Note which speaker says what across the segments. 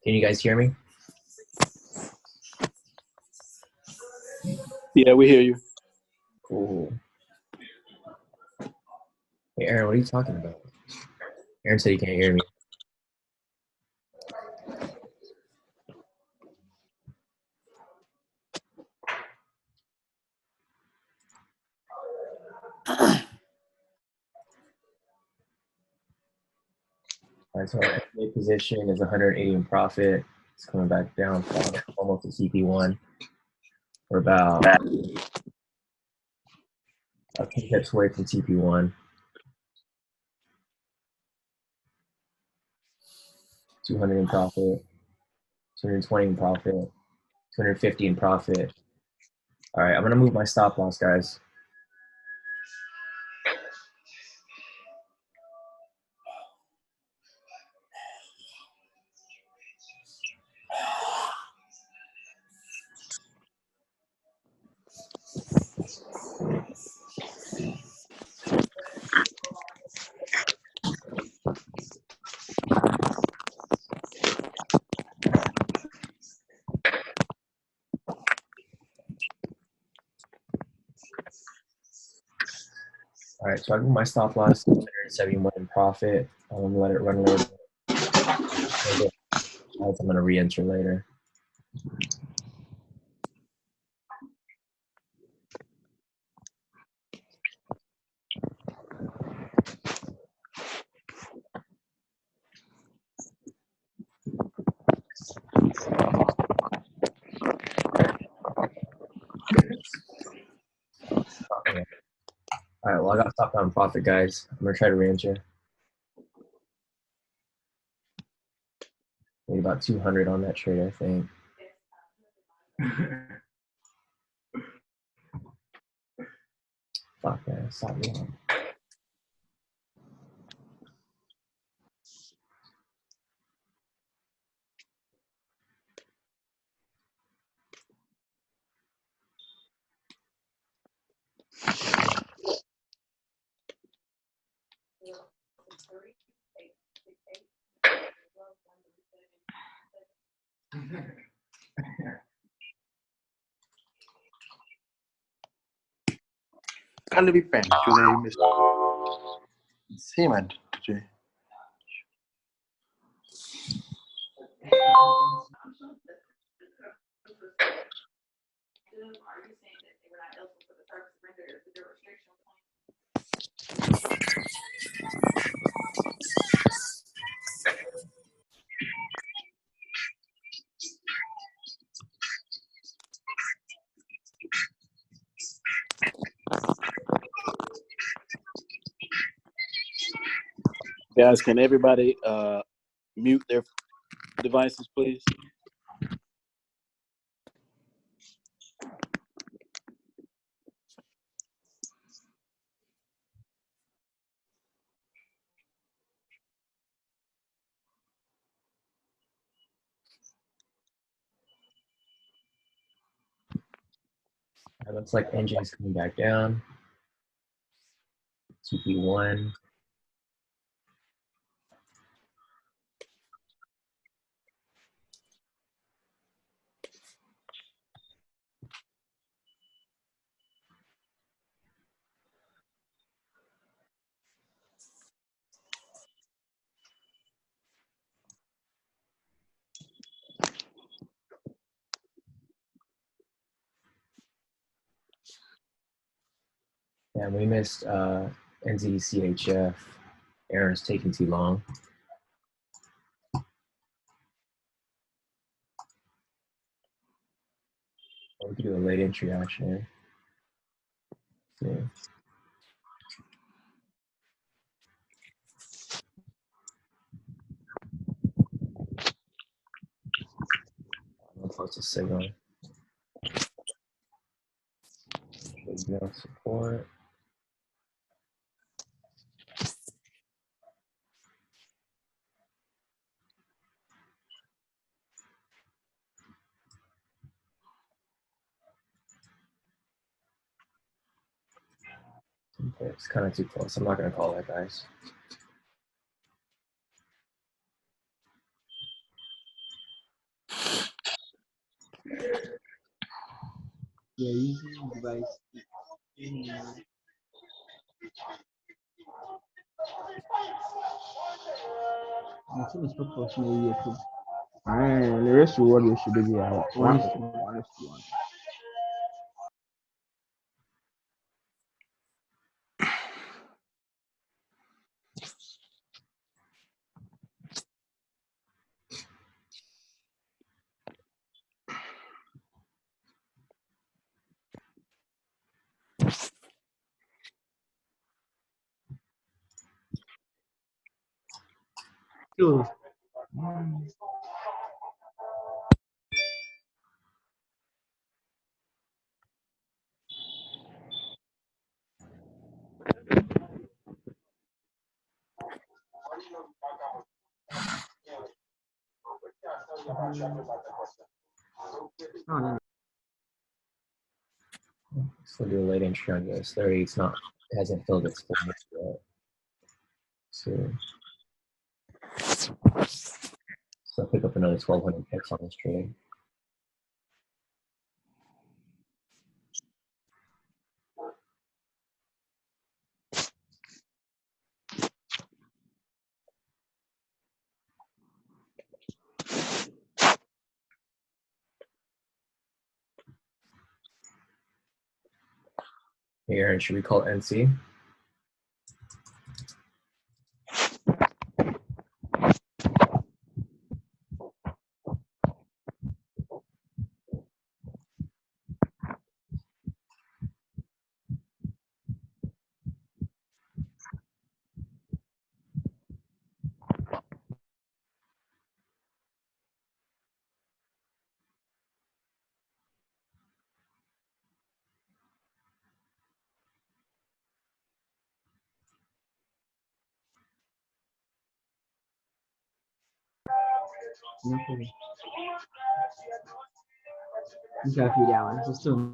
Speaker 1: Can you guys hear me?
Speaker 2: Yeah, we hear you.
Speaker 1: Cool. Hey, Aaron, what are you talking about? Aaron said he can't hear me. All right, so our FA position is 180 in profit. It's coming back down from almost to CP1. We're about 10 pips away from CP1. 200 in profit, 220 in profit, 250 in profit. All right, I'm gonna move my stop loss, guys. All right, so I moved my stop loss to 171 in profit. I'm gonna let it run a little bit. I'm gonna re-enter later. Okay. All right, well, I got stopped on profit, guys. I'm gonna try to re-enter. Maybe about 200 on that trade, I think. Fuck, man, stop me on.
Speaker 2: Kan lebih pendek dari Mr. Seaman today. Guys, can everybody mute their devices, please?
Speaker 1: It looks like NJ is coming back down. CP1. Yeah, we missed NZCHF. Aaron's taking too long. We could do a late entry actually. Yeah. I'm close to signal. Should go support. Okay, it's kind of too close. I'm not gonna call that, guys.
Speaker 3: Yeah, using device. I'm saying it's proportional here too.
Speaker 4: And the rest of what you should be out.
Speaker 3: One
Speaker 4: One,
Speaker 3: is to one.
Speaker 4: one is to one.
Speaker 3: So no, no,
Speaker 1: Still do a late entry on US 30. It's not, it hasn't filled its full yet. So I'll pick up another 1200 X on this trade. Here, and should we call NC?
Speaker 3: no problem. Exactly that one. So still.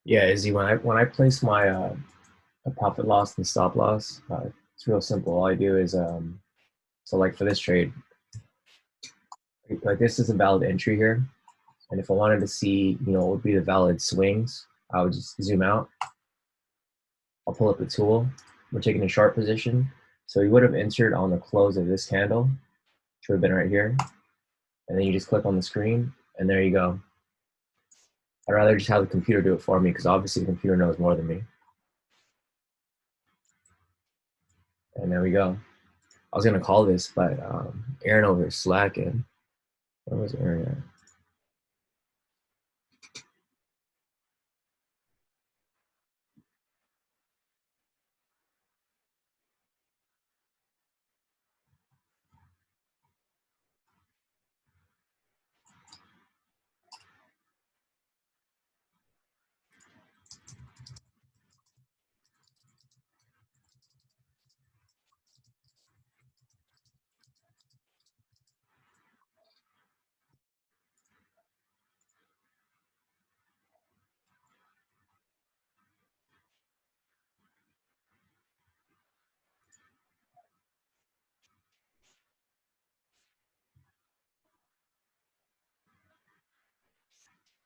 Speaker 1: Yeah, Izzy, when I place my a profit loss and stop loss, it's real simple. All I do is so like for this trade, like this is a valid entry here, and if I wanted to see, you know, what would be the valid swings, I would just zoom out. I'll pull up the tool. We're taking a short position, so you would have entered on the close of this candle, which would have been right here, and then you just click on the screen, and there you go. I'd rather just have the computer do it for me because obviously the computer knows more than me. And there we go. I was gonna call this, but Aaron over is slacking. Where was Aaron at?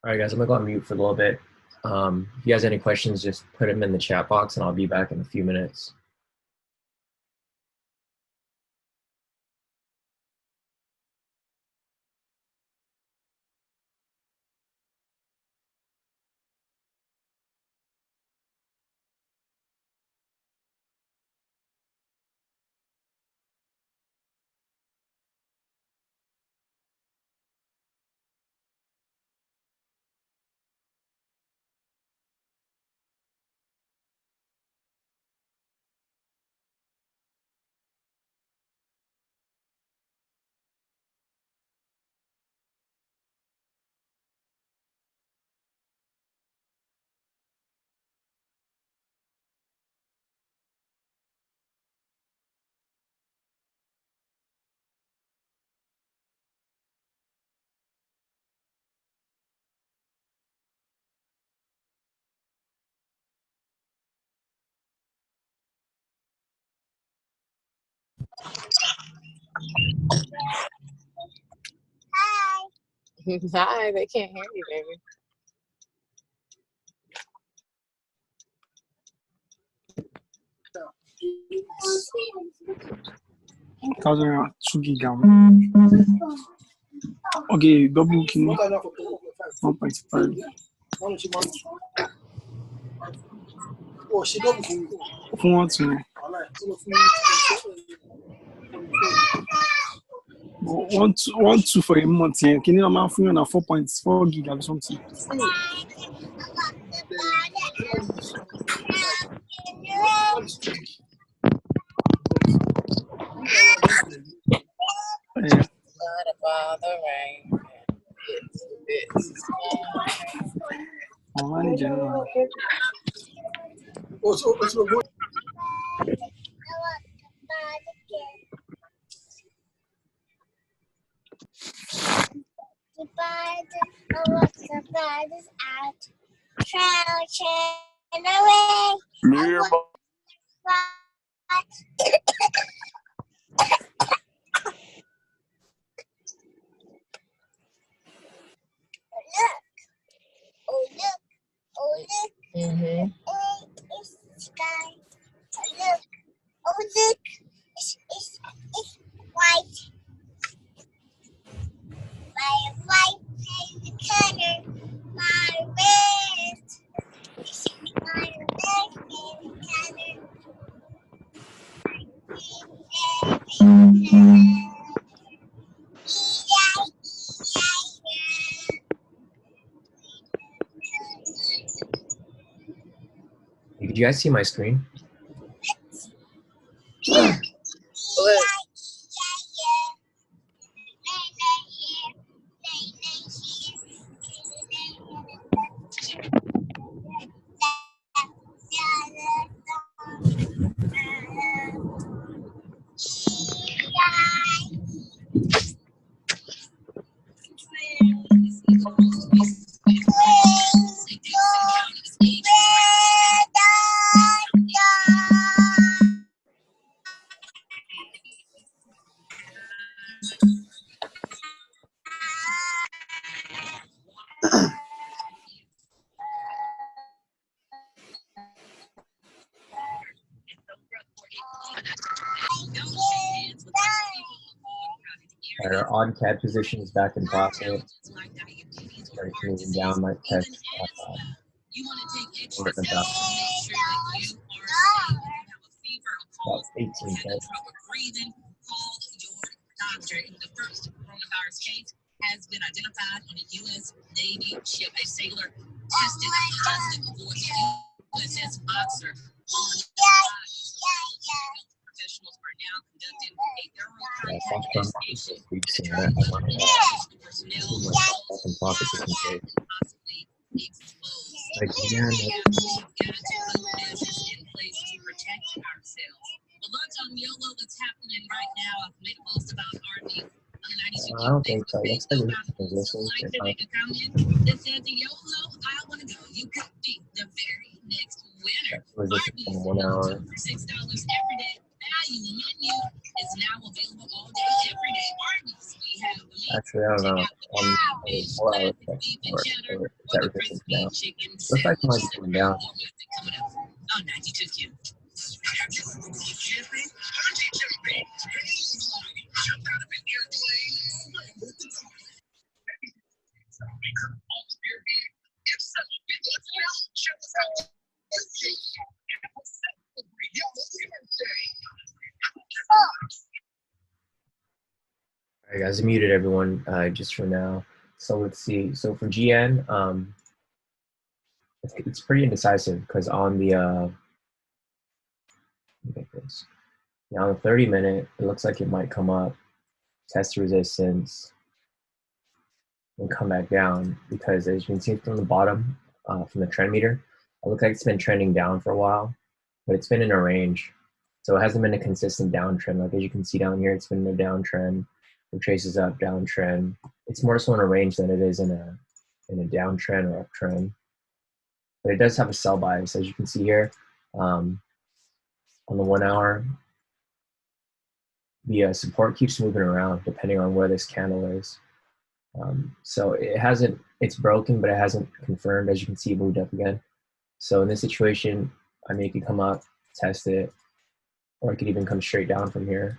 Speaker 1: All right, guys, I'm gonna go on mute for a little bit. If you guys have any questions, just put them in the chat box, and I'll be back in a few minutes.
Speaker 5: Hi, they can't hear you, baby.
Speaker 6: $1,000 2 gig. Okay, double kidney 1.5. Fún wọn tún yẹn. One two for a month yẹn. Kí ni wọ́n máa ń fún yàn na 4.4 gig or something. Yeah.
Speaker 5: Not about the rain. It's
Speaker 6: I'm managing now.
Speaker 7: The bird is out. Crouching away. Oh look! Oh look!
Speaker 5: mm-hmm.
Speaker 7: It's the sky. Look! Oh look! It's white. My white favorite color. My red. It's my red favorite color.
Speaker 1: Did you guys see my screen? Our odd CAD position is back in profit. Started moving down, might catch about 18K.
Speaker 8: Has been identified on a U.S. Navy ship. A sailor tested positive for the USS Boxer. Professionals are now conducting a thorough investigation to determine the personnel
Speaker 1: Back in profit
Speaker 8: possibly exposed.
Speaker 1: again.
Speaker 8: We have got to put measures in place to protect ourselves. Well, lunch on YOLO that's happening right now. I've made a post about RV.
Speaker 1: I don't think so. Looks like we're listening to
Speaker 8: Make a comment that says, YOLO, I want to go. You could be the very next winner.
Speaker 1: resistance on 1 hour.
Speaker 8: For $6 every day. Value menu is now available all day, every day. Arby's, we have meat.
Speaker 1: Actually, I don't know. On a 4 hour or that resistance now. Looks like it might be coming down.
Speaker 8: Oh, 92Q.
Speaker 1: All right, guys, I muted everyone just for now. So let's see. So for GN, it's pretty indecisive because on the now on the 30-minute, it looks like it might come up, test resistance, and come back down because as you can see from the bottom, from the trend meter, it looks like it's been trending down for a while, but it's been in a range. So it hasn't been a consistent downtrend. Like as you can see down here, it's been in a downtrend. It traces up, downtrend. It's more so in a range than it is in a downtrend or uptrend. But it does have a sell bias, as you can see here. On the 1 hour, the support keeps moving around depending on where this candle is. So it's broken, but it hasn't confirmed. As you can see, it moved up again. So in this situation, I mean, it could come up, test it, or it could even come straight down from here.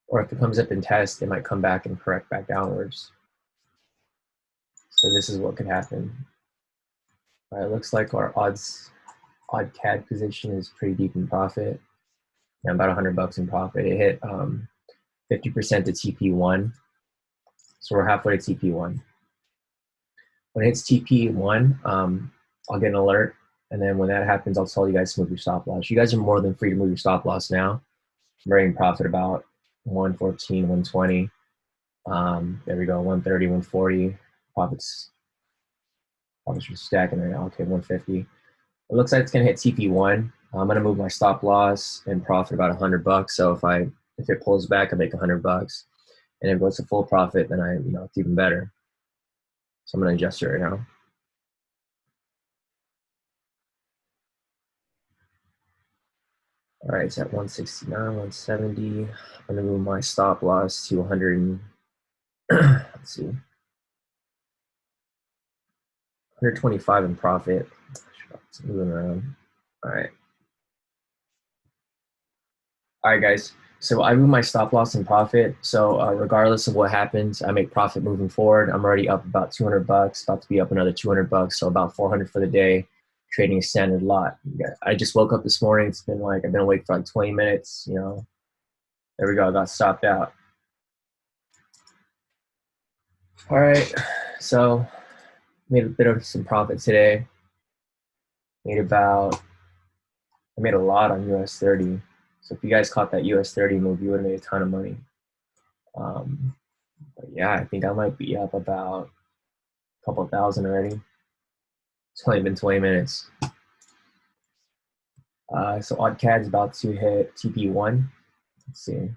Speaker 1: Or if it comes up and tests, it might come back and correct back downwards. So this is what could happen. All right, looks like our odd CAD position is pretty deep in profit. Yeah, about $100 in profit. It hit 50% to TP1. So we're halfway to TP1. When it hits TP1, I'll get an alert. And then when that happens, I'll tell you guys to move your stop loss. You guys are more than free to move your stop loss now. I'm already in profit about 114, 120. There we go, 130, 140. Profits are stacking right now. Okay, 150. It looks like it's gonna hit TP1. I'm gonna move my stop loss and profit about $100. So if it pulls back, I make $100. And if it goes to full profit, then it's even better. So I'm gonna adjust it right now. All right, it's at 169, 170. I'm gonna move my stop loss to 100. Let's see, 125 in profit. It's moving around. All right, guys. So I move my stop loss and profit. So regardless of what happens, I make profit moving forward. I'm already up about $200, about to be up another $200. So about 400 for the day. Trading a standard lot. I just woke up this morning. It's been like, I've been awake for like 20 minutes. There we go. I got stopped out. All right. So made a bit of some profit today. I made a lot on US 30. So if you guys caught that US 30 move, you would have made a ton of money. But yeah, I think I might be up about a couple thousand already. It's only been 20 minutes. So OddCAD's about to hit TP1. Let's see.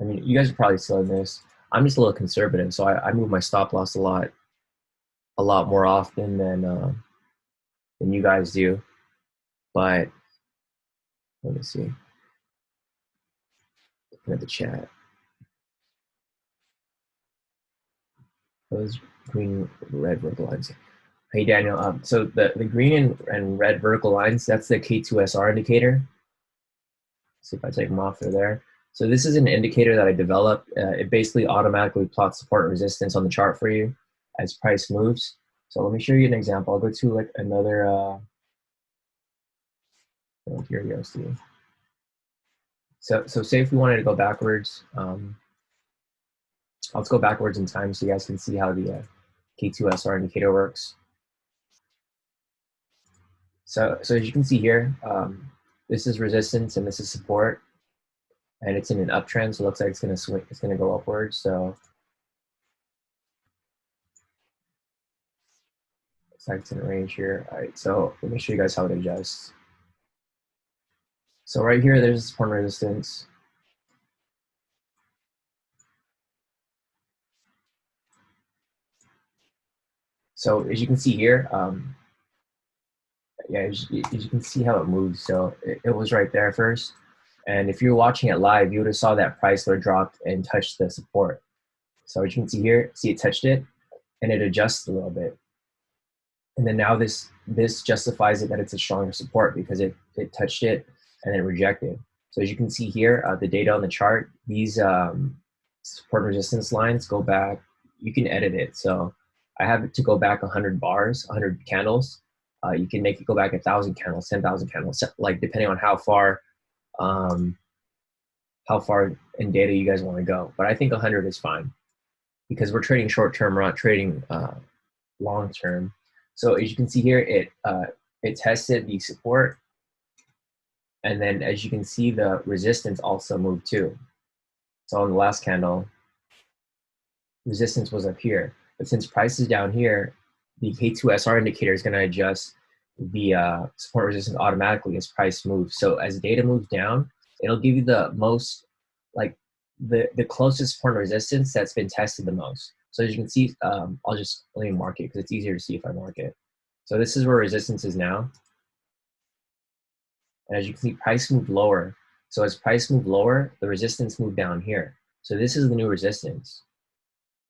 Speaker 1: I mean, you guys are probably still in this. I'm just a little conservative, so I move my stop loss a lot more often than you guys do. But let me see. Looking at the chat. Those green, red vertical lines. Hey Daniel, so the green and red vertical lines, that's the K2SR indicator. Let's see if I take them off, they're there. So this is an indicator that I developed. It basically automatically plots support and resistance on the chart for you as price moves. So let me show you an example. I'll go to like another, here we go, see. So say if we wanted to go backwards, let's go backwards in time so you guys can see how the K2SR indicator works. So as you can see here, this is resistance and this is support, and it's in an uptrend, so it looks like it's gonna swing, it's gonna go upwards. So looks like it's in a range here. All right, so let me show you guys how it adjusts. So right here, there's support and resistance. So as you can see here, yeah, as you can see how it moves. So it was right there first. And if you're watching it live, you would have saw that price there dropped and touched the support. So as you can see here, see it touched it and it adjusts a little bit. And then now this justifies it that it's a stronger support because it touched it and then rejected. So as you can see here, the data on the chart, these support and resistance lines go back. You can edit it. So I have it to go back 100 bars, 100 candles. You can make it go back 1,000 candles, 10,000 candles, like depending on how far in data you guys want to go. But I think 100 is fine because we're trading short term, we're not trading long term. So as you can see here, it tested the support, and then as you can see, the resistance also moved too. So on the last candle, resistance was up here, but since price is down here, the K2SR indicator is going to adjust the support resistance automatically as price moves. So as data moves down, it'll give you the most, like the closest support and resistance that's been tested the most. So as you can see, let me mark it because it's easier to see if I mark it. So this is where resistance is now. And as you can see, price moved lower. So as price moved lower, the resistance moved down here. So this is the new resistance.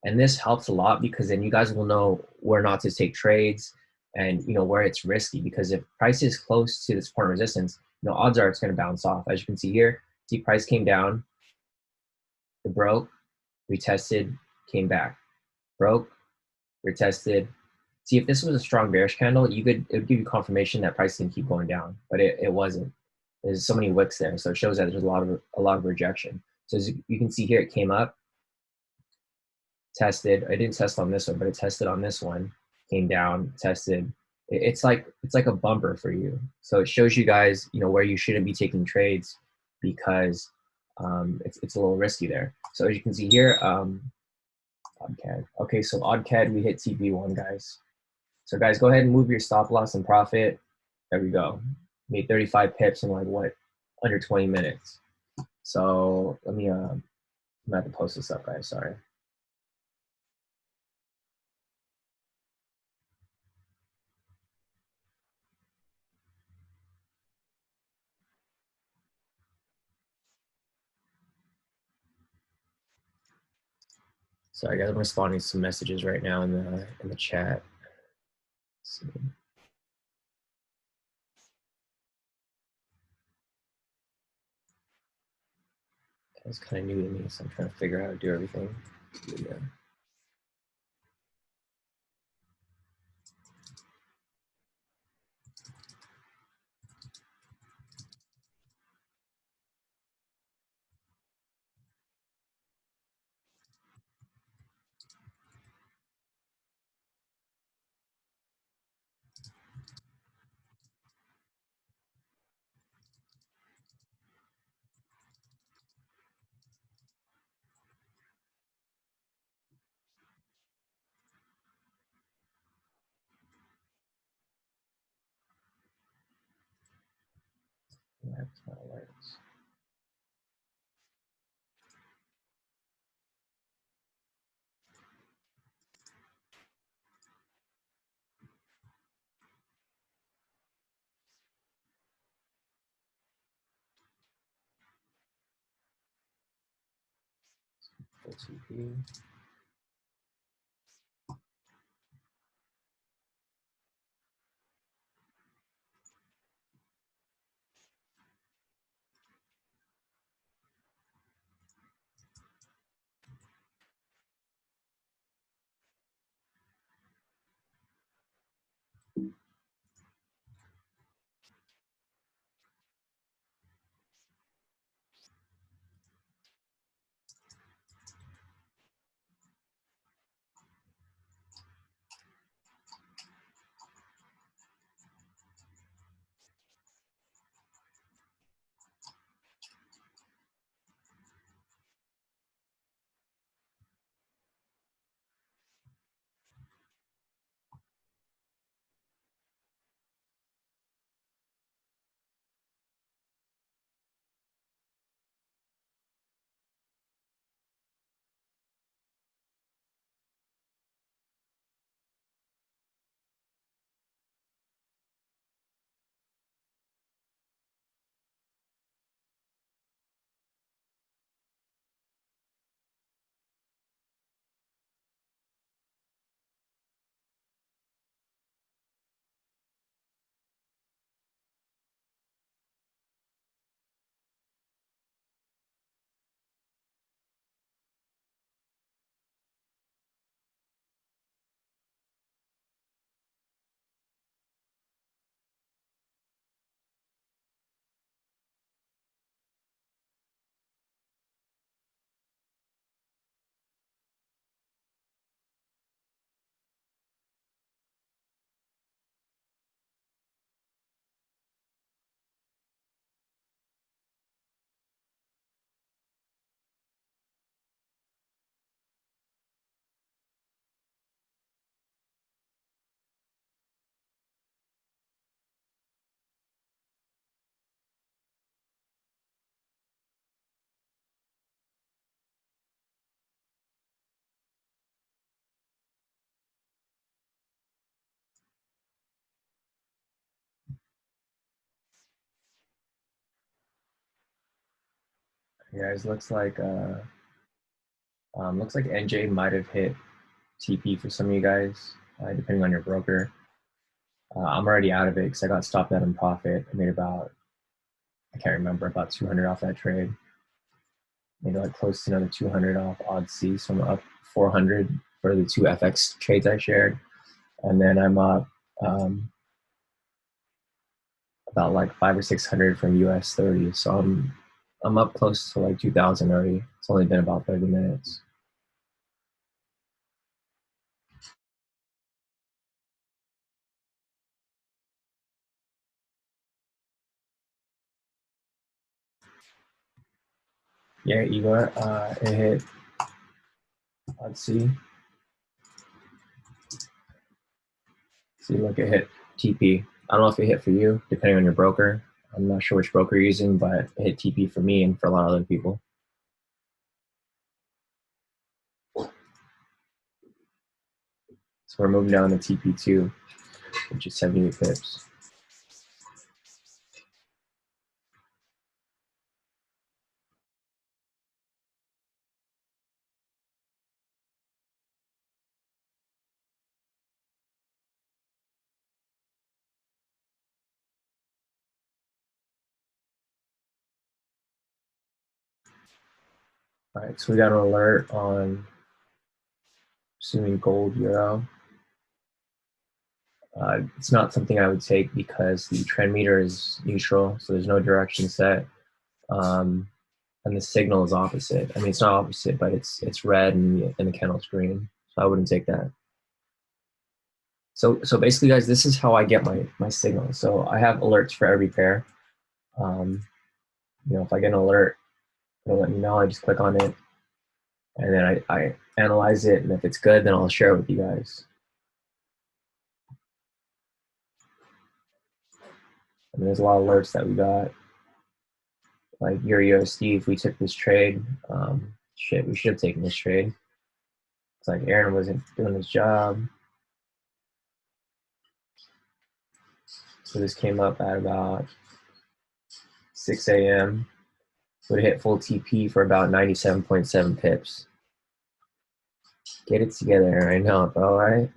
Speaker 1: And this helps a lot because then you guys will know where not to take trades and where it's risky, because if price is close to this point of resistance, odds are it's going to bounce off. As you can see here, see price came down, it broke, retested, came back, broke, retested. See, if this was a strong bearish candle, it would give you confirmation that price can keep going down, but it wasn't. There's so many wicks there, so it shows that there's a lot of rejection. So as you can see here, it came up, tested. I didn't test on this one, but it tested on this one, came down, tested. It's like a bumper for you. So it shows you guys, where you shouldn't be taking trades because it's a little risky there. So as you can see here, OddCAD. Okay, so OddCAD, we hit TP1, guys. So guys, go ahead and move your stop loss and profit. There we go. Made 35 pips in under 20 minutes. So let me, I'm gonna have to post this up, guys, sorry. Sorry guys, I'm responding to some messages right now in the chat. Let's see. It's kind of new to me, so I'm trying to figure out how to do everything. Yeah. That's how it works. Full TP. Guys, looks like NJ might have hit TP for some of you guys, depending on your broker. I'm already out of it because I got stopped out in profit. I made about, I can't remember, about 200 off that trade. Maybe like close to another 200 off odd C. So I'm up 400 for the 2 FX trades I shared. And then I'm up about like 500 or 600 from US 30. So I'm up close to like 2,000 already. It's only been about 30 minutes. Yeah, Igor, it hit, let's see. See, look, it hit TP. I don't know if it hit for you, depending on your broker. I'm not sure which broker you're using, but it hit TP for me and for a lot of other people. So we're moving down to TP2, which is 78 pips. All right, so we got an alert on assuming gold, euro. It's not something I would take because the trend meter is neutral, so there's no direction set. And the signal is opposite. I mean, it's not opposite, but it's red and the candle's green. So I wouldn't take that. So basically, guys, this is how I get my signal. So I have alerts for every pair. You know, if I get an alert, it'll let me know. I just click on it, and then I analyze it, and if it's good, then I'll share it with you guys. And there's a lot of alerts that we got. Like USD, if we took this trade, shit, we should have taken this trade. It's like Aaron wasn't doing his job. So this came up at about 6 a.m. Would have hit full TP for about 97.7 pips. Get it together, Aaron. No, all right.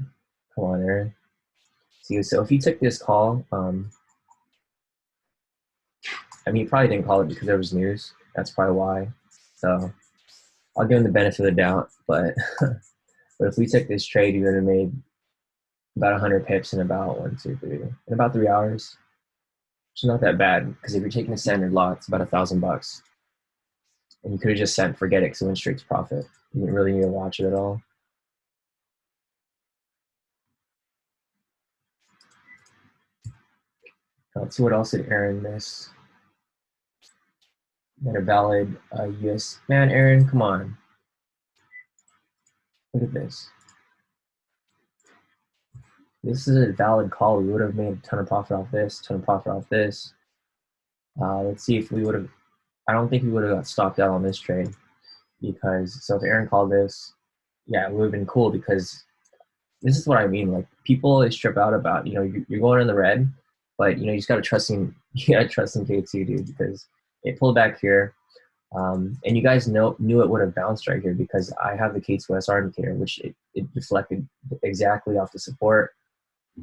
Speaker 1: Come on, Aaron. See, so if you took this call, I mean, you probably didn't call it because there was news. That's probably why. So I'll give him the benefit of the doubt. But but if we took this trade, you would have made about 100 pips in about in about 3 hours. Which is not that bad because if you're taking a standard lot, it's about $1,000. And you could have just sent forget it because it went straight to profit. You didn't really need to watch it at all. Let's see what else did Aaron miss. Got a valid US. Man, Aaron, come on. Look at this. This is a valid call. We would have made a ton of profit off this, ton of profit off this. Let's see if we would have. I don't think we would have got stopped out on this trade because, so if Aaron called this, yeah, it would have been cool because this is what I mean. Like people always trip out about, you know, you're going in the red, but you know, you just gotta trust in K2, dude, because it pulled back here. And you guys knew it would have bounced right here because I have the K2SR indicator, which it deflected exactly off the support.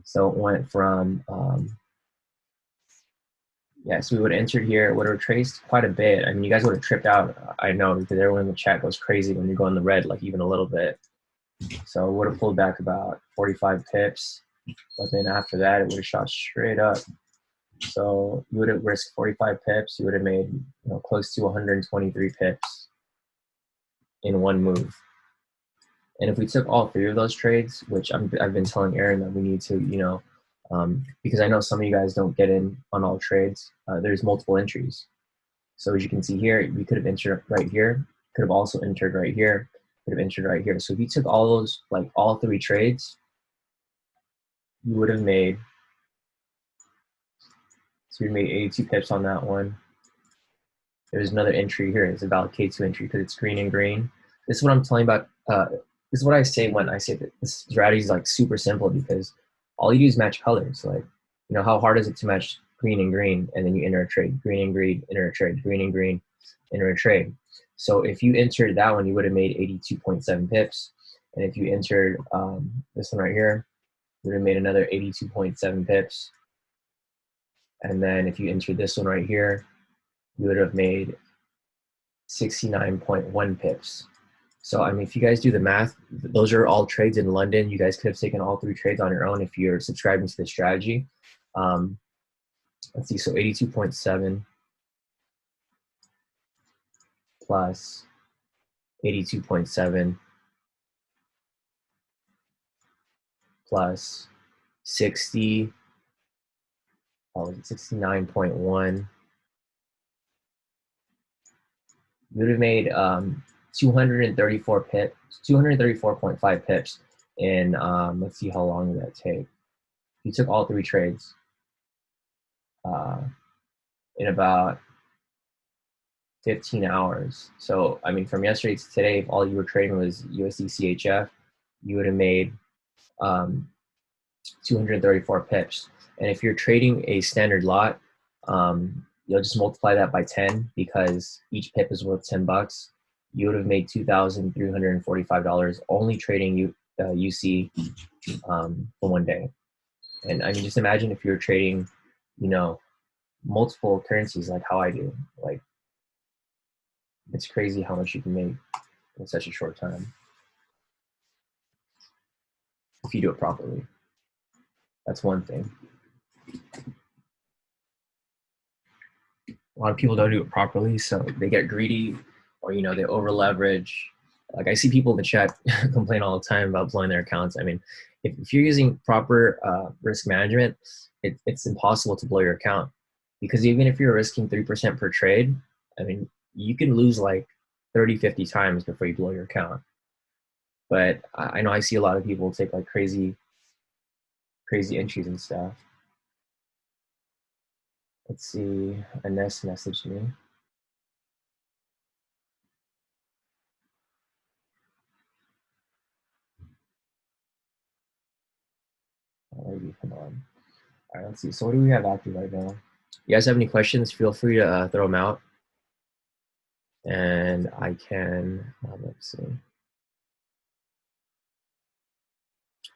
Speaker 1: So it went from, yeah, so we would have entered here. It would have retraced quite a bit. I mean, you guys would have tripped out, I know, because everyone in the chat goes crazy when you go in the red, like even a little bit. So it would have pulled back about 45 pips. But then after that, it would have shot straight up. So you would have risked 45 pips. You would have made, you know, close to 123 pips in one move. And if we took all 3 of those trades, which I've been telling Aaron that we need to, you know, because I know some of you guys don't get in on all trades. There's multiple entries. So as you can see here, we could have entered right here, could have also entered right here, could have entered right here. So if you took all those, like all 3 trades, you would have made, so we made 82 pips on that one. There's another entry here. It's a valid K2 entry because it's green and green. This is what I'm telling about. This is what I say when I say that this strategy is like super simple because all you do is match colors. Like, you know, how hard is it to match green and green, and then you enter a trade, green and green, enter a trade, green and green. enter a trade. So if you entered that one, you would have made 82.7 pips. And if you entered this one right here, you would have made another 82.7 pips. And then if you entered this one right here, you would have made 69.1 pips. So, I mean, if you guys do the math, those are all trades in London. You guys could have taken all 3 trades on your own if you're subscribing to the strategy. Let's see, so 82.7 plus 82.7 plus 60, 69.1. You would have made 234 pips, 234.5 pips in, let's see how long did that take. You took all 3 trades in about 15 hours. So, I mean, from yesterday to today, if all you were trading was USD CHF, you would have made 234 pips. And if you're trading a standard lot, you'll just multiply that by 10 because each pip is worth 10 bucks. You would have made $2,345 only trading UC for one day. And I mean, just imagine if you're trading, you know, multiple currencies like how I do. Like, it's crazy how much you can make in such a short time if you do it properly. That's one thing. A lot of people don't do it properly, so they get greedy, or you know, they over leverage. Like I see people in the chat complain all the time about blowing their accounts. I mean, if you're using proper risk management, it's impossible to blow your account, because even if you're risking 3% per trade, I mean, you can lose like 30, 50 times before you blow your account. But I know I see a lot of people take like crazy entries and stuff. Let's see, Ines messaged me. Alrighty, come on. All right, let's see. So what do we have active right now? You guys have any questions? Feel free to throw them out. And I can, let's see.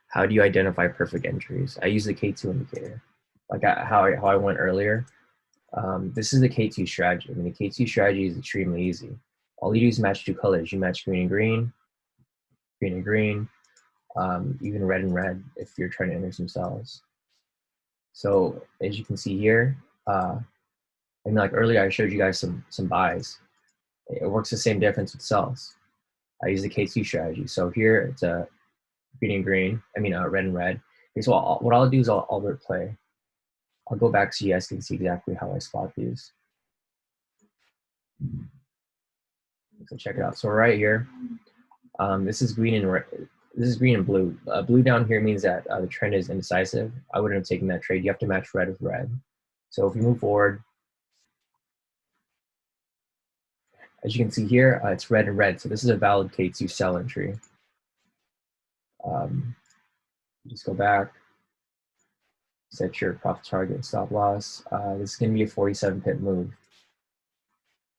Speaker 1: How do you identify perfect entries? I use the K2 indicator. Like how I went earlier. This is the K2 strategy. I mean, the K2 strategy is extremely easy. All you do is match 2 colors. You match green and green, green and green, even red and red if you're trying to enter some sells. So as you can see here, and like earlier I showed you guys some buys. It works the same difference with sells. I use the K2 strategy. So here it's a green and green. I mean red and red. Okay, so what I'll do is I'll alert play. I'll go back so you guys can see exactly how I spot these. So check it out. So right here, this is green and red. This is green and blue. Blue down here means that the trend is indecisive. I wouldn't have taken that trade. You have to match red with red. So if we move forward, as you can see here, it's red and red. So this is a valid K2 sell entry. Just go back, set your profit target and stop loss. This is going to be a 47 pip move.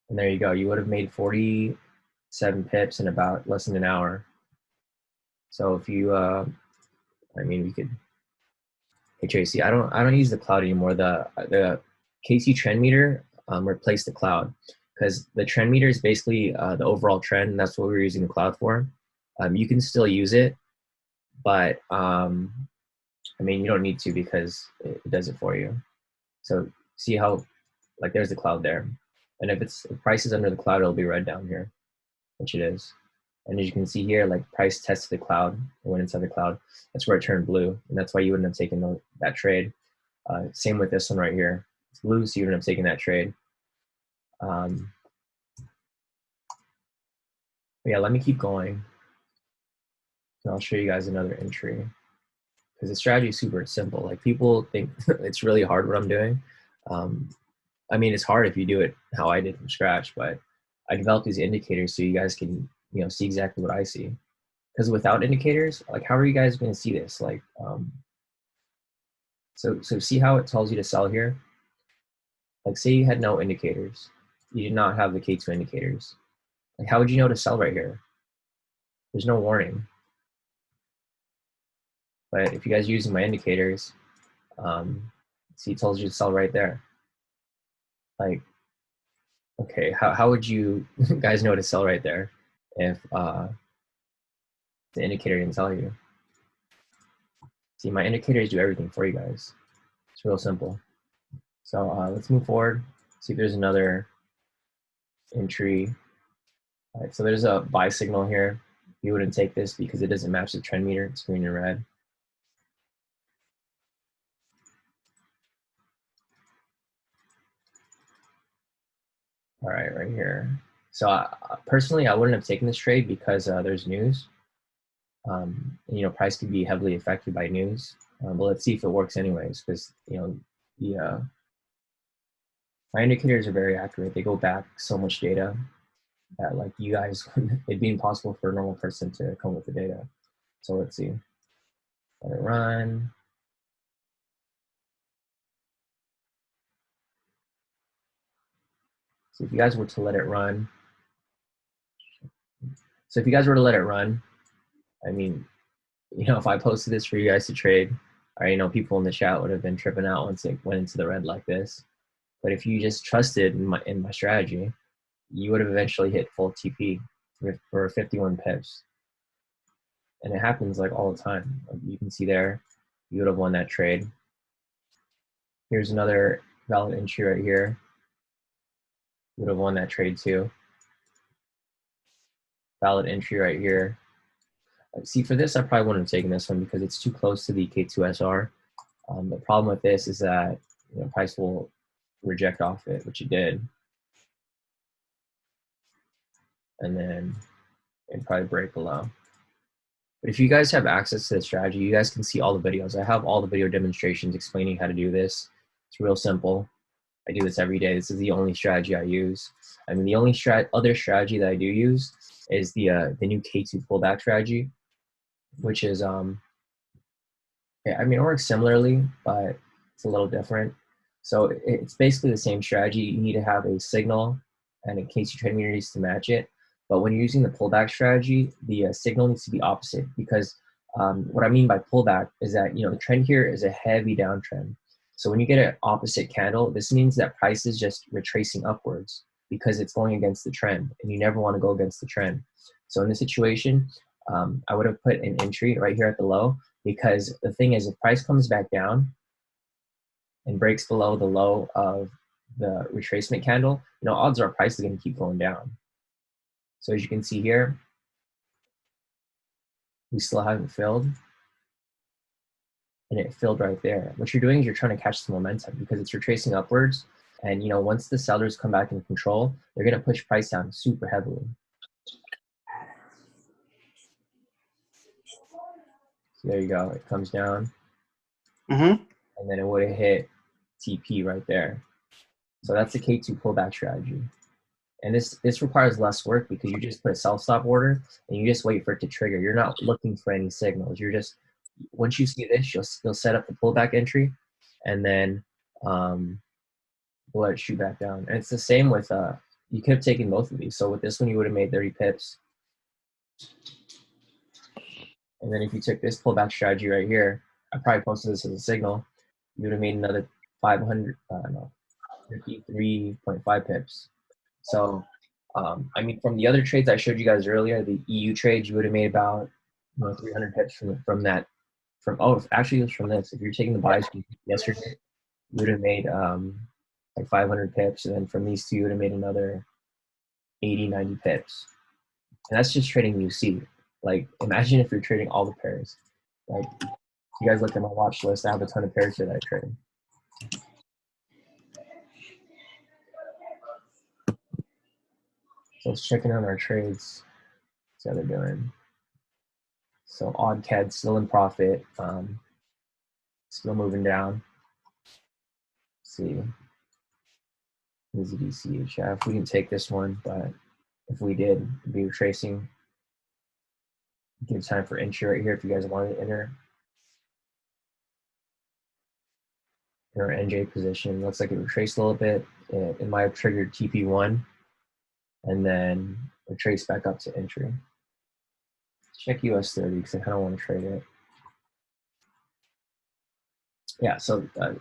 Speaker 1: And there you go. You would have made 47 pips in about less than an hour. So if you, I mean, we could, hey Tracy, I don't use the cloud anymore. The K2 trend meter replaced the cloud, because the trend meter is basically the overall trend, and that's what we're using the cloud for. You can still use it, but I mean, you don't need to, because it does it for you. So see how, like, there's the cloud there, and if price is under the cloud, it'll be red down here, which it is. And as you can see here, like, price tested the cloud and went inside the cloud. That's where it turned blue, and that's why you wouldn't have taken that trade. Same with this one right here. It's blue, so you wouldn't have taken that trade. Yeah, let me keep going, and I'll show you guys another entry, because the strategy is super simple. Like, people think it's really hard what I'm doing. I mean, it's hard if you do it how I did from scratch, but I developed these indicators so you guys can, you know, see exactly what I see. Because without indicators, like, how are you guys going to see this? Like, so see how it tells you to sell here? Like, say you had no indicators. you did not have the K2 indicators. Like, how would you know to sell right here? There's no warning. But if you guys are using my indicators, see, it tells you to sell right there. Like, okay, how would you guys know to sell right there if the indicator didn't tell you? See, my indicators do everything for you guys. It's real simple. So let's move forward, see if there's another entry. All right, so there's a buy signal here. You wouldn't take this because it doesn't match the trend meter. It's green and red. All right here. So personally, I wouldn't have taken this trade because there's news. And, you know, price could be heavily affected by news. But let's see if it works anyways, because, you know, the my indicators are very accurate. They go back so much data that, like, you guys, it'd be impossible for a normal person to come with the data. So let's see. Let it run. So if you guys were to let it run, I mean, you know, if I posted this for you guys to trade, you know, people in the chat would have been tripping out once it went into the red like this. But if you just trusted in my strategy, you would have eventually hit full TP for 51 pips. And it happens like all the time. Like, you can see there, you would have won that trade. Here's another valid entry right here. You would have won that trade too. Valid entry right here. See, for this, I probably wouldn't have taken this one because it's too close to the K2SR. The problem with this is that, you know, price will reject off it, which it did. And then it'd probably break below. But if you guys have access to the strategy, you guys can see all the videos. I have all the video demonstrations explaining how to do this. It's real simple. I do this every day. This is the only strategy I use. I mean, the only other strategy that I do use is the new K2 pullback strategy, which is yeah, I mean, it works similarly, but it's a little different. So it's basically the same strategy. You need to have a signal and a K2 trading communities to match it. But when you're using the pullback strategy, the signal needs to be opposite, because what I mean by pullback is that, you know, the trend here is a heavy downtrend. So when you get an opposite candle, this means that price is just retracing upwards because it's going against the trend, and you never want to go against the trend. So in this situation, I would have put an entry right here at the low, because the thing is, if price comes back down and breaks below the low of the retracement candle, you know, odds are price is going to keep going down. So as you can see here, we still haven't filled, and it filled right there. What you're doing is you're trying to catch the momentum because it's retracing upwards, and, you know, once the sellers come back in control, they're going to push price down super heavily. So there you go. It comes down, and then it would have hit TP right there. So that's the K2 pullback strategy. And this requires less work because you just put a sell stop order and you just wait for it to trigger. You're not looking for any signals. You're just, once you see this, you'll set up the pullback entry, and then let it shoot back down. And it's the same with, you could have taken both of these. So with this one, you would have made 30 pips. And then if you took this pullback strategy right here, I probably posted this as a signal, you would have made another 53.5 pips. So, I mean, from the other trades I showed you guys earlier, the EU trades, you would have made about, you know, 300 pips from that. Actually, it was from this. If you're taking the buys from yesterday, you would have made like 500 pips, and then from these two, you would have made another 80, 90 pips. And that's just trading UC. Like, imagine if you're trading all the pairs. Like, if you guys look at my watch list, I have a ton of pairs that I trade. So let's check in on our trades. See how they're doing. So odd CAD still in profit, still moving down. Let's see, this is DCHF. We didn't take this one, but if we did, we'd be retracing. Give time for entry right here if you guys wanted to enter. In our NJ position, looks like it retraced a little bit, it might have triggered TP1 and then retrace back up to entry. Check US 30 because I kind of want to trade it. Yeah, so the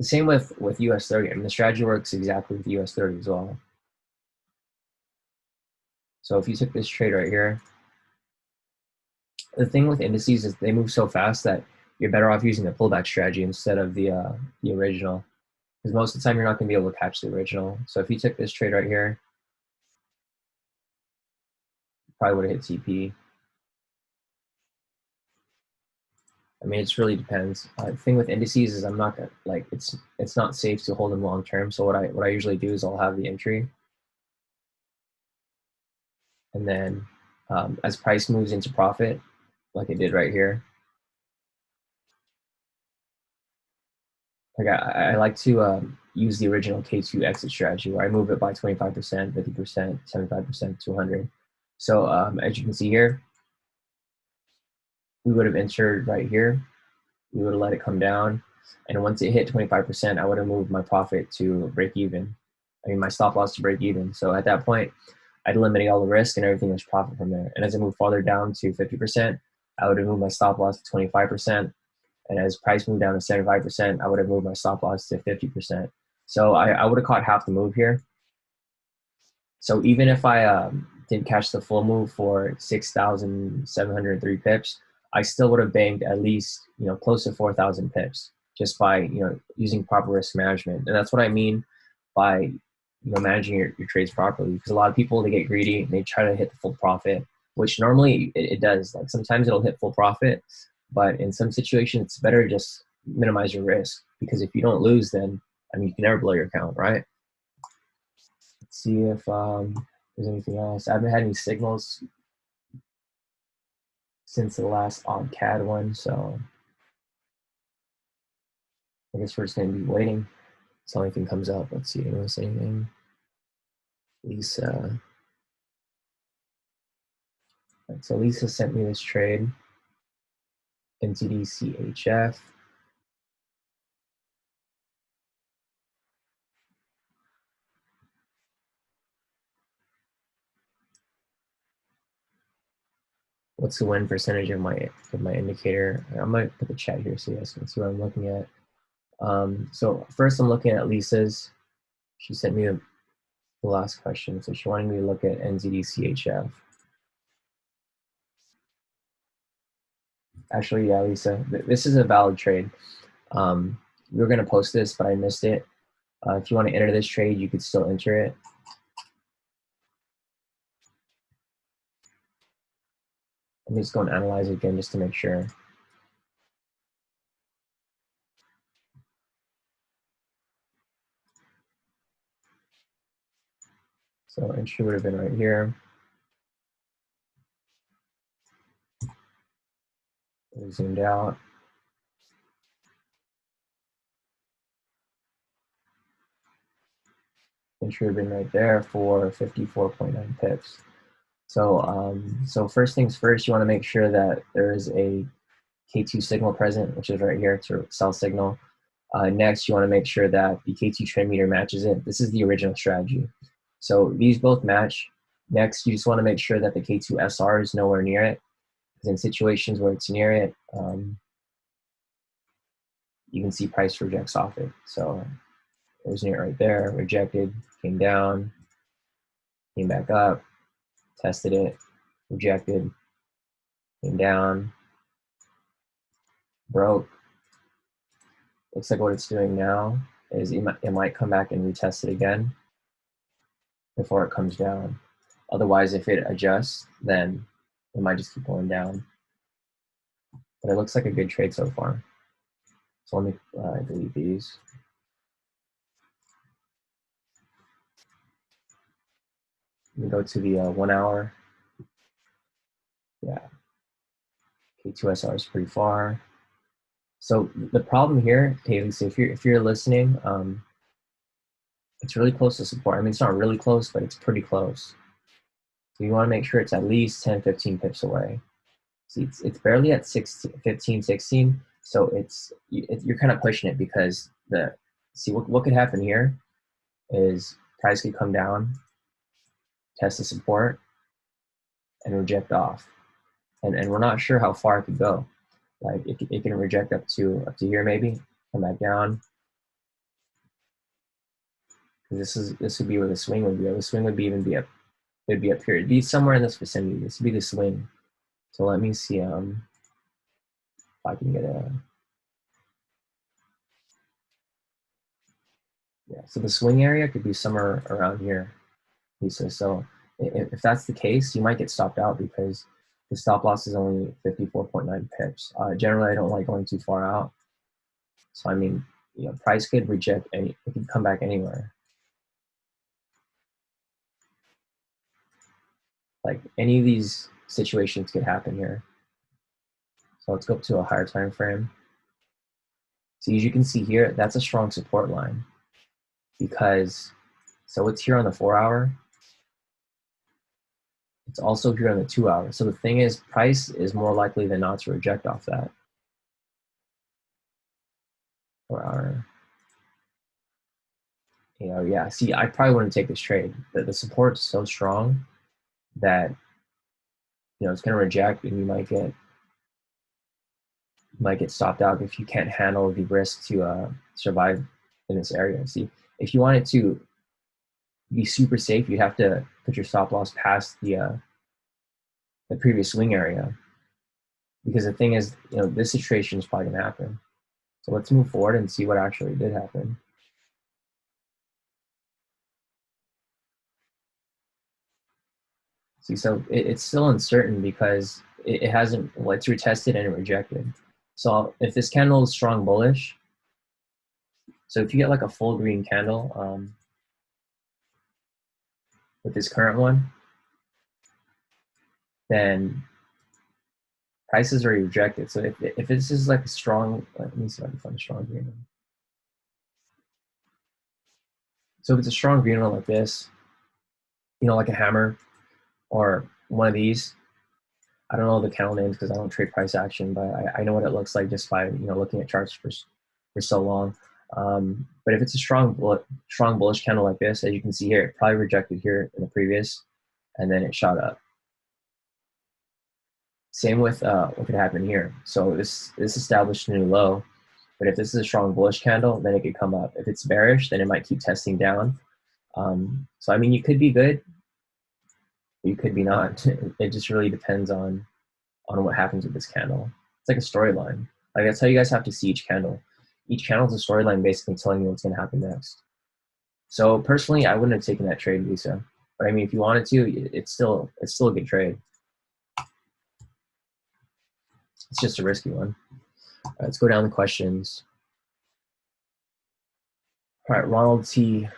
Speaker 1: same with US 30. I mean, the strategy works exactly with US 30 as well. So if you took this trade right here, the thing with indices is they move so fast that you're better off using the pullback strategy instead of the original, because most of the time you're not going to be able to catch the original. So if you took this trade right here, you probably would have hit TP. I mean, it really depends. The thing with indices is I'm not gonna, like, it's not safe to hold them long term. So what I usually do is I'll have the entry, and then as price moves into profit, like it did right here, like I like to use the original K2 exit strategy where I move it by 25%, 50%, 75%, 200. So as you can see here, we would have entered right here. We would have let it come down. And once it hit 25%, I would have moved my profit to break even. I mean, my stop loss to break even. So at that point, I'd eliminate all the risk and everything was profit from there. And as I move farther down to 50%, I would have moved my stop loss to 25%. And as price moved down to 75%, I would have moved my stop loss to 50%. So I would have caught half the move here. So even if I didn't catch the full move for 6,703 pips, I still would have banked at least, close to 4,000 pips just by, using proper risk management. And that's what I mean by, managing your trades properly. Because a lot of people, they get greedy and they try to hit the full profit, which normally it does. Like sometimes it'll hit full profit, but in some situations it's better to just minimize your risk, because if you don't lose, then you can never blow your account, right? Let's see if there's anything else. I haven't had any signals since the last odd CAD one, so I guess we're just gonna be waiting until anything comes up. Let's see, anyone say anything? Lisa. Right, so Lisa sent me this trade, NTD-CHF. What's the win percentage of my indicator? I'm gonna put the chat here so you guys can see what I'm looking at. So first I'm looking at Lisa's. She sent me the last question, so she wanted me to look at NZD-CHF. Actually, yeah, Lisa, this is a valid trade. We were going to post this, but I missed it. If you want to enter this trade, you could still enter it. Let me just go and analyze it again just to make sure. So entry would have been right here. We zoomed out. Entry would have been right there for 54.9 pips. So, so first things first, you want to make sure that there is a K2 signal present, which is right here to sell signal. Next, you want to make sure that the K2 trend meter matches it. This is the original strategy. So these both match. Next, you just want to make sure that the K2 SR is nowhere near it. Because in situations where it's near it, you can see price rejects off it. So it was near it right there, rejected, came down, came back up, tested it, rejected, came down, broke. Looks like what it's doing now is it might come back and retest it again before it comes down. Otherwise, if it adjusts, then it might just keep going down. But it looks like a good trade so far. So let me delete these. Let me go to the 1 hour. Yeah, K2SR is pretty far. So the problem here, Haley, so if you're listening, it's really close to support. I mean, it's not really close, but it's pretty close. So you want to make sure it's at least 10, 15 pips away. See, it's barely at 15, 16. So you're kind of pushing it because see what could happen here is price could come down, test the support, and reject off. And we're not sure how far it could go. Like it can reject up to here maybe, come back down. This would be where the swing would be. The swing would be up. It'd be up here. It'd be somewhere in this vicinity. This would be the swing. So let me see if I can get a So the swing area could be somewhere around here, Lisa. So if that's the case, you might get stopped out because the stop loss is only 54.9 pips. Generally, I don't like going too far out. So I mean, price could reject it could come back anywhere. Like any of these situations could happen here. So let's go up to a higher time frame. So as you can see here, that's a strong support line because, so it's here on the 4 hour. It's also here on the 2 hour. So the thing is, price is more likely than not to reject off that 4 hour. Yeah, see, I probably wouldn't take this trade. The support's so strong that, it's going to reject and you might get stopped out if you can't handle the risk to survive in this area. See, if you wanted to be super safe, you'd have to put your stop loss past the previous swing area. Because the thing is, this situation is probably going to happen. So let's move forward and see what actually did happen. See, so it's still uncertain because it hasn't, it's retested and rejected. So if this candle is strong bullish, so if you get like a full green candle with this current one, then prices are rejected. So if this is like a strong, let me see if I can find a strong green one. So if it's a strong green one like this, like a hammer or one of these, I don't know the candle names because I don't trade price action, but I know what it looks like just by looking at charts for so long. But if it's a strong bullish candle like this, as you can see here, it probably rejected here in the previous, and then it shot up. Same with what could happen here. So this established a new low, but if this is a strong bullish candle, then it could come up. If it's bearish, then it might keep testing down. So I mean, you could be good, you could be not. It just really depends on what happens with this candle. It's like a storyline. Like that's how you guys have to see each candle. Each candle is a storyline basically telling you what's going to happen next. So personally, I wouldn't have taken that trade, Lisa. But I mean, if you wanted to, it's still a good trade. It's just a risky one. All right, let's go down the questions. All right, Ronald T.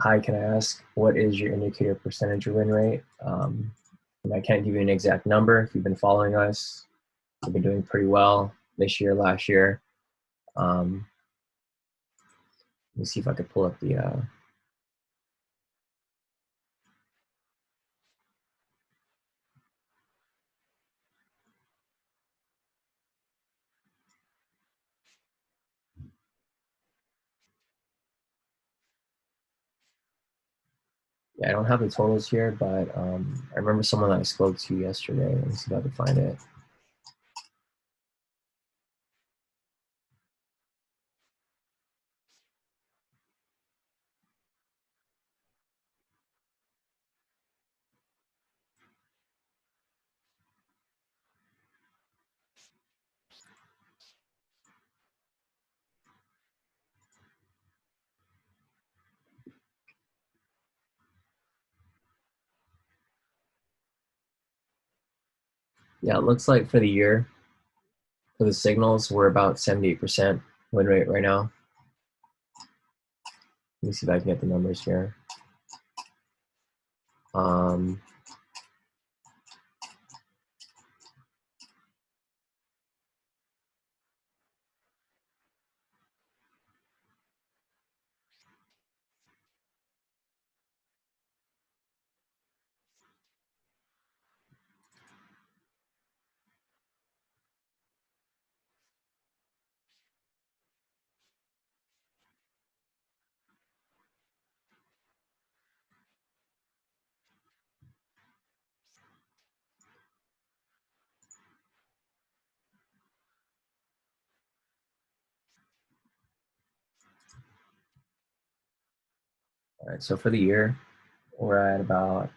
Speaker 1: Hi, can I ask, what is your indicator percentage win rate? I can't give you an exact number. If you've been following us, we've been doing pretty well this year, last year. Let me see if I could pull up the I don't have the totals here, but I remember someone that I spoke to yesterday. Let me see if I can find it. Yeah, it looks like for the year, for the signals, we're about 78% win rate right now. Let me see if I can get the numbers here. right, so for the year, we're at about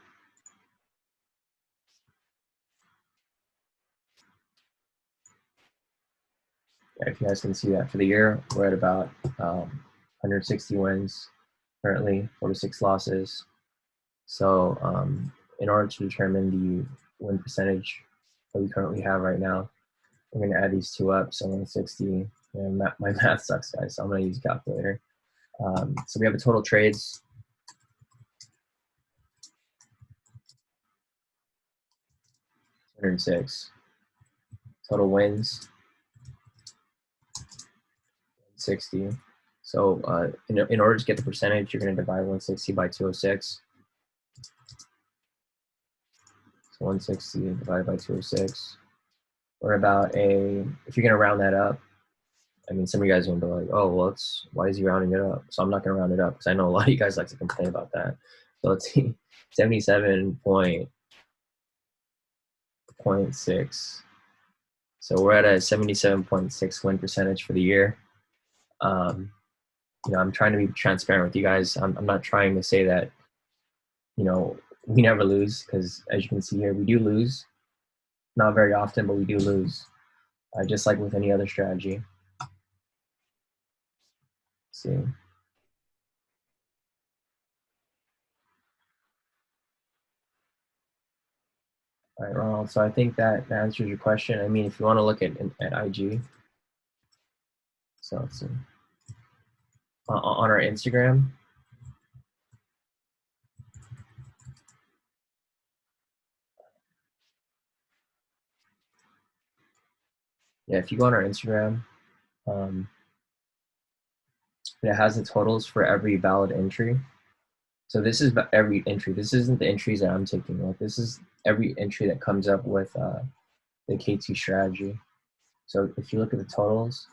Speaker 1: if you guys can see that for the year, we're at about 160 wins currently, 46 losses. So in order to determine the win percentage that we currently have right now, we're going to add these two up. So 160, and my math sucks, guys, so I'm going to use a calculator. So we have a total trades. $106. Total wins, 60. So in order to get the percentage, you're going to divide 160 by 206. So 160 divided by 206. Or about if you're going to round that up, I mean, some of you guys are going to be like, oh, well, why is he rounding it up? So I'm not going to round it up because I know a lot of you guys like to complain about that. So let's see, 77.6. So we're at a 77.6 win percentage for the year. You know, I'm trying to be transparent with you guys. I'm not trying to say that, you know, we never lose, because as you can see here, we do lose. Not very often, but we do lose. Just like with any other strategy. Let's see. All right, Ronald. So I think that answers your question. I mean, if you want to look at IG, so let's see. On our Instagram, yeah, if you go on our Instagram, it has the totals for every valid entry. So this is every entry. This isn't the entries that I'm taking. Like, this is every entry that comes up with the K2 strategy. So if you look at the totals,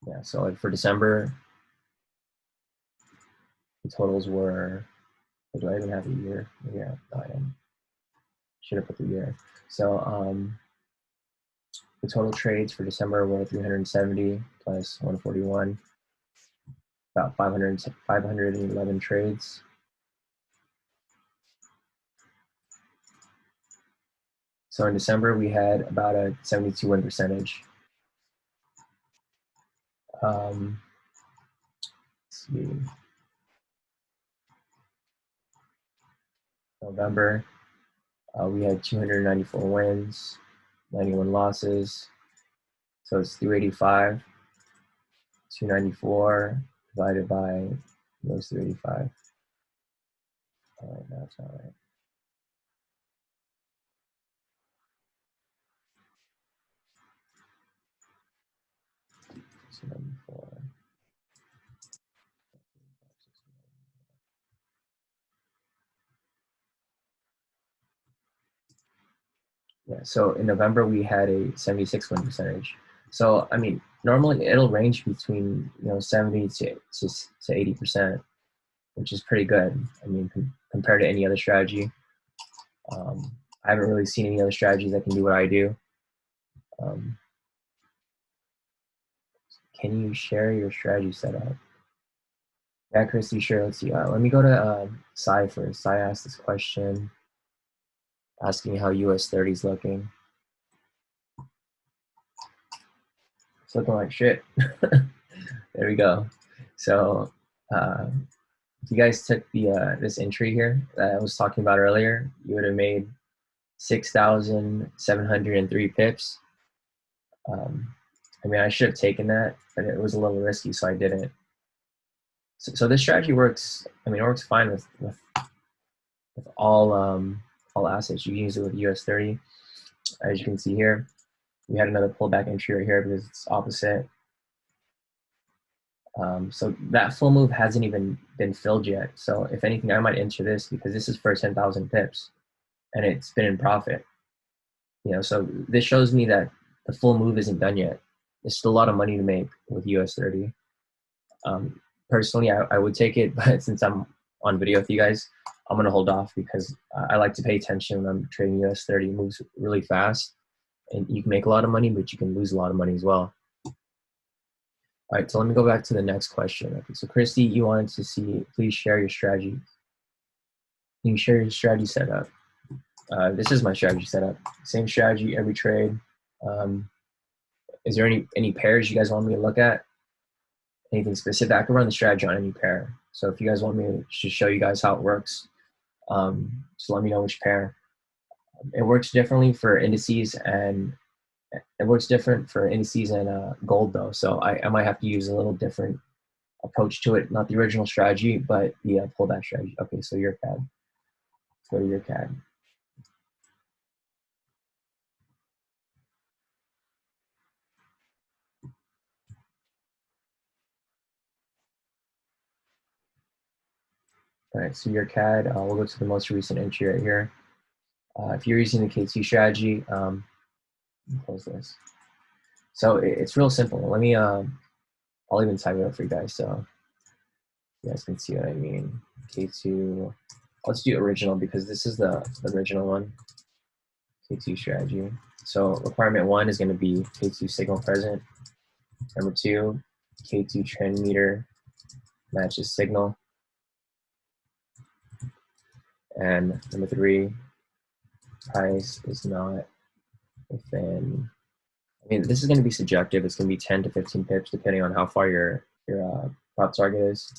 Speaker 1: yeah, so like for December, the totals were, do I even have the year? Yeah, I should have put the year. So the total trades for December were 370 plus 141, about 511 trades. So in December, we had about a 72 win percentage. Let's see. November, we had 294 wins, 91 losses. So it's 385, 294 divided by those 385. All right, that's not right. So 94. Yeah, so in November we had a 76 win percentage. So I mean, normally it'll range between 70 to 80%, which is pretty good. I mean, compared to any other strategy, I haven't really seen any other strategies that can do what I do. Can you share your strategy setup? Yeah, Christy, sure. Let's see. Let me go to Sai first. Sai asked this question, asking how US 30 is looking. It's looking like shit. There we go. So if you guys took the this entry here that I was talking about earlier, you would have made 6,703 pips. I mean, I should have taken that, but it was a little risky, so I didn't. So this strategy works. I mean, it works fine with all assets. You can use it with US 30. As you can see here, we had another pullback entry right here because it's opposite. So that full move hasn't even been filled yet. So if anything, I might enter this because this is for 10,000 pips, and it's been in profit. So this shows me that the full move isn't done yet. There's still a lot of money to make with US 30. Personally, I would take it, but since I'm on video with you guys, I'm gonna hold off because I like to pay attention when I'm trading US 30. It moves really fast, and you can make a lot of money, but you can lose a lot of money as well. All right, so let me go back to the next question. Okay, so Christy, you wanted to see, please share your strategy. You can share your strategy setup. This is my strategy setup. Same strategy every trade. Is there any pairs you guys want me to look at? Anything specific? I can run the strategy on any pair. So if you guys want me to just show you guys how it works, just let me know which pair. It works differently for indices, and it works different for indices and gold though. So I might have to use a little different approach to it. Not the original strategy, but the pullback strategy. Okay, so your CAD. Let's go to your CAD. All right, so your CAD, we'll go to the most recent entry right here. If you're using the K2 strategy, close this. So it's real simple. Let me, I'll even type it up for you guys so you guys can see what I mean. K2, let's do original because this is the original one. K2 strategy. So requirement 1 is going to be K2 signal present. Number 2, K2 trend meter matches signal. And number 3, price is not within. I mean, this is going to be subjective. It's going to be 10 to 15 pips depending on how far your prop target is.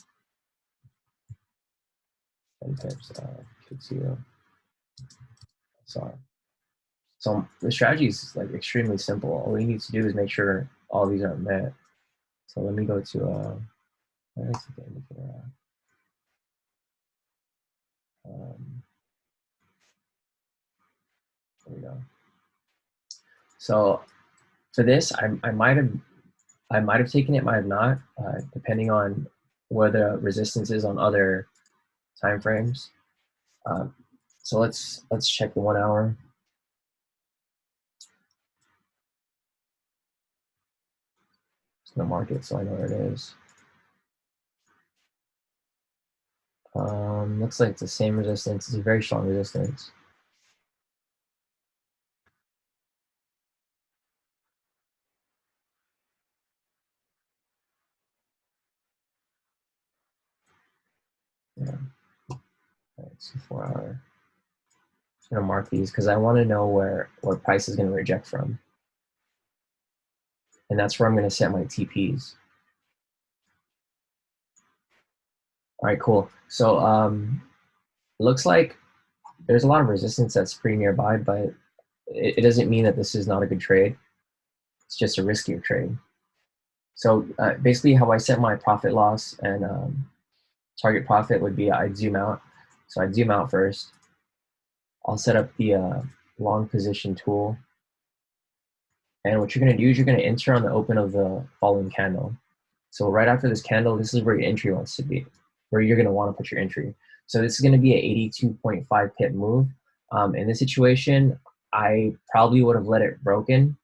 Speaker 1: 10 pips, K2. Sorry. So the strategy is like extremely simple. All we need to do is make sure all these are met. So let me go to where's the indicator? There we go. So for this, I might have taken it, might have not, depending on where the resistance is on other time frames. So let's check the 1 hour. It's no market, so I know where it is. Looks like it's the same resistance. It's a very strong resistance. Yeah. It's a 4 hour. I'm gonna mark these because I want to know where price is going to reject from, and that's where I'm going to set my TPs. All right, cool. So looks like there's a lot of resistance that's pretty nearby, but it doesn't mean that this is not a good trade. It's just a riskier trade. So basically, how I set my profit loss and target profit would be I'd zoom out. So I'd zoom out first. I'll set up the long position tool. And what you're going to do is you're going to enter on the open of the following candle. So right after this candle, this is where your entry wants to be, where you're going to want to put your entry. So this is going to be an 82.5 pip move. In this situation, I probably would have let it broken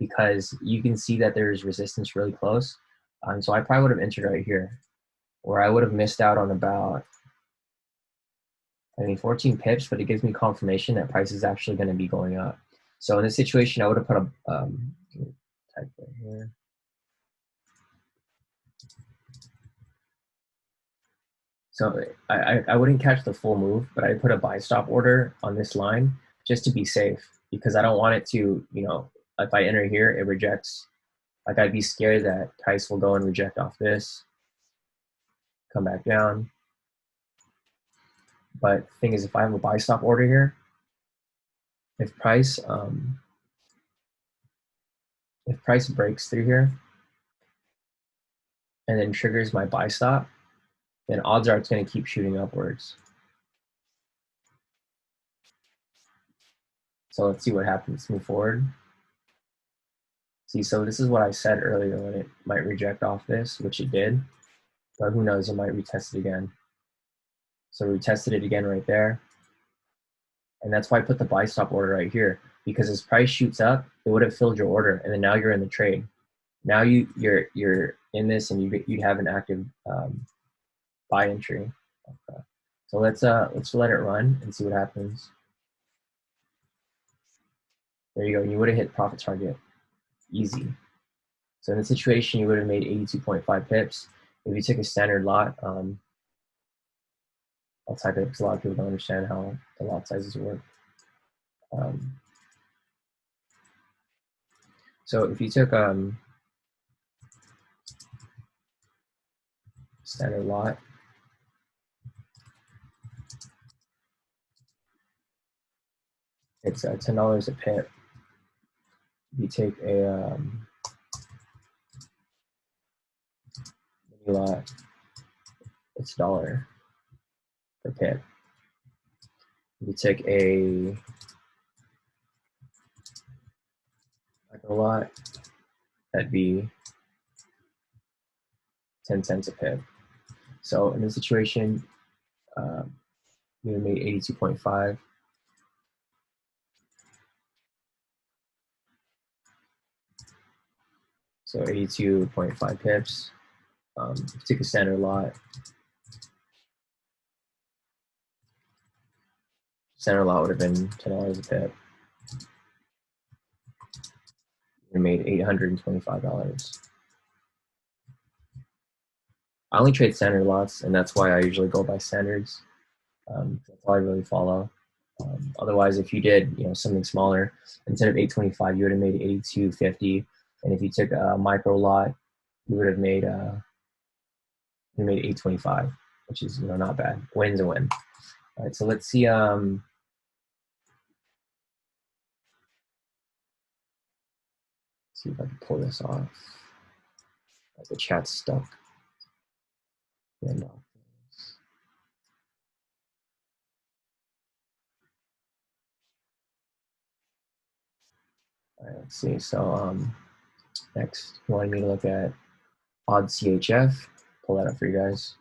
Speaker 1: because you can see that there's resistance really close. So I probably would have entered right here, where I would have missed out on about 14 pips, but it gives me confirmation that price is actually going to be going up. So in this situation, I would have put a type right here. So I wouldn't catch the full move, but I put a buy stop order on this line just to be safe because I don't want it to, if I enter here, it rejects. Like I'd be scared that price will go and reject off this, come back down. But the thing is, if I have a buy stop order here, if price breaks through here and then triggers my buy stop, then odds are it's going to keep shooting upwards. So let's see what happens. Let's move forward. See, so this is what I said earlier when it might reject off this, which it did. But who knows, it might retest it again. So we tested it again right there. And that's why I put the buy stop order right here. Because as price shoots up, it would have filled your order, and then now you're in the trade. Now you're in this, and you'd have an active buy entry. Okay. So let's let it run and see what happens. There you go. You would have hit profit target, easy. So in this situation, you would have made 82.5 pips. If you took a standard lot, I'll type it because a lot of people don't understand how the lot sizes work. So if you took standard lot, it's $10 a pip. You take a mini lot, it's $1 per pip. You take a micro lot, that'd be 10 cents a pip. So in this situation, you made 82.5. So 82.5 pips. If you take a standard lot, would have been $10 a pip. You made $825. I only trade standard lots, and that's why I usually go by standards. That's all I really follow. Otherwise, if you did, something smaller, instead of 825, you would have made 82.50. And if you took a micro lot, you would have made 825, which is not bad. Win's a win. All right, so let's see. See if I can pull this off. The chat's stuck. And, all right, let's see. So next, you wanted me to look at odd CHF. Pull that up for you guys.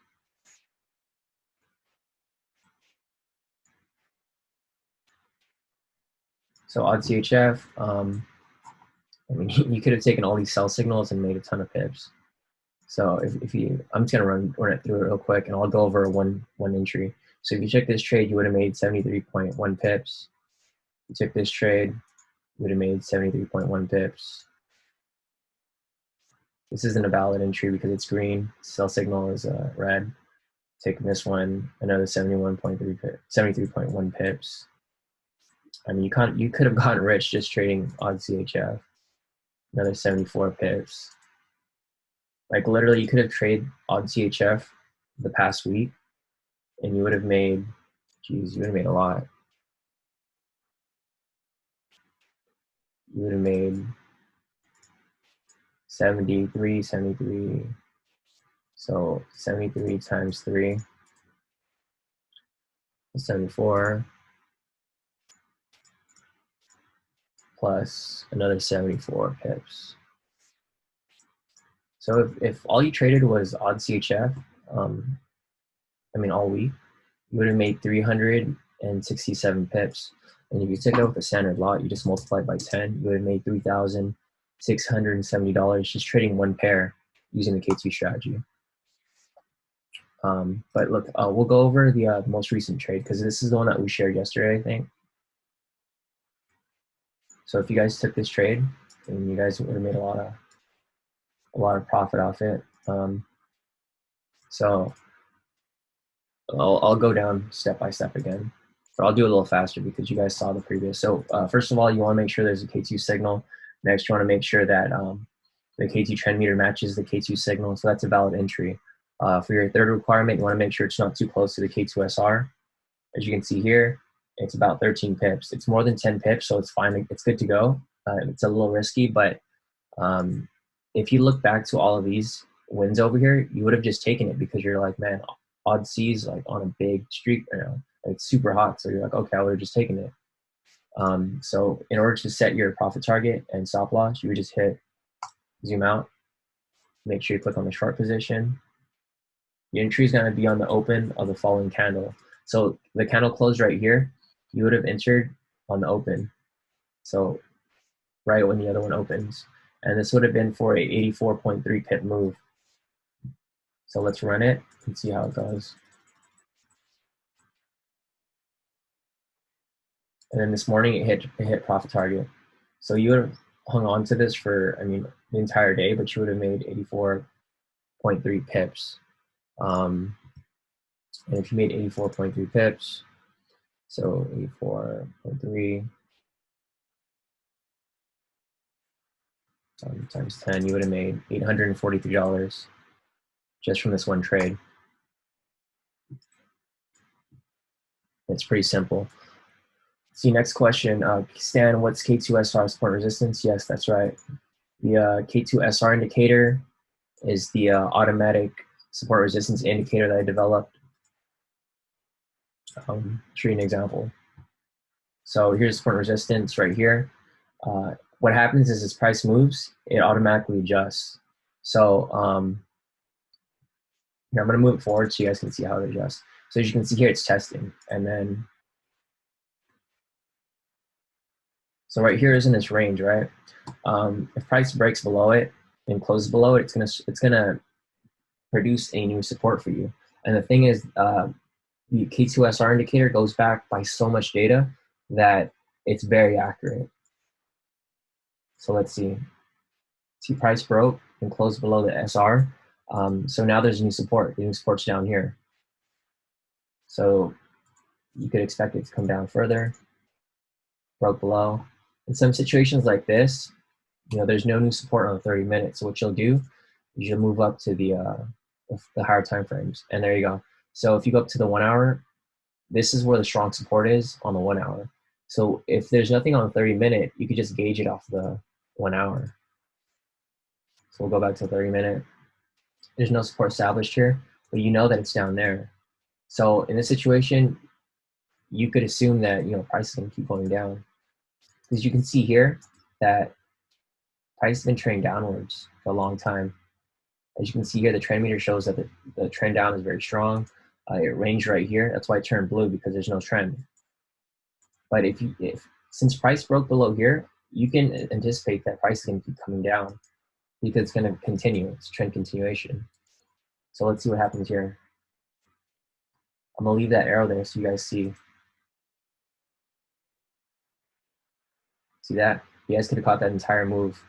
Speaker 1: So odd CHF. I mean, you could have taken all these sell signals and made a ton of pips. So if you, I'm just gonna run it through it real quick, and I'll go over one entry. So if you took this trade, you would have made 73.1 pips. You took this trade, you would have made 73.1 pips. This isn't a valid entry because it's green. Sell signal is red. Taking this one, another 73.1 pips. I mean, you could have gotten rich just trading odd CHF. Another 74 pips. Like literally, you could have traded odd CHF the past week, and you would have made, geez, you would have made a lot. You would have made 73. So 73 times 3 is 74 plus another 74 pips. So if all you traded was odd CHF, I mean all week, you would have made 367 pips. And if you took it with a standard lot, you just multiplied by 10, you would have made $3,670 just trading one pair using the K2 strategy. But look, we'll go over the most recent trade because this is the one that we shared yesterday, I think. So if you guys took this trade, and you guys would have made a lot of profit off it. So I'll go down step by step again, but I'll do it a little faster because you guys saw the previous. So first of all, you want to make sure there's a K2 signal. Next, you want to make sure that the K2 trend meter matches the K2 signal. So that's a valid entry. For your third requirement, you want to make sure it's not too close to the K2SR. As you can see here, it's about 13 pips. It's more than 10 pips, so it's fine. It's good to go. It's a little risky, but if you look back to all of these wins over here, you would have just taken it because you're like, man, odd C's like on a big streak, it's super hot. So you're like, okay, I would have just taken it. So in order to set your profit target and stop loss, you would just hit zoom out, make sure you click on the short position. Your entry is going to be on the open of the following candle. So the candle closed right here, you would have entered on the open. So right when the other one opens. And this would have been for a 84.3 pip move. So let's run it and see how it goes. And then this morning it hit profit target. So you would have, hung on to this for, I mean, the entire day, but you would have made 84.3 pips. And if you made 84.3 pips, so 84.3 times 10, you would have made $843 just from this one trade. It's pretty simple. See, next question. Stan, what's K2SR support resistance? Yes, that's right. The K2SR indicator is the automatic support resistance indicator that I developed. Show you an example. So here's support resistance right here. What happens is as price moves, it automatically adjusts. So here, I'm going to move it forward so you guys can see how it adjusts. So as you can see here, it's testing. And then, so right here is in this range, right? If price breaks below it and closes below it, it's gonna produce a new support for you. And the thing is, the K2SR indicator goes back by so much data that it's very accurate. So let's see. See, price broke and closed below the SR. So now there's a new support. The new support's down here. So you could expect it to come down further. Broke below. In some situations like this, you know, there's no new support on the 30 minutes. So what you'll do is you'll move up to the higher time frames. And there you go. So if you go up to the 1 hour, this is where the strong support is on the 1 hour. So if there's nothing on the 30 minute, you could just gauge it off the 1 hour. So we'll go back to the 30 minute. There's no support established here, but you know that it's down there. So in this situation, you could assume that, you know, price is going to keep going down. Because you can see here that price has been trading downwards for a long time. As you can see here, the trend meter shows that the trend down is very strong. It ranged right here. That's why it turned blue, because there's no trend. But since price broke below here, you can anticipate that price is going to keep coming down because it's going to continue. It's trend continuation. So let's see what happens here. I'm going to leave that arrow there so you guys see. See that? You guys could have caught that entire move.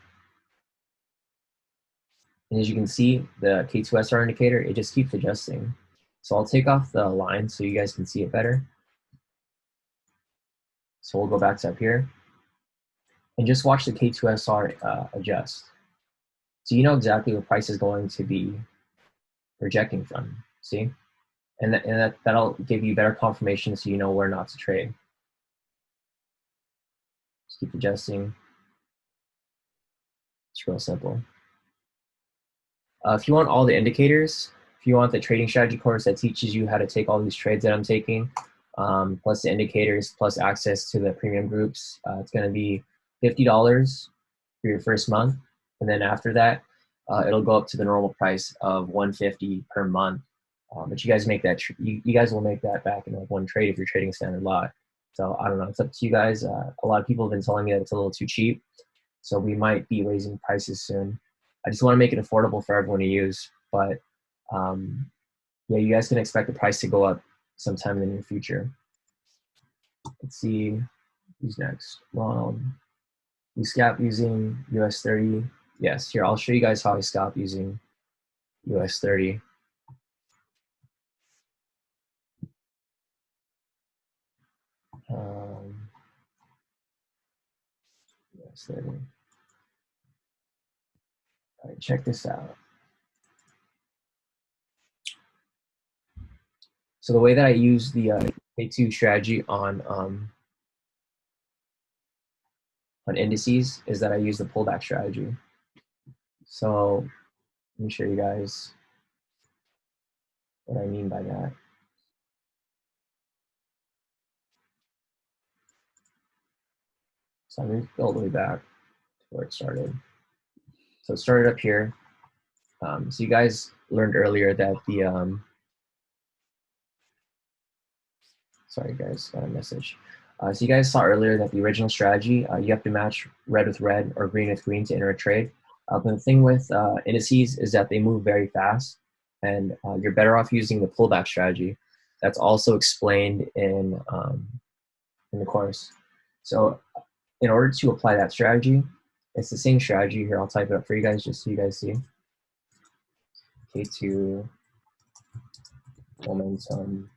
Speaker 1: And as you can see, the K2SR indicator, it just keeps adjusting. So I'll take off the line so you guys can see it better. So we'll go back to up here. And just watch the K2SR adjust. So you know exactly what price is going to be rejecting from, see? And that'll give you better confirmation so you know where not to trade. Just keep adjusting. It's real simple. If you want all the indicators, if you want the trading strategy course that teaches you how to take all these trades that I'm taking, plus the indicators, plus access to the premium groups, it's going to be $50 for your first month. And then after that, it'll go up to the normal price of $150 per month. But you guys make that, you guys will make that back in like one trade if you're trading standard lot. So I don't know, it's up to you guys. A lot of people have been telling me that it's a little too cheap. So we might be raising prices soon. I just want to make it affordable for everyone to use. But yeah, you guys can expect the price to go up sometime in the near future. Let's see who's next. Ronald. You scalp using US 30. Yes, here, I'll show you guys how I scalp using US 30. US 30. All right, check this out. So the way that I use the K2 strategy on indices is that I use the pullback strategy. So let me show you guys what I mean by that. So I'm going to go all the way back to where it started. So it started up here. So you guys learned earlier that the, sorry guys, got a message. So you guys saw earlier that the original strategy, you have to match red with red or green with green to enter a trade. But the thing with indices is that they move very fast, and you're better off using the pullback strategy. That's also explained in the course. So in order to apply that strategy, It's the same strategy here. I'll type it up for you guys just so you guys see. K2 momentum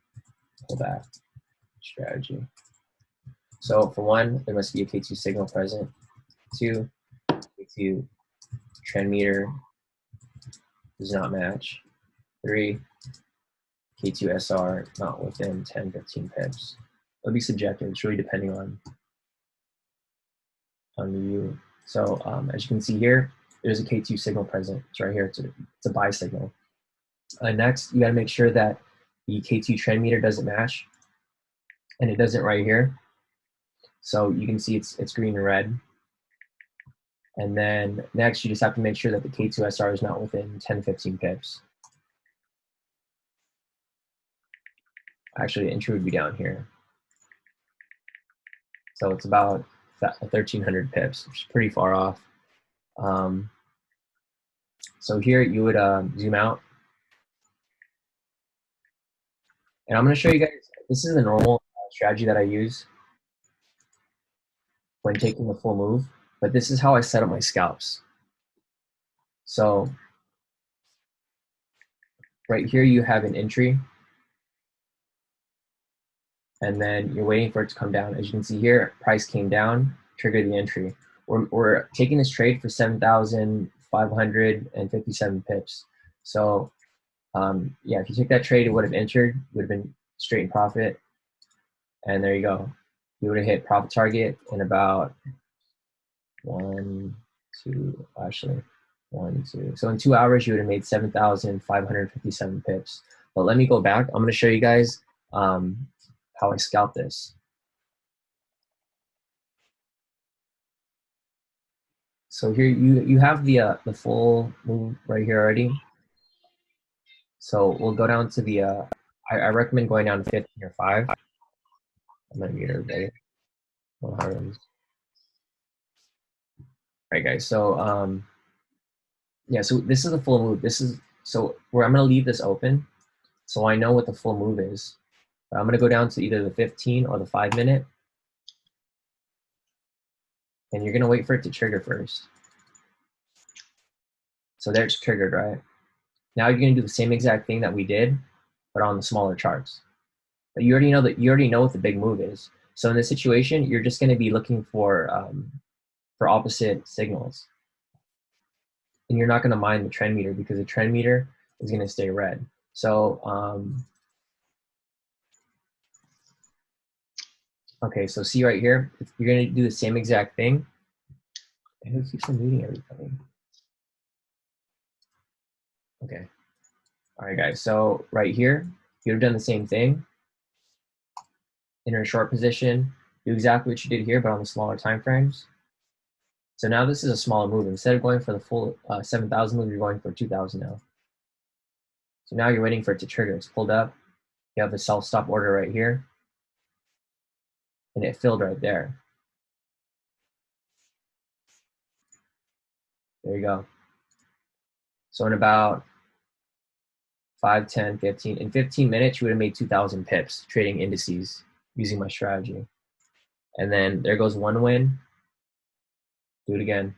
Speaker 1: pullback strategy. So for one, there must be a K2 signal present. 2, K2 trend meter does not match. 3, K2 SR not within 10, 15 pips. It'll be subjective. It's really depending on you. So as you can see here, there's a K2 signal present. It's right here. It's a buy signal. Next, you got to make sure that the K2 trend meter doesn't match, and it doesn't right here. So you can see it's green and red. And then next, you just have to make sure that the K2 SR is not within 10, 15 pips. Actually, the entry would be down here. So it's about 1,300 pips, which is pretty far off. So here you would zoom out. And I'm going to show you guys, this is the normal strategy that I use when taking the full move, but this is how I set up my scalps. So right here you have an entry, and then you're waiting for it to come down. As you can see here, price came down, triggered the entry. We're taking this trade for 7,557 pips. So yeah, if you took that trade, it would have entered, would have been straight in profit. And there you go. You would have hit profit target in about 1, 2, actually 1, 2. So in 2 hours, you would have made 7,557 pips. But let me go back. I'm going to show you guys how I scalp this. So here you have the full move right here already. So we'll go down to the, I recommend going down to 15 or 5. I'm gonna mute everybody. All right, guys. So yeah, so this is the full move. This is so where I'm gonna leave this open, so I know what the full move is. I'm gonna go down to either the 15 or the 5 minute, and you're gonna wait for it to trigger first. So there it's triggered, right? Now you're gonna do the same exact thing that we did, but on the smaller charts. But you already know what the big move is. So in this situation, you're just gonna be looking for opposite signals. And you're not going to mind the trend meter because the trend meter is going to stay red. So, okay, so see right here, you're going to do the same exact thing. And who keeps on muting everybody? Okay. All right, guys. So right here, you'd have done the same thing. Enter a short position, do exactly what you did here, but on the smaller time frames. So now this is a smaller move. Instead of going for the full 7,000 move, you're going for 2,000 now. So now you're waiting for it to trigger. It's pulled up. You have the self-stop order right here. And it filled right there. There you go. So in about 5, 10, 15, in 15 minutes, you would have made 2,000 pips trading indices using my strategy. And then there goes one win. Do it again.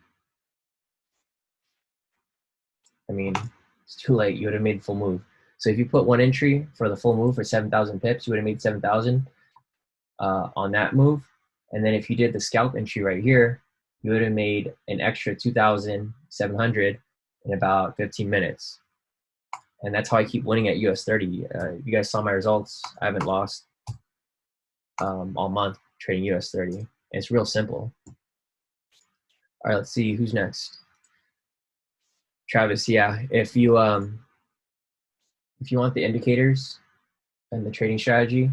Speaker 1: I mean, it's too late. You would have made the full move. So if you put one entry for the full move for 7,000 pips, you would have made 7,000 on that move. And then if you did the scalp entry right here, you would have made an extra 2,700 in about 15 minutes. And that's how I keep winning at US 30. You guys saw my results. I haven't lost all month trading US 30. And it's real simple. All right, let's see who's next. Travis, yeah. If you want the indicators and the trading strategy.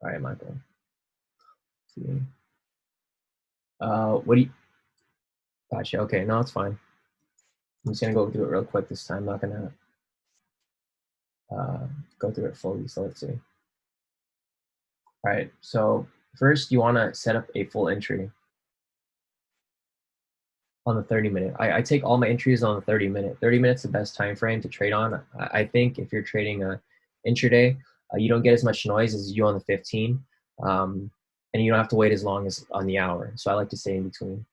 Speaker 1: All right, Michael. Let's see. What do you? Gotcha. Okay, no, it's fine. I'm just gonna go through it real quick this time. I'm not gonna go through it fully. So let's see. All right. So first, you want to set up a full entry on the 30-minute. I take all my entries on the 30-minute. 30 minutes is the best time frame to trade on. I think if you're trading intraday, you don't get as much noise as you do on the 15, and you don't have to wait as long as on the hour. So I like to stay in between.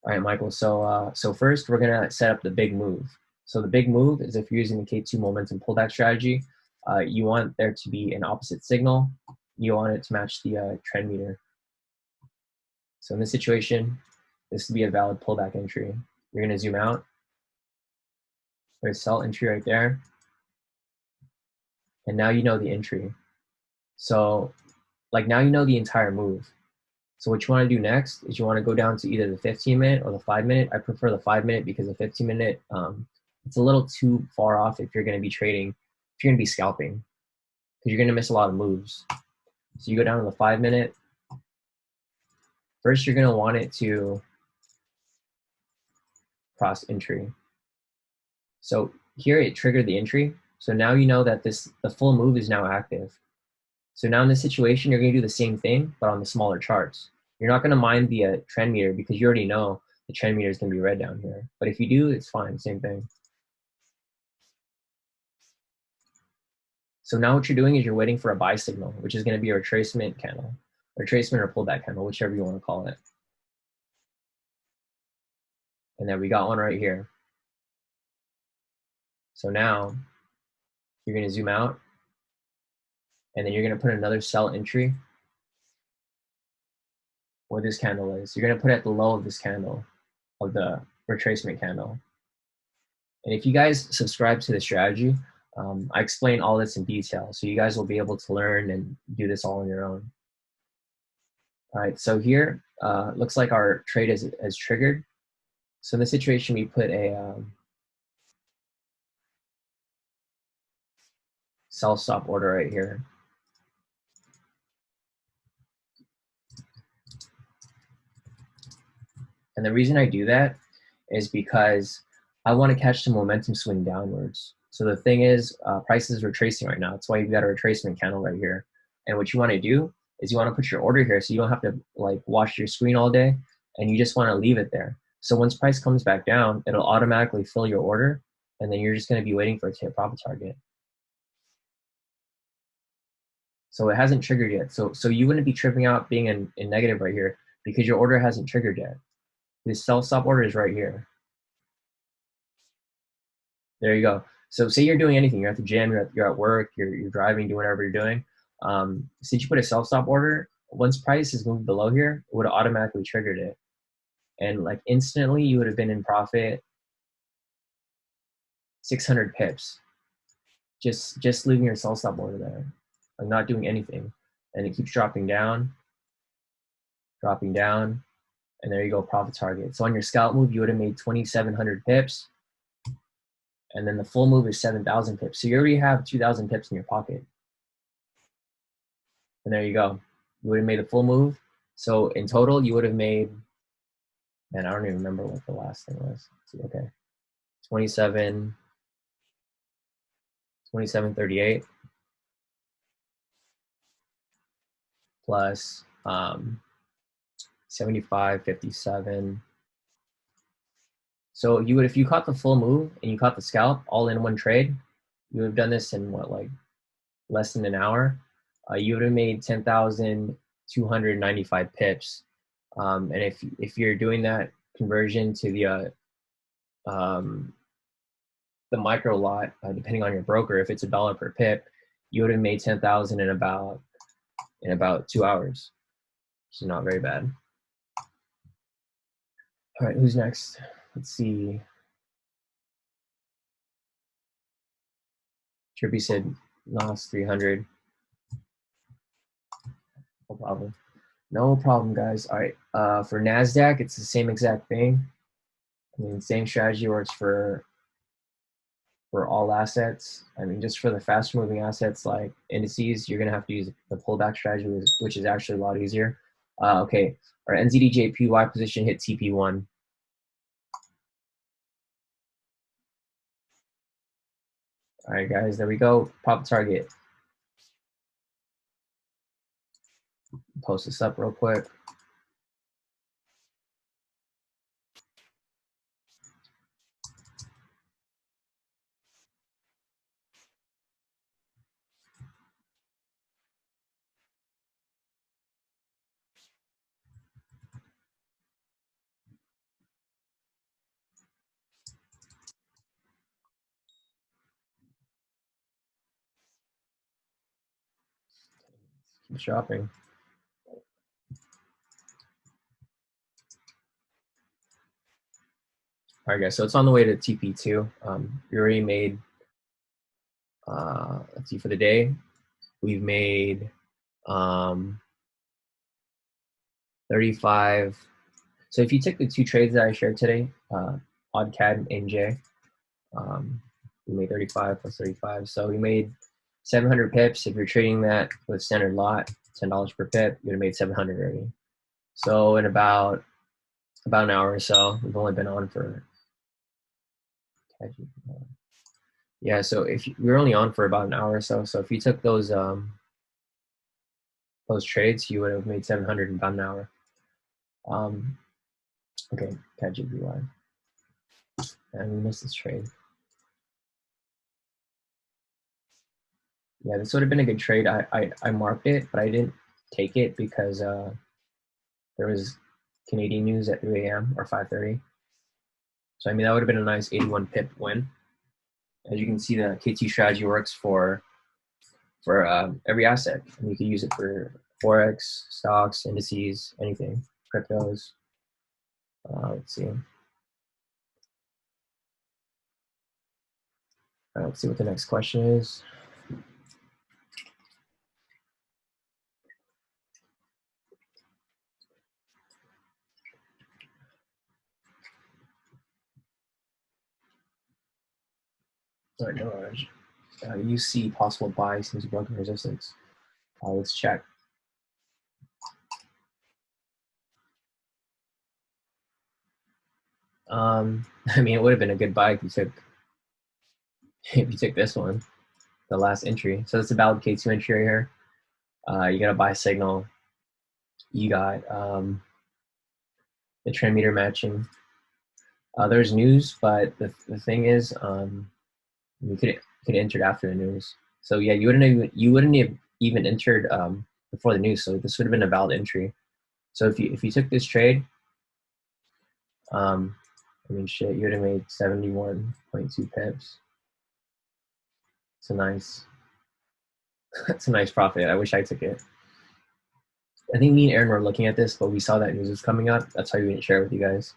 Speaker 1: All right, Michael. So first we're gonna set up the big move. So the big move is if you're using the K2 momentum pullback strategy, you want there to be an opposite signal. You want it to match the trend meter. So in this situation, this would be a valid pullback entry. You're gonna zoom out. There's sell entry right there, and now you know the entry. So like now you know the entire move. So what you want to do next is you want to go down to either the 15-minute or the 5-minute. I prefer the 5-minute because the 15-minute, it's a little too far off if you're going to be trading, if you're going to be scalping, because you're going to miss a lot of moves. So you go down to the 5-minute. First, you're going to want it to cross entry. So here it triggered the entry. So now you know that the full move is now active. So now in this situation, you're going to do the same thing, but on the smaller charts. You're not going to mind the trend meter because you already know the trend meter is going to be red down here. But if you do, it's fine, same thing. So now what you're doing is you're waiting for a buy signal, which is going to be a retracement candle, retracement or pullback candle, whichever you want to call it. And then we got one right here. So now you're going to zoom out, and then you're going to put another sell entry where this candle is. You're going to put it at the low of this candle, of the retracement candle. And if you guys subscribe to the strategy, I explain all this in detail, so you guys will be able to learn and do this all on your own. All right, so here, looks like our trade has triggered. So in this situation, we put a sell stop order right here. And the reason I do that is because I want to catch the momentum swing downwards. So the thing is, prices are retracing right now. That's why you've got a retracement candle right here. And what you want to do is you want to put your order here so you don't have to like watch your screen all day, and you just want to leave it there. So once price comes back down, it'll automatically fill your order, and then you're just going to be waiting for it to hit profit target. So it hasn't triggered yet. So you wouldn't be tripping out being in negative right here because your order hasn't triggered yet. This sell stop order is right here. There you go. So say you're doing anything, you're at the gym, you're at work, you're driving, doing whatever you're doing. Since you put a sell stop order, once price is moved below here, it would have automatically triggered it. And like instantly you would have been in profit 600 pips. Just leaving your sell stop order there, like not doing anything. And it keeps dropping down, and there you go, profit target. So on your scalp move, you would have made 2,700 pips. And then the full move is 7,000 pips. So you already have 2,000 pips in your pocket. And there you go. You would have made a full move. So in total, you would have made, man, I don't even remember what the last thing was. Okay. 2738 plus 7557. So you would, if you caught the full move and you caught the scalp all in one trade, you would have done this in what, like less than an hour. You would have made 10,295 pips. And if you're doing that conversion to the micro lot, depending on your broker, if it's $1 per pip, you would have made 10,000 in about 2 hours, which is not very bad. All right, who's next? Let's see. Trippy said Nas 300. No problem. No problem, guys. All right. For NASDAQ, it's the same exact thing. I mean, same strategy works for all assets. I mean, just for the faster moving assets like indices, you're going to have to use the pullback strategy, which is actually a lot easier. Okay. Our NZDJPY position hit TP1. All right, guys, there we go. Pop target. Post this up real quick. Keep shopping. All right, guys. So it's on the way to TP2. We already made. Let's see, for the day, we've made 35. So if you took the 2 trades that I shared today, OddCAD and NJ, we made 35 plus 35. So we made 700 pips. If you're trading that with standard lot, $10 per pip, you'd have made 700 already. So in about an hour or so, we've only been on for. Yeah, so if we were only on for about an hour or so, so if you took those trades, you would have made 700 in about an hour. Okay, CatGPY. And we missed this trade. Yeah, this would have been a good trade. I marked it, but I didn't take it because there was Canadian news at 3 a.m. or 5:30. So I mean that would have been a nice 81 pip win. As you can see, the KT strategy works for every asset, and you can use it for forex, stocks, indices, anything, cryptos. Let's see. Let's see what the next question is. All right, no, you see possible buy since broken resistance. Let's check. I mean, it would have been a good buy if you took this one, the last entry. So it's a valid K2 entry right here. You got a buy signal. You got the trend meter matching. There's news, but the thing is, you could entered after the news. So yeah, you wouldn't have even entered before the news. So this would have been a valid entry. So if you took this trade, I mean, shit, you would have made 71.2 pips. It's a nice, it's a nice profit. I wish I took it. I think me and Aaron were looking at this, but we saw that news was coming up. That's why we didn't share it with you guys.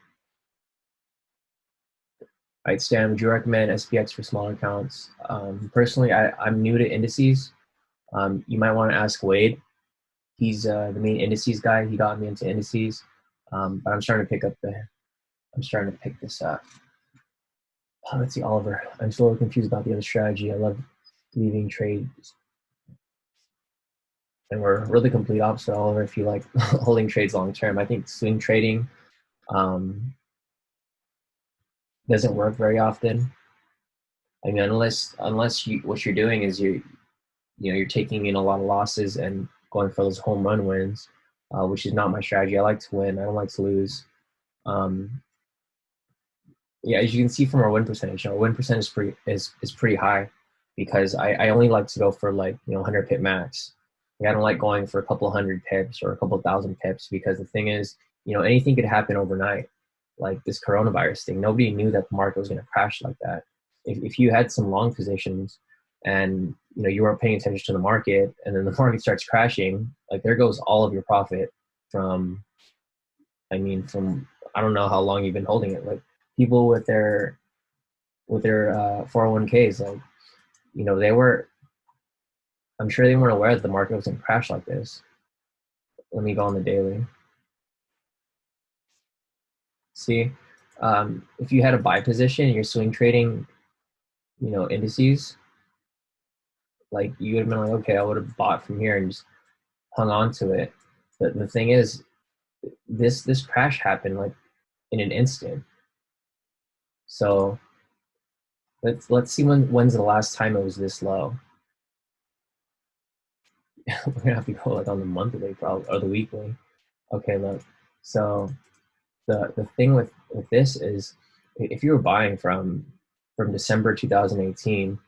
Speaker 1: All right, Stan, would you recommend SPX for smaller accounts? Personally, I'm new to indices. You might want to ask Wade. He's the main indices guy. He got me into indices, but I'm starting to pick this up. Let's see, Oliver. I'm still a little confused about the other strategy. I love leaving trades, and we're really complete opposite, Oliver. If you like holding trades long term, I think swing trading doesn't work very often. I mean, unless what you're doing is you're taking in a lot of losses and going for those home run wins, which is not my strategy. I like to win. I don't like to lose. Yeah, as you can see from our win percentage, our win percentage is pretty high because I only like to go for 100 pip max. Like, I don't like going for a couple hundred pips or a couple thousand pips because the thing is, anything could happen overnight. Like this coronavirus thing, nobody knew that the market was going to crash like that. If you had some long positions and you weren't paying attention to the market, and then the market starts crashing, like there goes all of your profit from I don't know how long you've been holding it. Like people with their 401ks, I'm sure they weren't aware that the market was going to crash like this. Let me go on the daily. See, if you had a buy position and you're swing trading, indices, like you would have been like, okay, I would have bought from here and just hung on to it. But the thing is, this crash happened like in an instant. So let's see when's the last time it was this low. We're gonna have to go like on the monthly probably or the weekly. Okay, look. So the thing with this is if you were buying from December 2018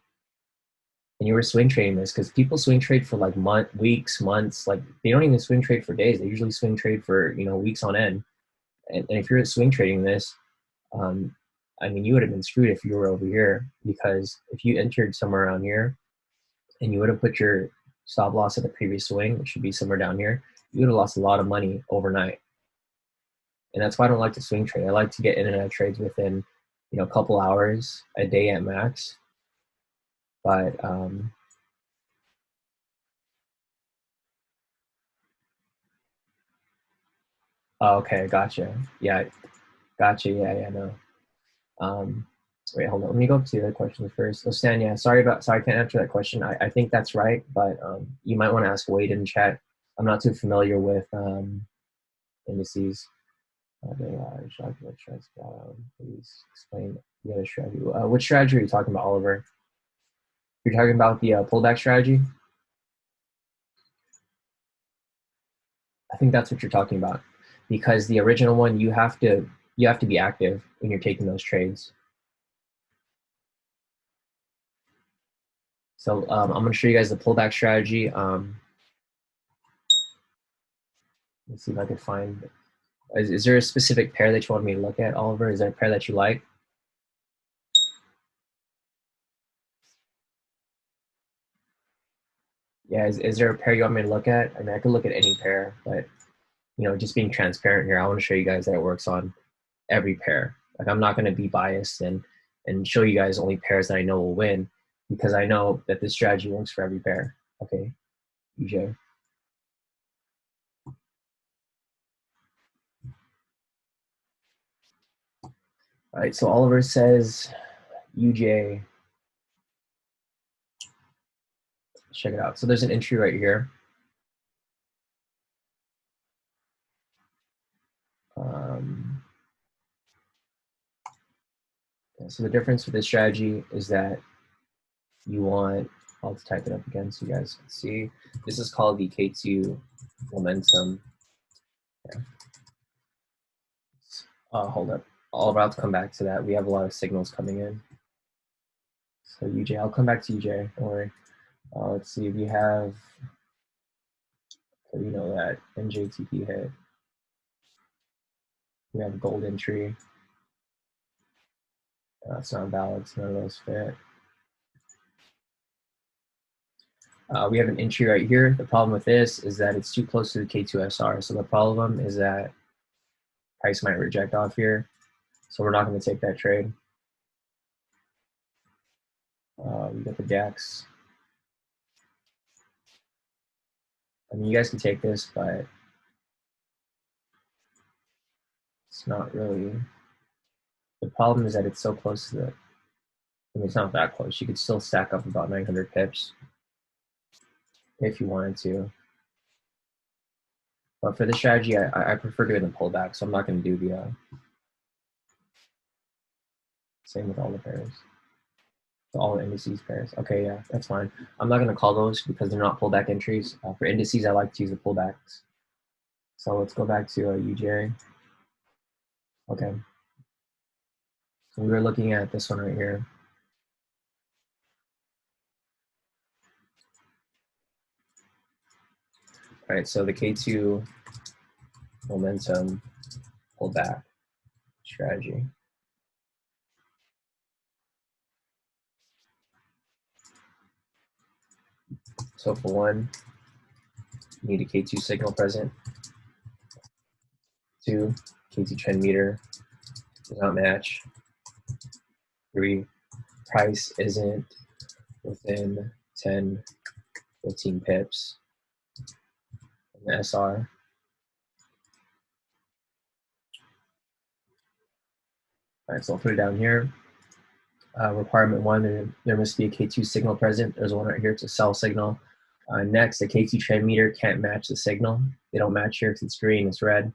Speaker 1: and you were swing trading this, because people swing trade for like weeks, months, like they don't even swing trade for days. They usually swing trade for weeks on end. And if you're swing trading this, I mean, you would have been screwed if you were over here, because if you entered somewhere around here and you would have put your stop loss at the previous swing, which should be somewhere down here, you would have lost a lot of money overnight. And that's why I don't like to swing trade. I like to get in and out of trades within, you know, a couple hours, a day at max. But oh, okay, gotcha. Yeah, gotcha. Yeah, no. Wait, hold on. Let me go to the other questions first. So Stan, yeah, sorry, I can't answer that question. I think that's right, but you might want to ask Wade in chat. I'm not too familiar with indices. Please explain the other strategy. Which strategy are you talking about, Oliver? You're talking about the pullback strategy? I think that's what you're talking about, because the original one, you have to be active when you're taking those trades. So I'm going to show you guys the pullback strategy. Let's see if I can find. Is there a specific pair that you want me to look at, Oliver? Is there a pair that you like? Yeah, is there a pair you want me to look at? I mean, I could look at any pair, but you know, just being transparent here, I want to show you guys that it works on every pair. Like, I'm not going to be biased and show you guys only pairs that I know will win, because I know that this strategy works for every pair. Okay, UJ. All right, so Oliver says UJ. Check it out. So there's an entry right here. So the difference with this strategy is that you want, I'll type it up again so you guys can see. This is called the K2 momentum. Yeah. Hold up. I'll about to come back to that. We have a lot of signals coming in. So UJ, I'll come back to UJ. Don't worry. Let's see. We have, so you know that NJTP hit. We have gold entry. It's not valid. So none of those fit. We have an entry right here. The problem with this is that it's too close to the K2SR. So the problem is that price might reject off here. So we're not going to take that trade. We got the DEX. I mean, you guys can take this, but it's not really. The problem is that it's so close to the, I mean, it's not that close. You could still stack up about 900 pips if you wanted to. But for this strategy, I prefer doing the pullback, so I'm not going to do the same with all the pairs. All the indices pairs. Okay, yeah, that's fine. I'm not going to call those because they're not pullback entries. For indices, I like to use the pullbacks. So let's go back to UJ. Okay. So we were looking at this one right here. All right, so the K2 momentum pullback strategy. So for one, you need a K2 signal present. 2, K2 trend meter does not match. 3, price isn't within 10, 15 pips in the SR. All right, so I'll put it down here. Requirement 1, there must be a K2 signal present. There's one right here, it's a sell signal. Next, the K2 trend meter can't match the signal. They don't match here because it's green, it's red.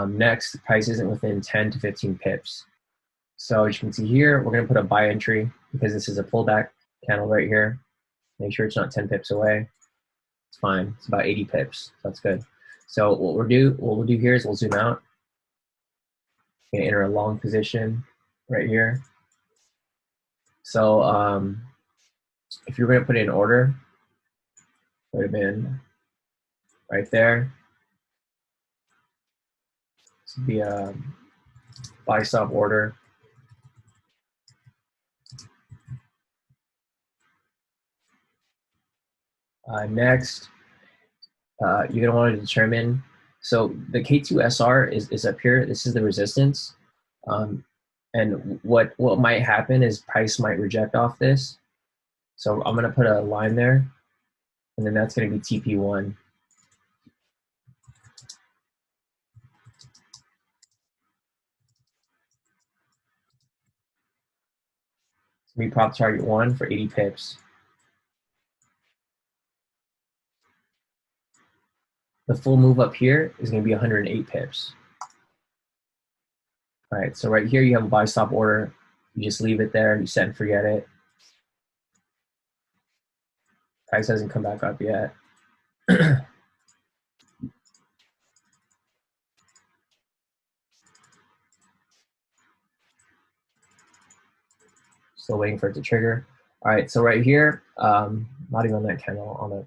Speaker 1: Next, the price isn't within 10 to 15 pips. So as you can see here, we're going to put a buy entry because this is a pullback candle right here. Make sure it's not 10 pips away. It's fine. It's about 80 pips. So that's good. So what we'll do here is we'll zoom out. We're going to enter a long position right here. So if you're going to put it in order, put them in right there. This would be a buy stop order. Next, you're gonna want to determine. So the K2SR is up here. This is the resistance, and what might happen is price might reject off this. So I'm gonna put a line there, and then that's gonna be TP1. We prop target 1 for 80 pips. The full move up here is going to be 108 pips. All right, so right here you have a buy stop order. You just leave it there. You set and forget it. Price hasn't come back up yet. Still waiting for it to trigger. All right, so right here, not even on that candle, on the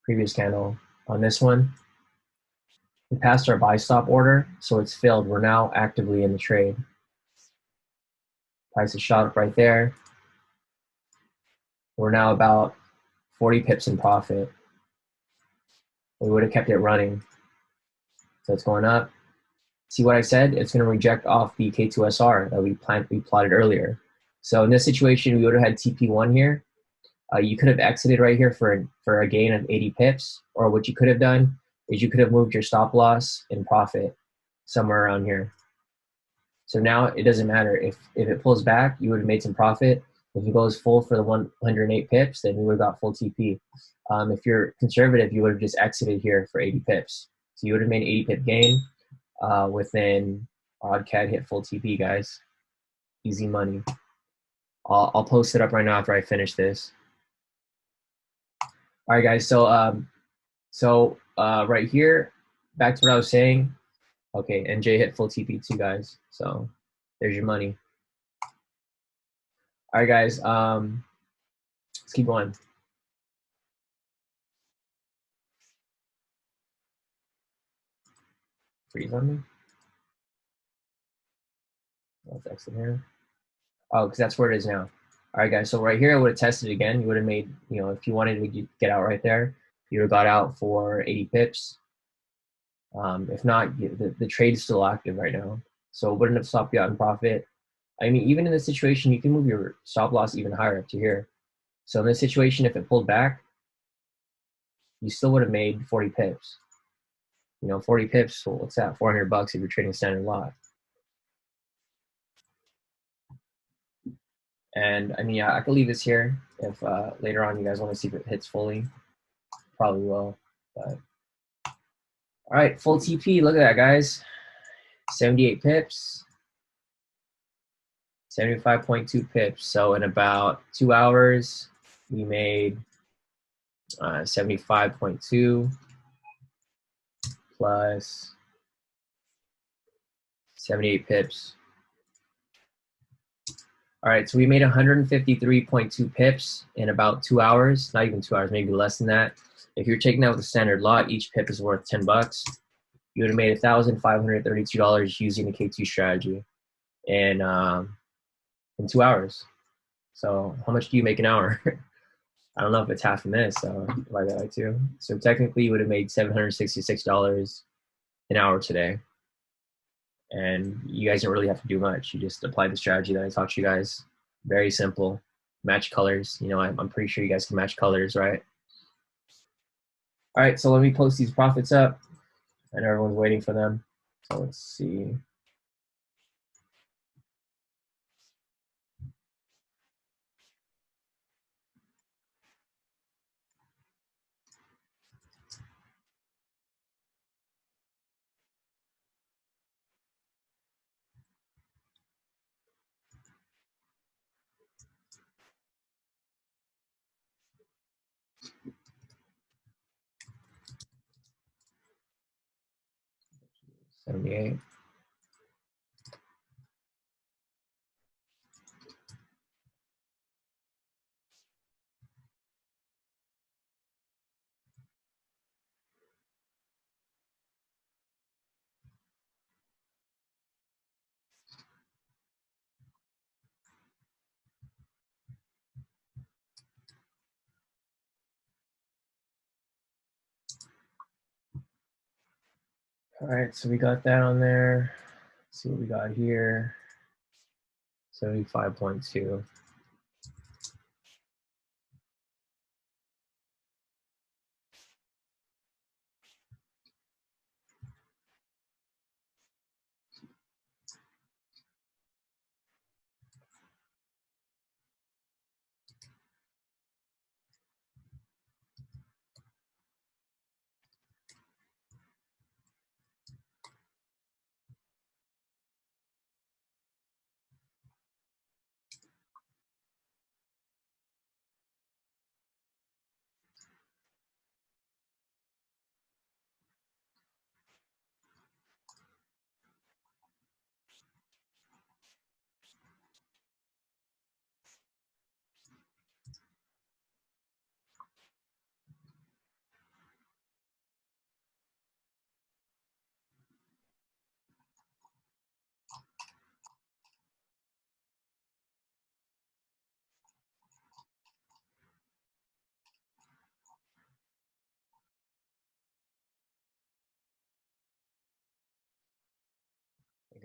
Speaker 1: previous candle, on this one, we passed our buy stop order, so it's filled. We're now actively in the trade. Price is shot up right there. We're now about 40 pips in profit. We would have kept it running. So it's going up. See what I said? It's going to reject off the K2SR that we plotted earlier. So in this situation, we would have had TP1 here. You could have exited right here for a gain of 80 pips, or what you could have done is you could have moved your stop loss and profit somewhere around here. So now it doesn't matter. If it pulls back, you would have made some profit. If it goes full for the 108 pips, then you would have got full TP. If you're conservative, you would have just exited here for 80 pips. So you would have made an 80 pip gain within odd cat hit full TP, guys. Easy money. I'll post it up right now after I finish this. All right, guys. So right here, back to what I was saying. Okay, NJ hit full TP too, guys. So there's your money. All right, guys. Let's keep going. Freeze on me. Let's exit here. Oh, because that's where it is now. All right, guys. So right here, I would have tested again. You would have made, if you wanted to get out right there, you would have got out for 80 pips. If not, the trade is still active right now. So it wouldn't have stopped you out in profit. I mean, even in this situation, you can move your stop loss even higher up to here. So in this situation, if it pulled back, you still would have made 40 pips. 40 pips, well, what's that? $400 if you're trading standard lot. And I mean, yeah, I could leave this here if later on you guys want to see if it hits fully. Probably will. But all right, full TP. Look at that, guys. 78 pips. 75.2 pips. So in about 2 hours, we made 75.2 plus 78 pips. All right, so we made 153.2 pips in about 2 hours. Not even 2 hours, maybe less than that. If you're taking out the standard lot, each pip is worth $10. You would have made $1,532 using the K2 strategy in 2 hours. So how much do you make an hour? I don't know if it's half a minute, so divide that by 2. So technically, you would have made $766 an hour today. And you guys don't really have to do much. You just apply the strategy that I taught you guys. Very simple. Match colors. I'm pretty sure you guys can match colors, right? All right, so let me post these profits up. I know everyone's waiting for them. So let's see. $78. All right, so we got that on there. Let's see what we got here. 75.2.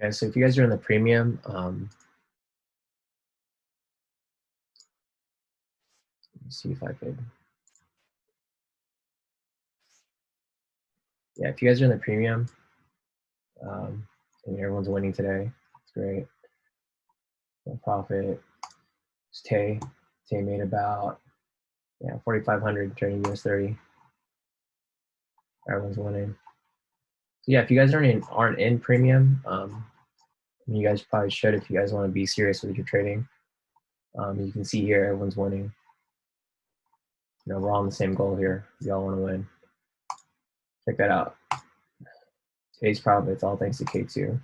Speaker 1: Okay, so if you guys are in the premium, let me see if I could. Yeah, if you guys are in the premium, and everyone's winning today, it's great. No profit. It's Tay. Tay made about 4,500 trading US30. Everyone's winning. So yeah, if you guys aren't in premium, you guys probably should if you guys want to be serious with your trading. You can see here everyone's winning. You know, we're all on the same goal here. We all want to win. Check that out. Today's profits all thanks to K2.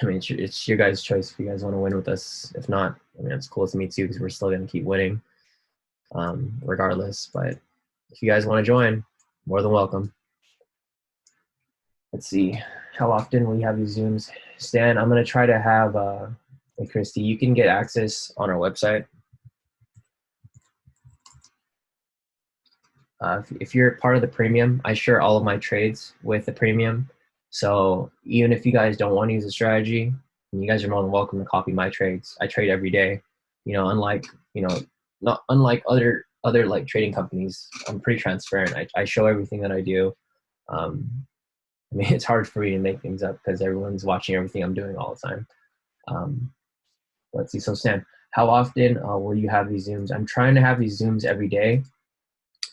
Speaker 1: I mean, it's your guys' choice if you guys want to win with us. If not, I mean, it's cool to me too because we're still going to keep winning regardless. But if you guys want to join, more than welcome. Let's see. How often will you have these Zooms? Stan, I'm going to try to have, hey, Christy, you can get access on our website. If you're part of the premium, I share all of my trades with the premium. So even if you guys don't want to use a strategy, you guys are more than welcome to copy my trades. I trade every day. You know, unlike not unlike other like trading companies, I'm pretty transparent. I show everything that I do. I mean, it's hard for me to make things up because everyone's watching everything I'm doing all the time. Let's see. So Stan, how often will you have these Zooms? I'm trying to have these Zooms every day.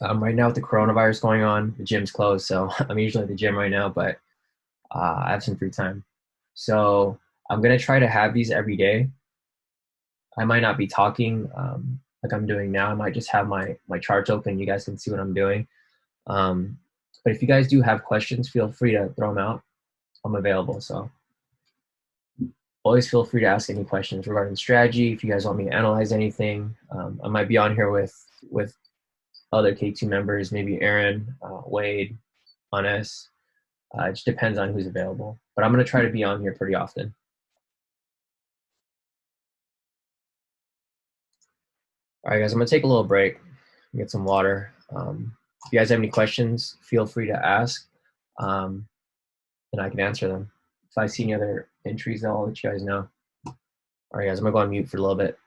Speaker 1: Right now with the coronavirus going on, the gym's closed, so I'm usually at the gym right now, but I have some free time. So I'm going to try to have these every day. I might not be talking like I'm doing now. I might just have my charts open. You guys can see what I'm doing. But if you guys do have questions, feel free to throw them out. I'm available, so always feel free to ask any questions regarding strategy. If you guys want me to analyze anything, I might be on here with other K2 members, maybe Aaron, Wade, Anes. It just depends on who's available. But I'm going to try to be on here pretty often. All right, guys, I'm going to take a little break, get some water. If you guys have any questions, feel free to ask, and I can answer them. If I see any other entries, I'll let you guys know. All right, guys, I'm going to go on mute for a little bit.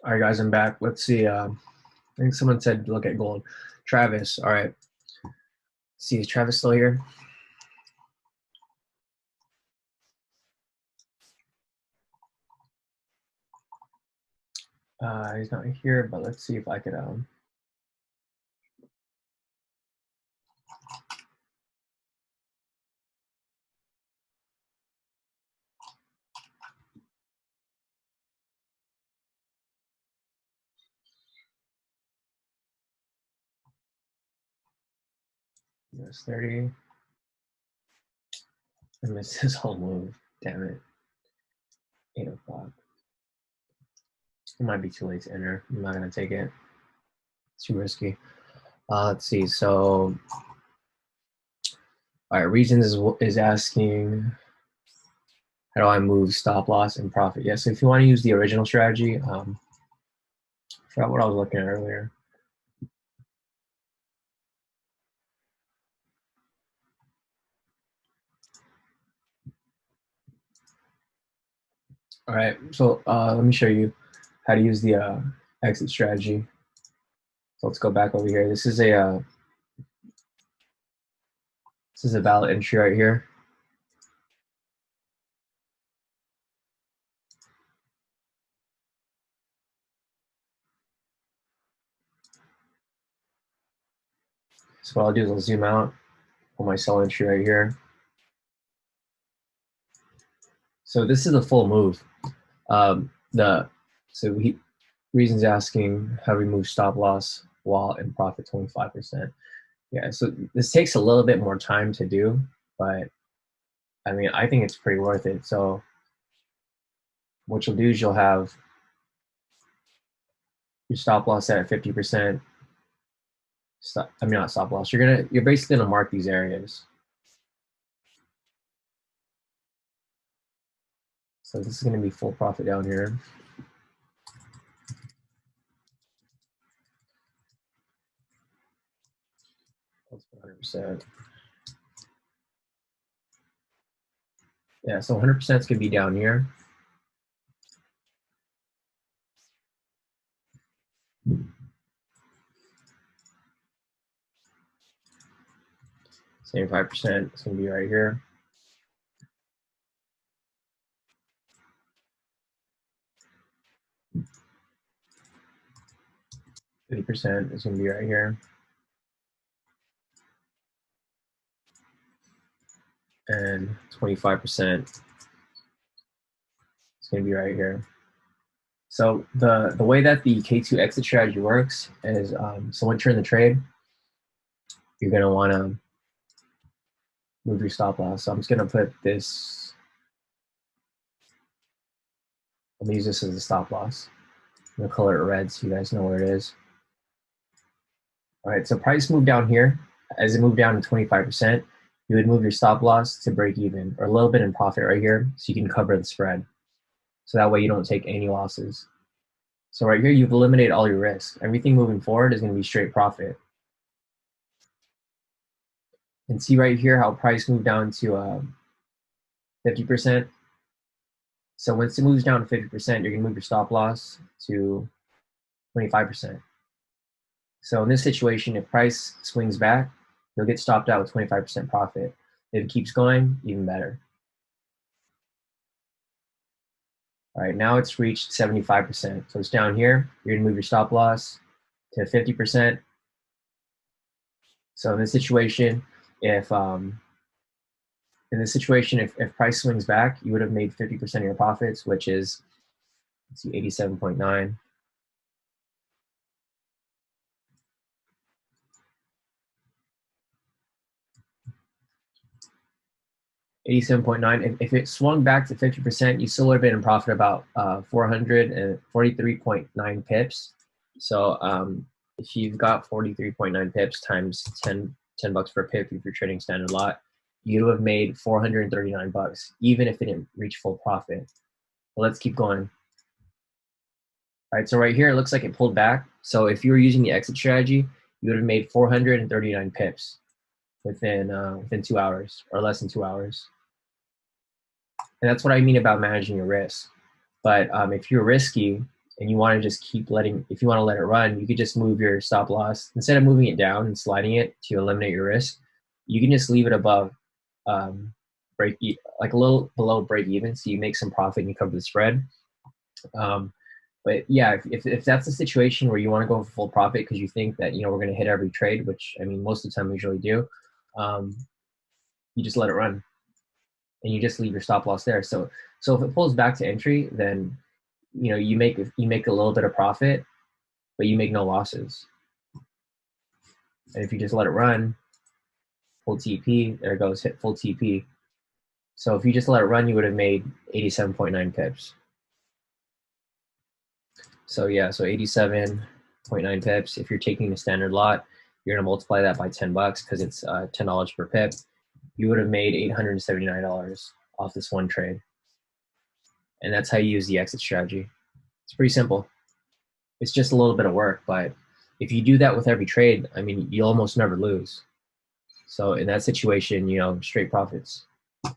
Speaker 1: All right, guys, I'm back. Let's see. I think someone said look at gold. Travis, all right. Let's see, is Travis still here? He's not here, but let's see if I could. US 30. I missed his whole move. Damn it. 8 o'clock. It might be too late to enter. I'm not gonna take it. It's too risky. Let's see. So, all right. Reasons is asking, how do I move stop loss and profit? Yeah. So if you want to use the original strategy, I forgot what I was looking at earlier. All right. So let me show you how to use the exit strategy. So let's go back over here. This is a valid entry right here. So what I'll do is I'll zoom out, pull my sell entry right here. So this is a full move. Reasons asking how to remove stop loss while in profit 25%. Yeah, so this takes a little bit more time to do, but I mean, I think it's pretty worth it. So what you'll do is you'll have your stop loss set at 50%. Not stop loss. You're basically gonna mark these areas. So this is gonna be full profit down here. Let's put 100%. Yeah, so 100% is gonna be down here. Same 5% is gonna be right here. %50 is gonna be right here. And 25% is going to be right here. So the way that the K2 exit strategy works is, so once you're in the trade, you're going to want to move your stop loss. So I'm just going to put this, I'm going to use this as a stop loss. I'm going to color it red so you guys know where it is. All right, so price moved down here. As it moved down to 25%, you would move your stop loss to break even, or a little bit in profit right here, so you can cover the spread. So that way you don't take any losses. So right here, you've eliminated all your risk. Everything moving forward is going to be straight profit. And see right here how price moved down to 50%. So once it moves down to 50%, you're going to move your stop loss to 25%. So in this situation, if price swings back, you'll get stopped out with 25% profit. If it keeps going, even better. All right, now it's reached 75%. So it's down here. You're going to move your stop loss to 50%. So in this situation, if price swings back, you would have made 50% of your profits, which is, let's see, 87.9. 87.9. If it swung back to 50%, you still would have been in profit about 443.9 pips. So if you've got 43.9 pips times 10 bucks per pip, if you're trading standard lot, you would have made 439 bucks, even if it didn't reach full profit. But let's keep going. All right, so right here, it looks like it pulled back. So if you were using the exit strategy, you would have made 439 pips within 2 hours, or less than 2 hours. And that's what I mean about managing your risk. But if you're risky, and you want to just keep letting, if you want to let it run, you could just move your stop loss. Instead of moving it down and sliding it to eliminate your risk, you can just leave it above like a little below break even, so you make some profit and you cover the spread. But yeah, if that's the situation where you want to go for full profit because you think that, you know, we're going to hit every trade, which I mean most of the time we usually do, you just let it run and you just leave your stop loss there. So if it pulls back to entry, then you know you make a little bit of profit, but you make no losses. And if you just let it run, full TP, there it goes, hit full TP. So if you just let it run, you would have made 87.9 pips. So yeah, so 87.9 pips. If you're taking a standard lot, you're gonna multiply that by 10 bucks because it's $10 per pip. You would have made $879 off this one trade. And that's how you use the exit strategy. It's pretty simple. It's just a little bit of work, but if you do that with every trade, I mean, you'll almost never lose. So in that situation, you know, straight profits. All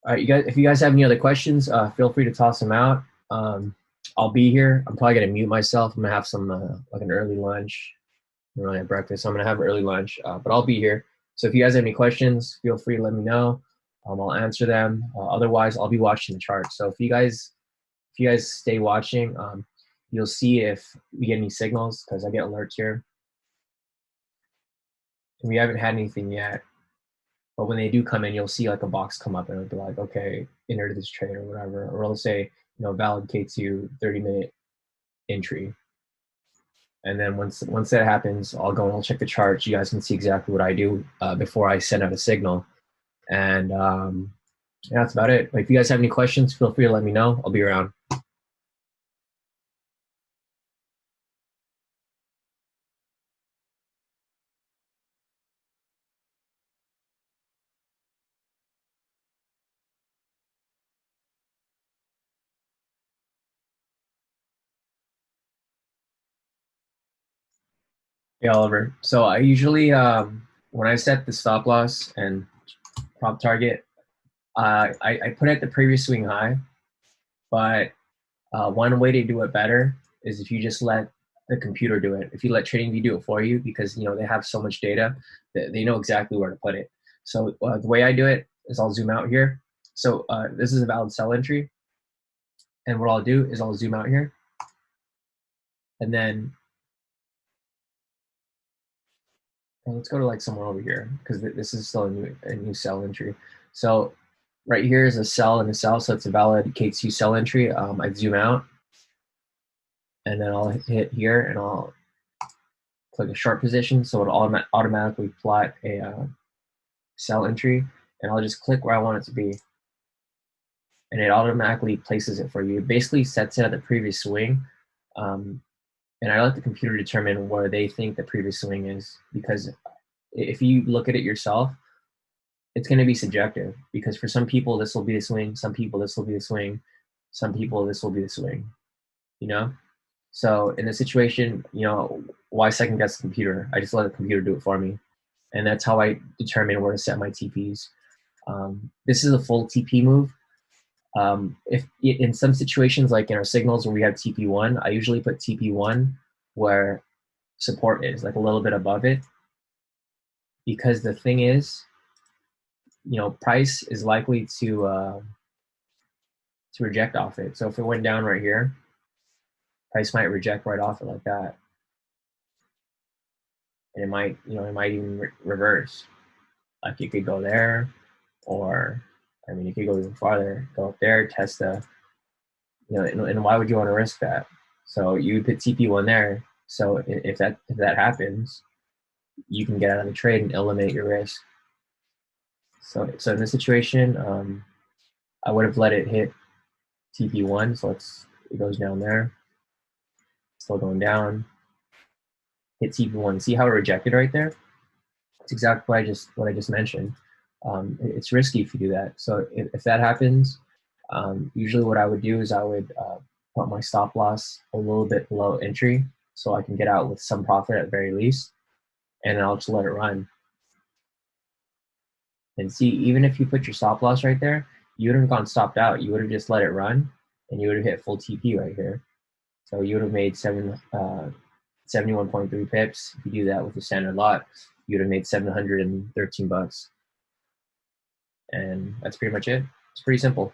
Speaker 1: right, you guys, if you guys have any other questions, feel free to toss them out. I'll be here. I'm probably gonna mute myself. I'm gonna have some like an early lunch. I don't really have breakfast, so I'm gonna have early lunch, but I'll be here. So if you guys have any questions, feel free to let me know. I'll answer them. Otherwise, I'll be watching the chart. So if you guys stay watching, you'll see if we get any signals because I get alerts here. And we haven't had anything yet, but when they do come in, you'll see like a box come up and it'll be like, okay, enter this trade or whatever, or it'll say, you know, valid K2 30-minute entry. And then once that happens, I'll go and I'll check the charts. You guys can see exactly what I do before I send out a signal. And yeah, that's about it. If you guys have any questions, feel free to let me know. I'll be around. Yeah, Oliver. So I usually, when I set the stop loss and prop target, I put it at the previous swing high. But one way to do it better is if you just let the computer do it. If you let TradingView do it for you, because you know they have so much data that they know exactly where to put it. So the way I do it is I'll zoom out here. So this is a valid sell entry, and what I'll do is I'll zoom out here, and then let's go to like somewhere over here because this is still a new sell entry. So right here is a sell and a sell, so it's a valid K2 sell entry. I zoom out, and then I'll hit here, and I'll click a short position, so it'll automatically plot a sell entry, and I'll just click where I want it to be, and it automatically places it for you. It basically sets it at the previous swing, and I let the computer determine where they think the previous swing is, because if you look at it yourself, it's going to be subjective, because for some people this will be the swing, some people this will be the swing, some people this will be the swing, you know? So in this situation, you know, why second guess the computer? I just let the computer do it for me. And that's how I determine where to set my TPs. This is a full TP move. If in some situations, like in our signals where we have TP1, I usually put TP1 where support is, like a little bit above it. Because the thing is, you know, price is likely to reject off it. So if it went down right here, price might reject right off it like that. And it might, you know, it might even reverse. Like you could go there, or I mean, you could go even farther, go up there, test the, you know, and why would you want to risk that? So you would put TP1 there. So if that happens, you can get out of the trade and eliminate your risk. So in this situation, I would have let it hit TP1. So it goes down there, still going down. Hit TP1. See how it rejected right there? It's exactly what I just mentioned. It's risky if you do that. So if that happens, usually what I would do is I would put my stop loss a little bit below entry so I can get out with some profit at the very least, and then I'll just let it run. And see, even if you put your stop loss right there, you wouldn't have gone stopped out. You would have just let it run, and you would have hit full TP right here. So you would have made 71.3 pips. If you do that with a standard lot, you would have made $713. And that's pretty much it. It's pretty simple.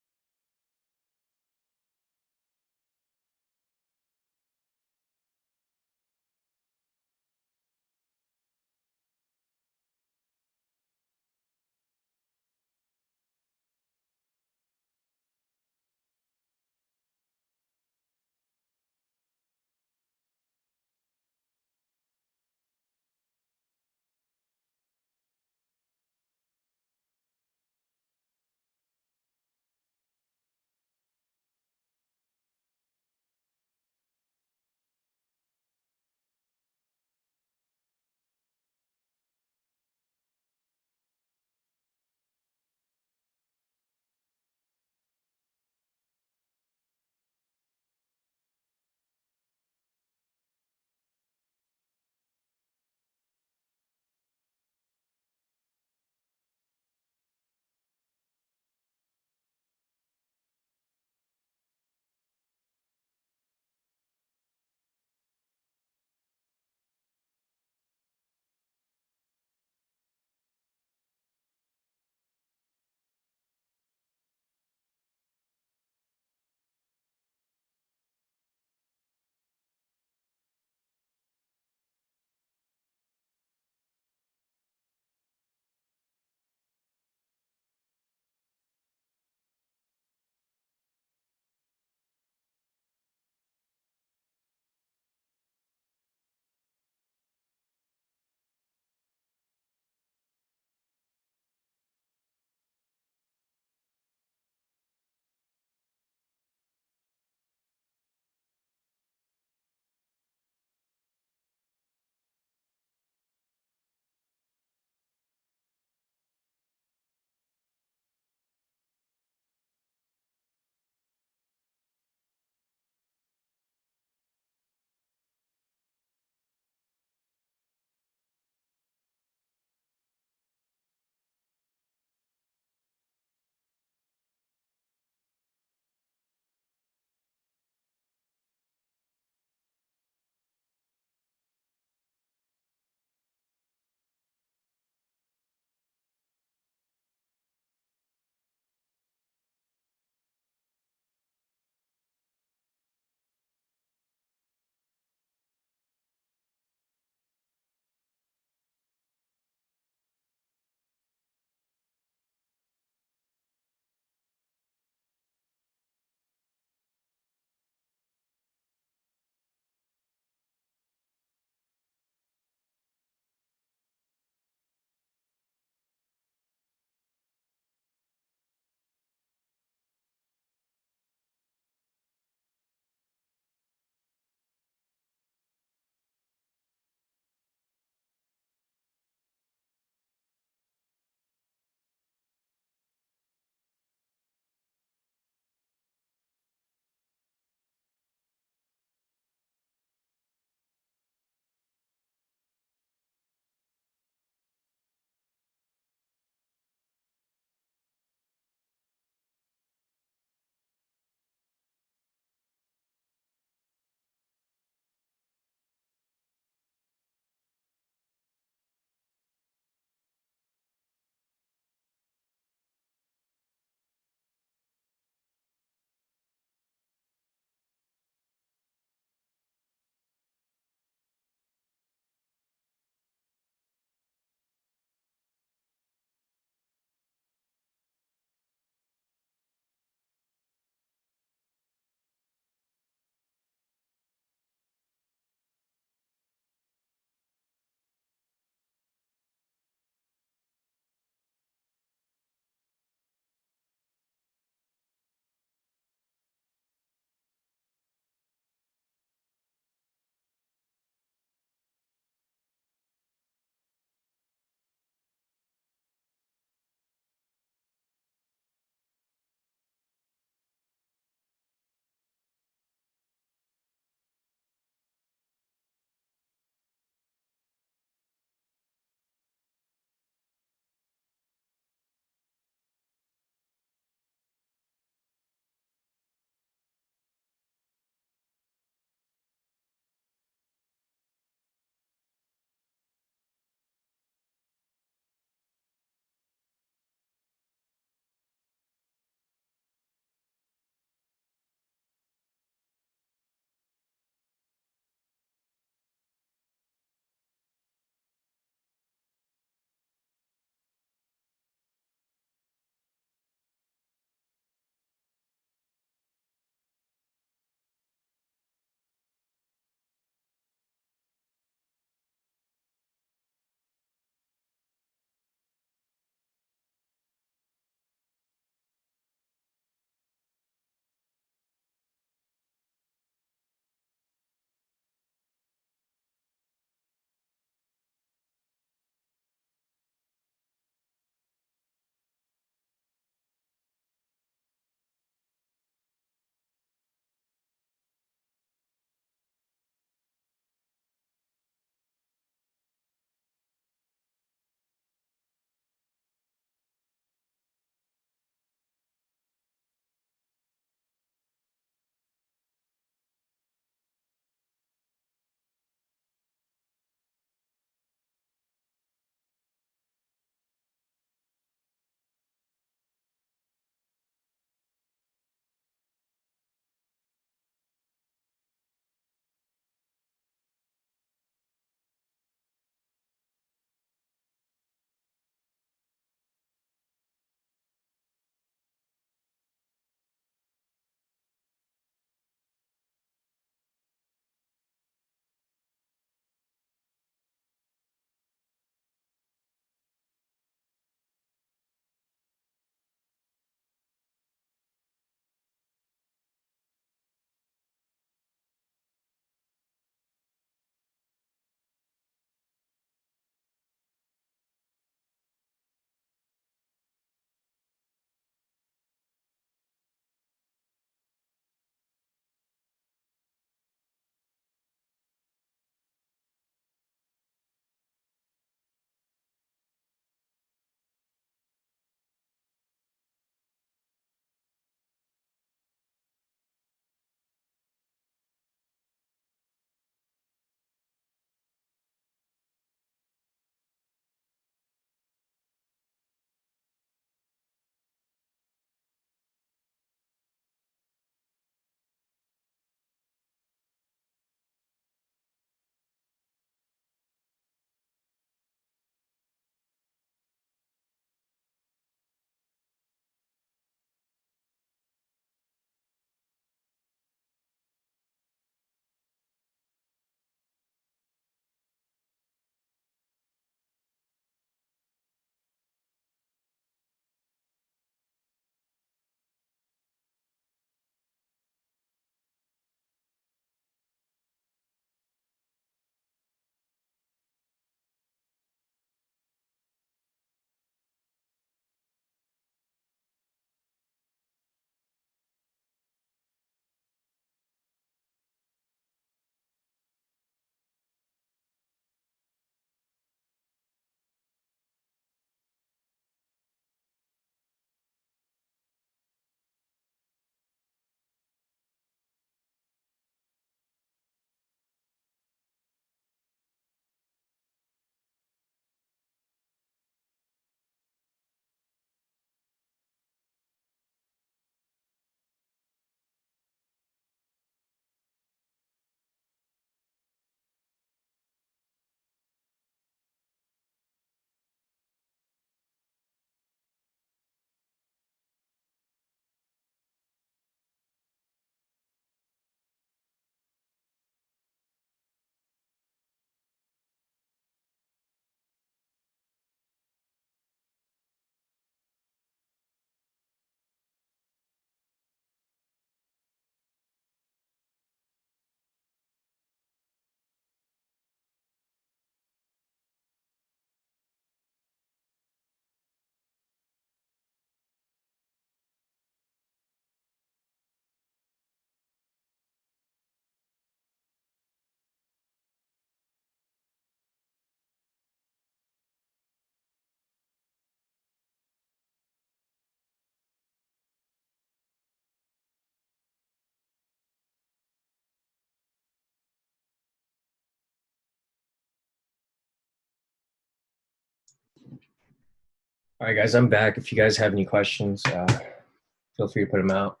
Speaker 1: All right, guys, I'm back. If you guys have any questions, feel free to put them out.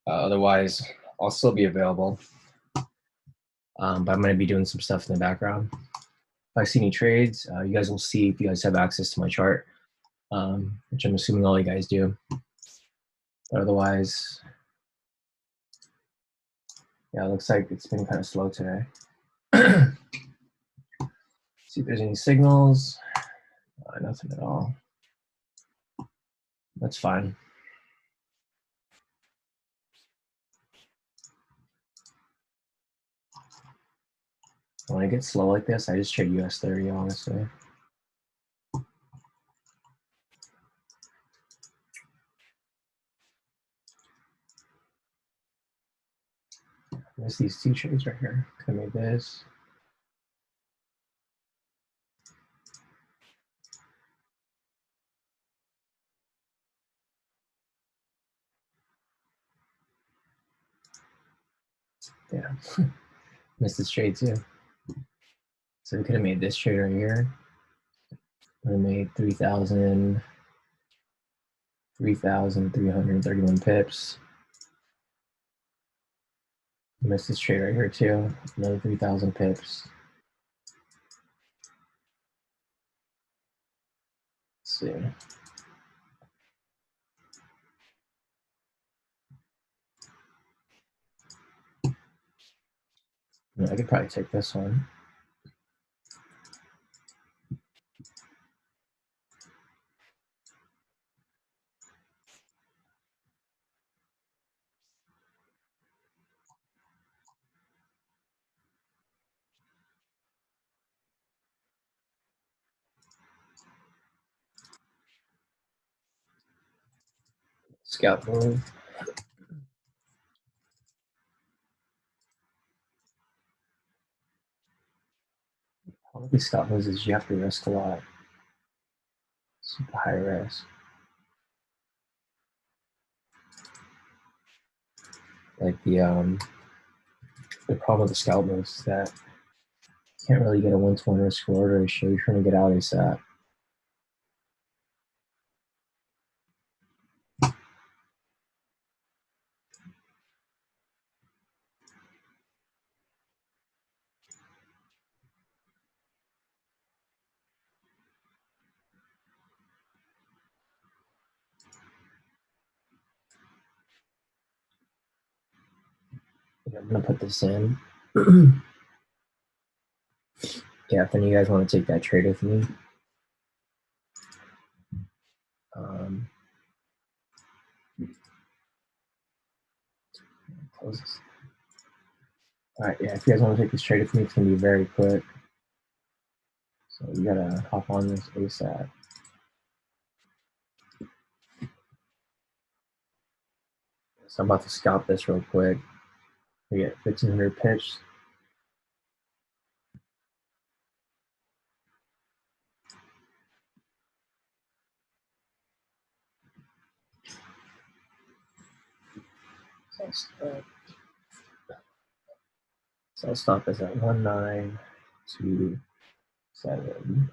Speaker 1: Otherwise, I'll still be available. But I'm going to be doing some stuff in the background. If I see any trades, you guys will see if you guys have access to my chart, which I'm assuming all you guys do. But otherwise, yeah, it looks like it's been kind of slow today. See if there's any signals. Nothing at all. That's fine. When I get slow like this, I just trade US 30, honestly. There's these two trades right here. Could have made this. Yeah, missed this trade too. So we could have made this trade right here. Would have made 3,331 pips. Missed this trade right here too. Another 3,000 pips. Let's see. Yeah, I could probably take this one. Scalp move. One of these scalp moves is you have to risk a lot. Super high risk. Like the problem with the scalp moves is that you can't really get a 1-to-1 risk reward ratio. You're trying to get out ASAP. I'm gonna put this in. Yeah, if any of you guys want to take that trade with me, close this. All right, yeah, if you guys want to take this trade with me, it's gonna be very quick. So you gotta hop on this ASAP. So I'm about to scalp this real quick. We get 1,500 pips. So I'll stop this at 1927.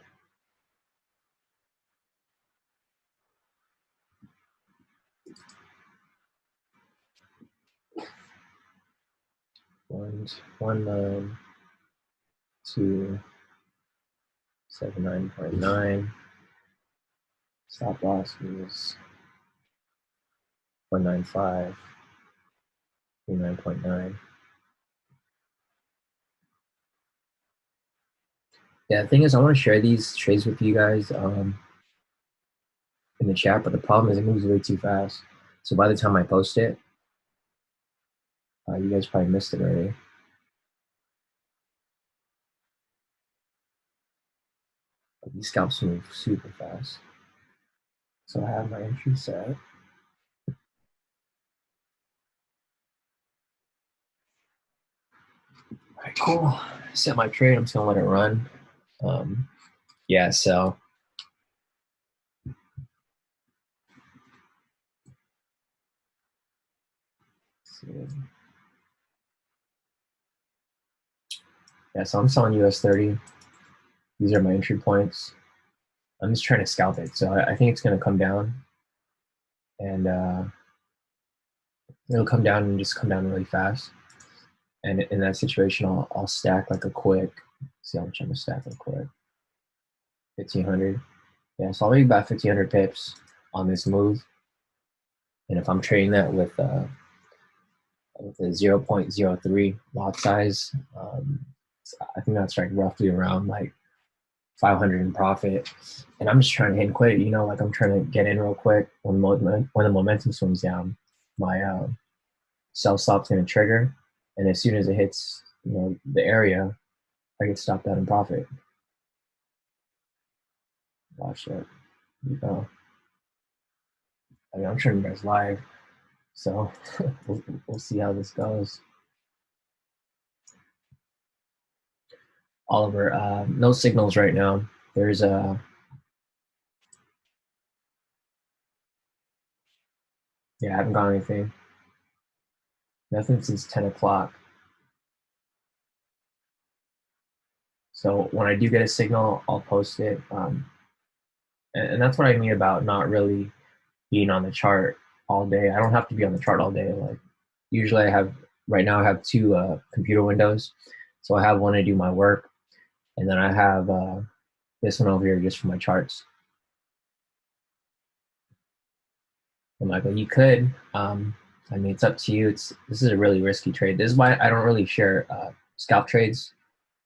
Speaker 1: One 19279.9. Stop loss is 195. 9.9. Yeah, the thing is, I want to share these trades with you guys in the chat, but the problem is it moves way too fast. So by the time I post it, you guys probably missed it already. But these scalps move super fast. So I have my entry set. All right, cool. Set my trade. I'm just gonna let it run. Yeah, so yeah, so I'm selling US 30. These are my entry points. I'm just trying to scalp it. So I think it's going to come down, and it'll come down and just come down really fast. And in that situation, I'll stack like a quick, see how much I'm going to stack real quick, 1,500. Yeah, so I'll make about 1,500 pips on this move. And if I'm trading that with a 0.03 lot size, I think that's like roughly around like 500 in profit. And I'm just trying to hit and quit, you know, like I'm trying to get in real quick. When the momentum swings down, my sell stop's going to trigger. And as soon as it hits, you know, the area, I get stopped out in profit. Watch that. You know. I mean, I'm showing you guys live, so we'll see how this goes. Oliver, no signals right now. There's a yeah, I haven't got anything. Nothing since 10 o'clock. So when I do get a signal, I'll post it. And that's what I mean about not really being on the chart all day. I don't have to be on the chart all day. Like usually right now I have two computer windows. So I have one to do my work, and then I have this one over here just for my charts. I'm like, well, you could. I mean, it's up to you. This is a really risky trade. This is why I don't really share scalp trades,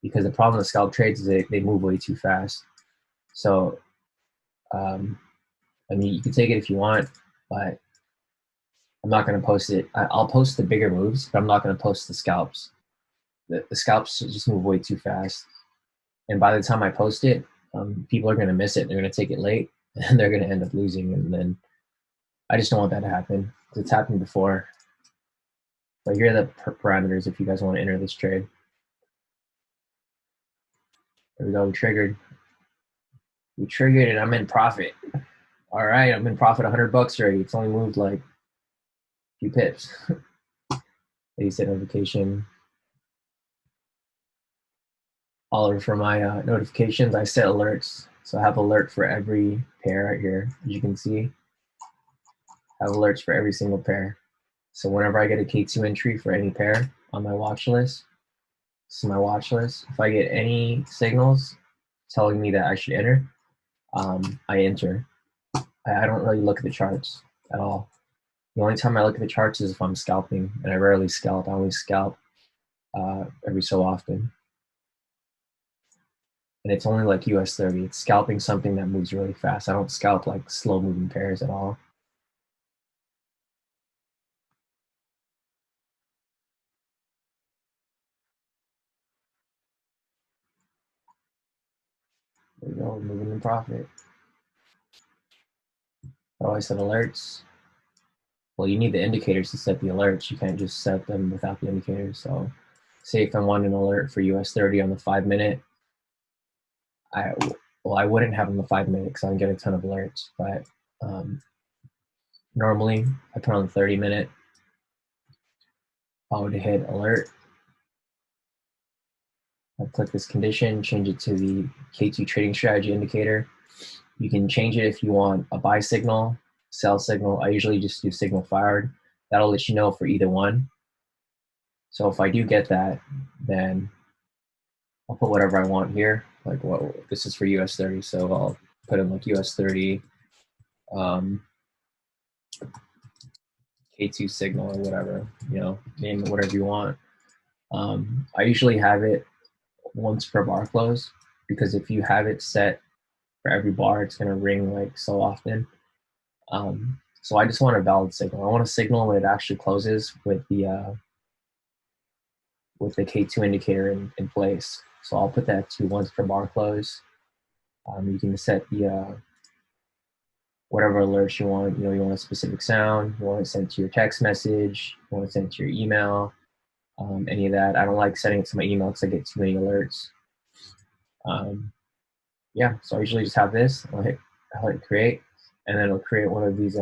Speaker 1: because the problem with scalp trades is they move way too fast. So, I mean, you can take it if you want, but I'm not going to post it. I'll post the bigger moves, but I'm not going to post the scalps. The scalps just move way too fast. And by the time I post it, people are going to miss it. They're going to take it late, and they're going to end up losing. And then I just don't want that to happen, because it's happened before. But here are the parameters if you guys want to enter this trade. There we go. We triggered. We triggered, and I'm in profit. All right, I'm in profit. $100 already. It's only moved like a few pips. They set notification. All for my notifications, I set alerts. So I have alert for every pair right here. As you can see, I have alerts for every single pair. So whenever I get a K2 entry for any pair on my watch list, this is my watch list. If I get any signals telling me that I should enter, I enter. I don't really look at the charts at all. The only time I look at the charts is if I'm scalping, and I rarely scalp. I only scalp every so often. And it's only like US 30. It's scalping something that moves really fast. I don't scalp like slow moving pairs at all. There we go, moving in profit. Oh, I set alerts. Well, you need the indicators to set the alerts. You can't just set them without the indicators. So say if I want an alert for US 30 on the 5-minute, I wouldn't have on the 5-minute because I don't get a ton of alerts. But normally I put on the 30-minute. I would hit alert. I click this condition, change it to the K2 trading strategy indicator. You can change it if you want a buy signal, sell signal. I usually just do signal fired. That'll let you know for either one. So if I do get that, then I'll put whatever I want here. Like, well, this is for US 30, so I'll put in like US 30 K2 signal or whatever, you know, name it whatever you want. I usually have it once per bar close, because if you have it set for every bar, it's going to ring like so often. So I just want a valid signal. I want a signal when it actually closes with the K2 indicator in place. So I'll put that to once per bar close. You can set the whatever alerts you want. You know, you want a specific sound, you want to send it to your text message, you want to send it to your email, any of that. I don't like setting it to my email because I get too many alerts. Yeah, so I usually just have this. I'll hit create, and then it'll create one of these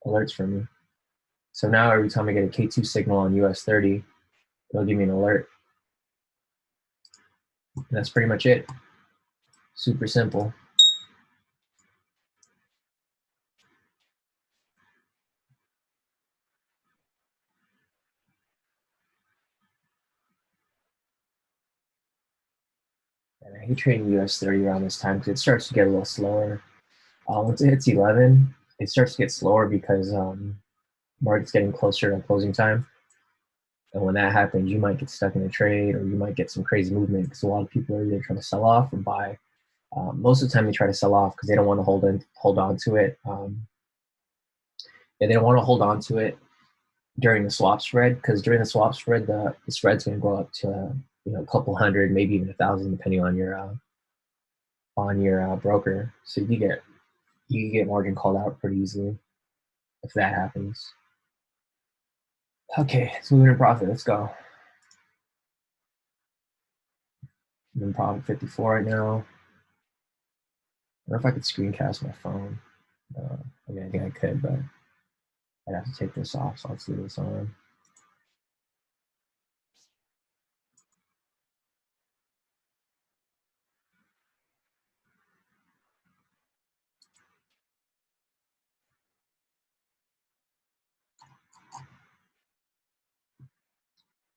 Speaker 1: alerts for me. So now every time I get a K2 signal on US 30, it'll give me an alert. And that's pretty much it. Super simple. I hate trading US 30 around this time because it starts to get a little slower. Once it hits 11, it starts to get slower because market's getting closer to closing time. And when that happens, you might get stuck in a trade, or you might get some crazy movement because a lot of people are either trying to sell off or buy. Most of the time, they try to sell off because they don't want to hold on to it. They don't want to hold on to it during the swap spread, because during the swap spread, the spread's going to go up to a couple hundred, maybe even 1,000, depending on your broker. So you get margin called out pretty easily if that happens. Okay, let's move into profit. Let's go. I'm in profit 54 right now. I don't know if I could screencast my phone. I mean, I think I could, but I'd have to take this off, so let's leave this on.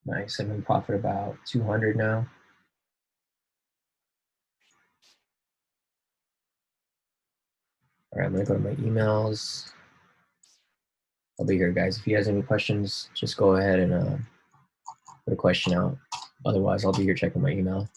Speaker 1: Nice, I'm in profit about 200 now. All right, I'm gonna go to my emails. I'll be here, guys. If you guys have any questions, just go ahead and put a question out. Otherwise, I'll be here checking my email.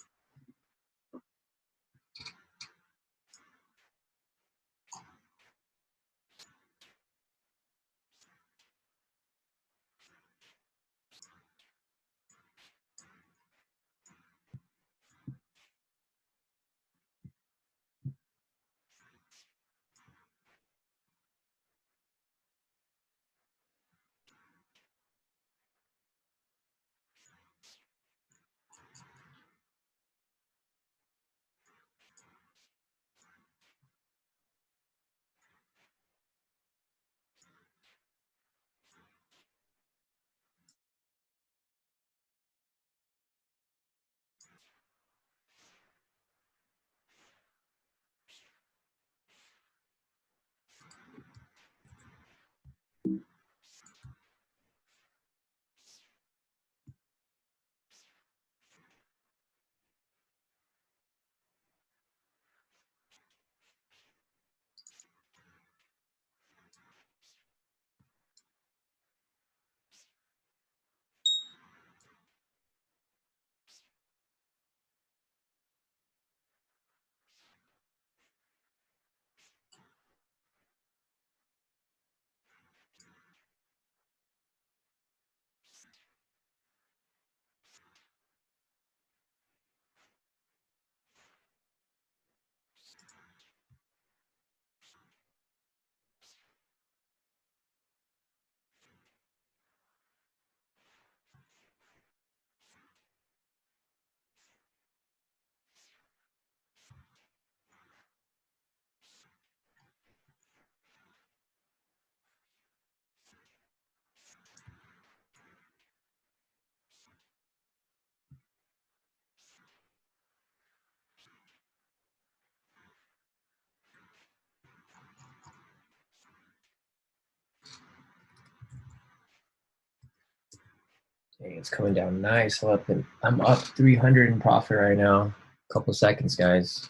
Speaker 1: Okay, it's coming down nice. I'm up 300 in profit right now. Couple seconds, guys.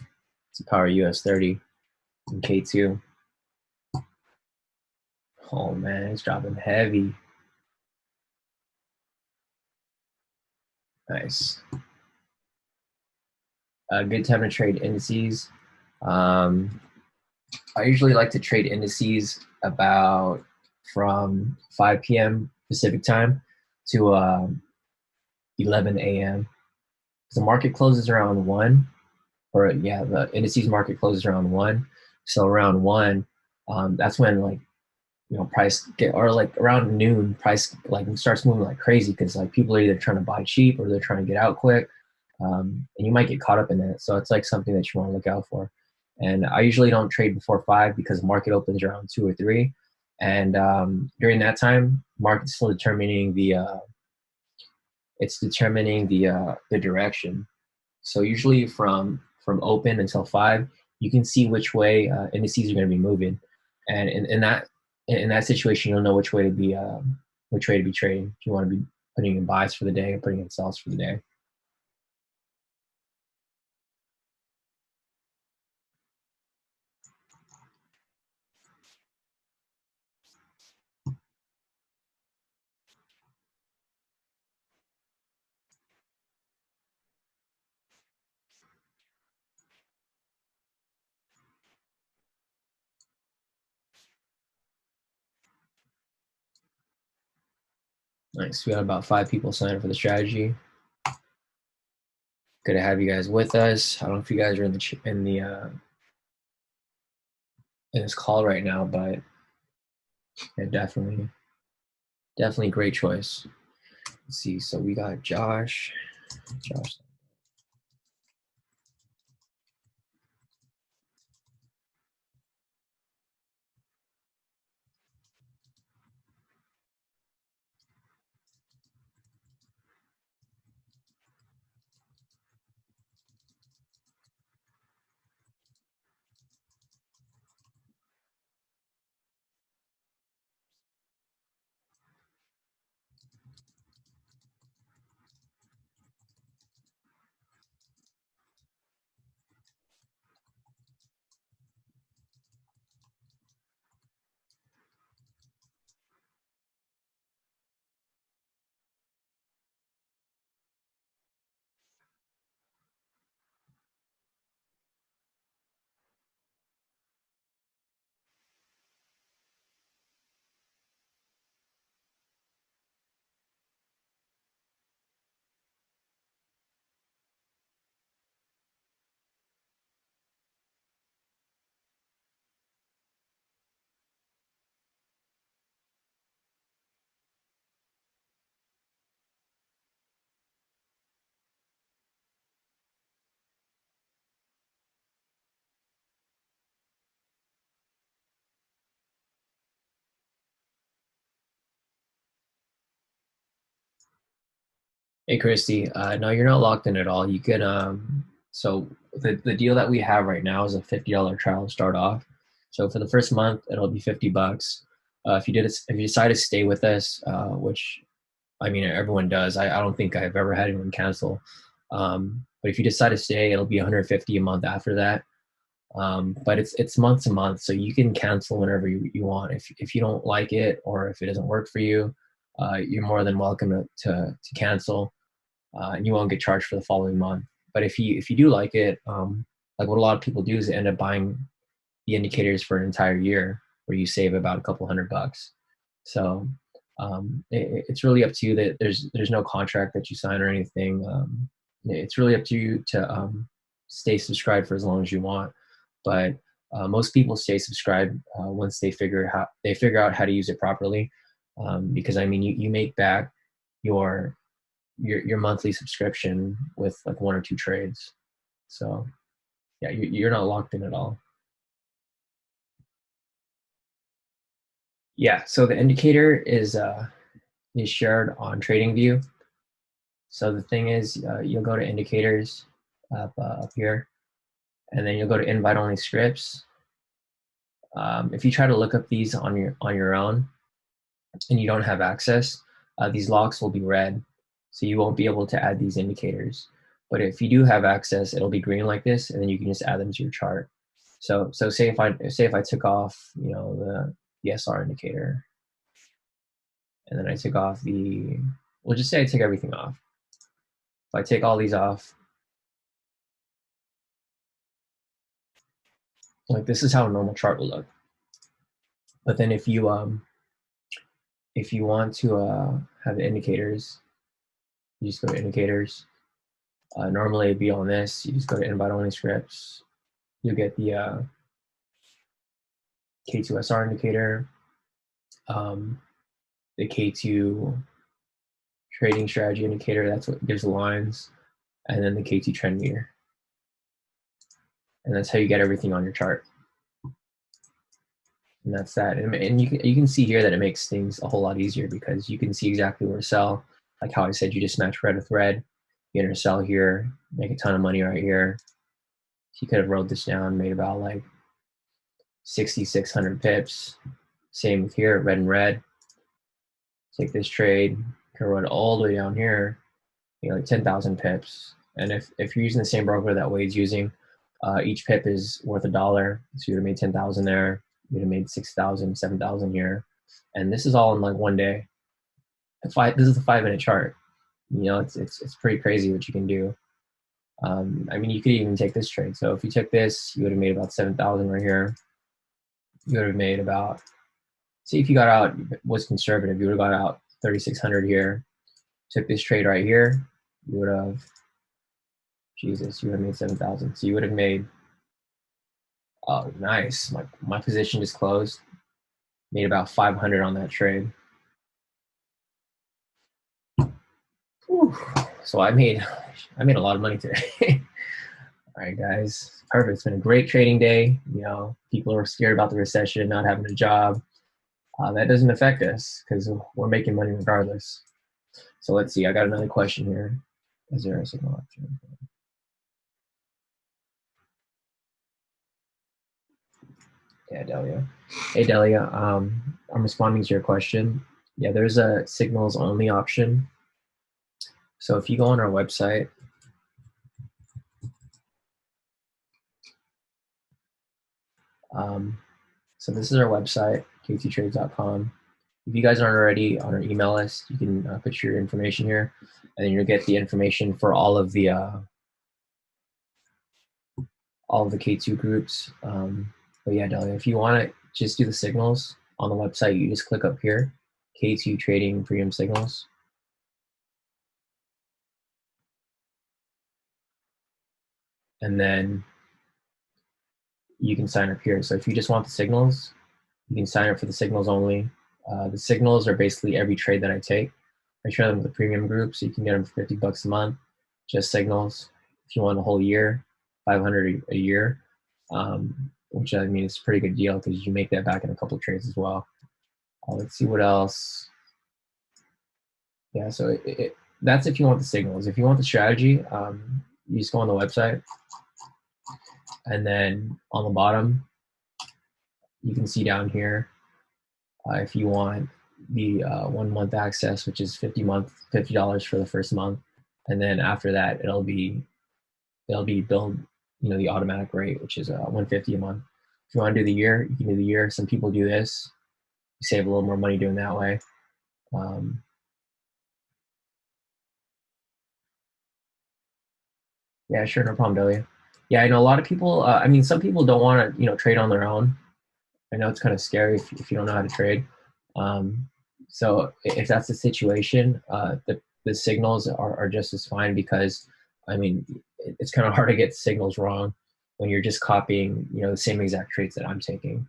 Speaker 1: It's a power US 30 and K2. Oh man, it's dropping heavy. Nice. A good time to trade indices. I usually like to trade indices about from 5 p.m. Pacific time to 11 a.m. The market closes around 1, or yeah, the indices market closes around 1. So around 1, that's when price or around noon, price starts moving like crazy because people are either trying to buy cheap or they're trying to get out quick, and you might get caught up in that. So it's something that you want to look out for. And I usually don't trade before 5 because the market opens around 2 or 3, and during that time, market's still determining the direction. So usually from open until 5, you can see which way indices are going to be moving, and in that situation, you'll know which way to be trading. If you want to be putting in buys for the day or putting in sells for the day. Nice. We got about 5 people signed up for the strategy. Good to have you guys with us. I don't know if you guys are in this call right now, but yeah, definitely great choice. Let's see. So we got Josh. Hey, Christy. No, you're not locked in at all. You can, so the deal that we have right now is a $50 trial to start off. So for the first month, it'll be $50. If you decide to stay with us, which I mean, everyone does. I don't think I've ever had anyone cancel. But if you decide to stay, it'll be $150 a month after that. But it's month to month, so you can cancel whenever you want. If you don't like it or if it doesn't work for you, you're more than welcome to cancel. And you won't get charged for the following month. But if you do like it, like what a lot of people do is they end up buying the indicators for an entire year, where you save about a couple $100. So it's really up to you. That there's no contract that you sign or anything. It's really up to you to stay subscribed for as long as you want. But most people stay subscribed once they figure out how to use it properly. Because I mean, you make back your monthly subscription with like 1 or 2 trades. So yeah, you're not locked in at all. Yeah, so the indicator is shared on TradingView. So the thing is, you'll go to indicators up here, and then you'll go to invite only scripts. If you try to look up these on your own and you don't have access, these locks will be red, so you won't be able to add these indicators. But if you do have access, it'll be green like this, and then you can just add them to your chart. So say if I took off, the SR indicator, and then I took off we'll just say I take everything off. If I take all these off, like this is how a normal chart will look. But then if you want to have indicators, you just go to indicators. Normally it'd be on this. You just go to invite only scripts. You get the K2SR indicator, the K2 trading strategy indicator. That's what gives the lines, and then the K2 trend meter. And that's how you get everything on your chart. And that's that. And you can see here that it makes things a whole lot easier, because you can see exactly where to sell. Like how I said, you just match red with red. You enter sell here, make a ton of money right here. So you could have wrote this down, made about like 6,600 pips. Same with here, red and red. Take this trade, can run all the way down here, like 10,000 pips. And if you're using the same broker that Wade's using, each pip is worth $1. So you would have made 10,000 there. You would have made 6,000, 7,000 here. And this is all in like one day. This is a 5-minute chart. It's pretty crazy what you can do. I mean, you could even take this trade. So if you took this, you would have made about 7,000 right here. You would have made about, see, if you got out, was conservative, you would have got out 3,600 here, took this trade right here, you would have, Jesus, you would have made 7,000. So you would have made, oh, nice. My position just closed. Made about 500 on that trade. Whew. So I made a lot of money today. All right, guys, perfect. It's been a great trading day. You know, people are scared about the recession, not having a job. That doesn't affect us because we're making money regardless. So let's see. I got another question here. Is there a signal option? Yeah, Delia. Hey, Delia. I'm responding to your question. Yeah, there's a signals only option. So if you go on our website, so this is our website, kttrades.com. If you guys aren't already on our email list, you can put your information here, and then you'll get the information for all of the K2 groups. But yeah, Delia, if you want to just do the signals on the website, you just click up here, K2 Trading Premium Signals. And then you can sign up here. So if you just want the signals, you can sign up for the signals only. The signals are basically every trade that I take. I share them with the premium group, so you can get them for 50 bucks a month, just signals. If you want a whole year, 500 a year, which I mean is a pretty good deal because you make that back in a couple of trades as well. Let's see what else. Yeah, so that's if you want the signals. If you want the strategy, you just go on the website, and then on the bottom, you can see down here if you want the 1 month access, which is $50 for the first month, and then after that it'll be billed, you know, the automatic rate, which is $150 a month. If you want to do the year, you can do the year. Some people do this. You save a little more money doing that way. Yeah, sure, no problem, Delia. Yeah, I know a lot of people. I mean, some people don't want to, you know, trade on their own. I know it's kind of scary if you don't know how to trade. So if that's the situation, the signals are just as fine because, I mean, it's kind of hard to get signals wrong when you're just copying, you know, the same exact trades that I'm taking.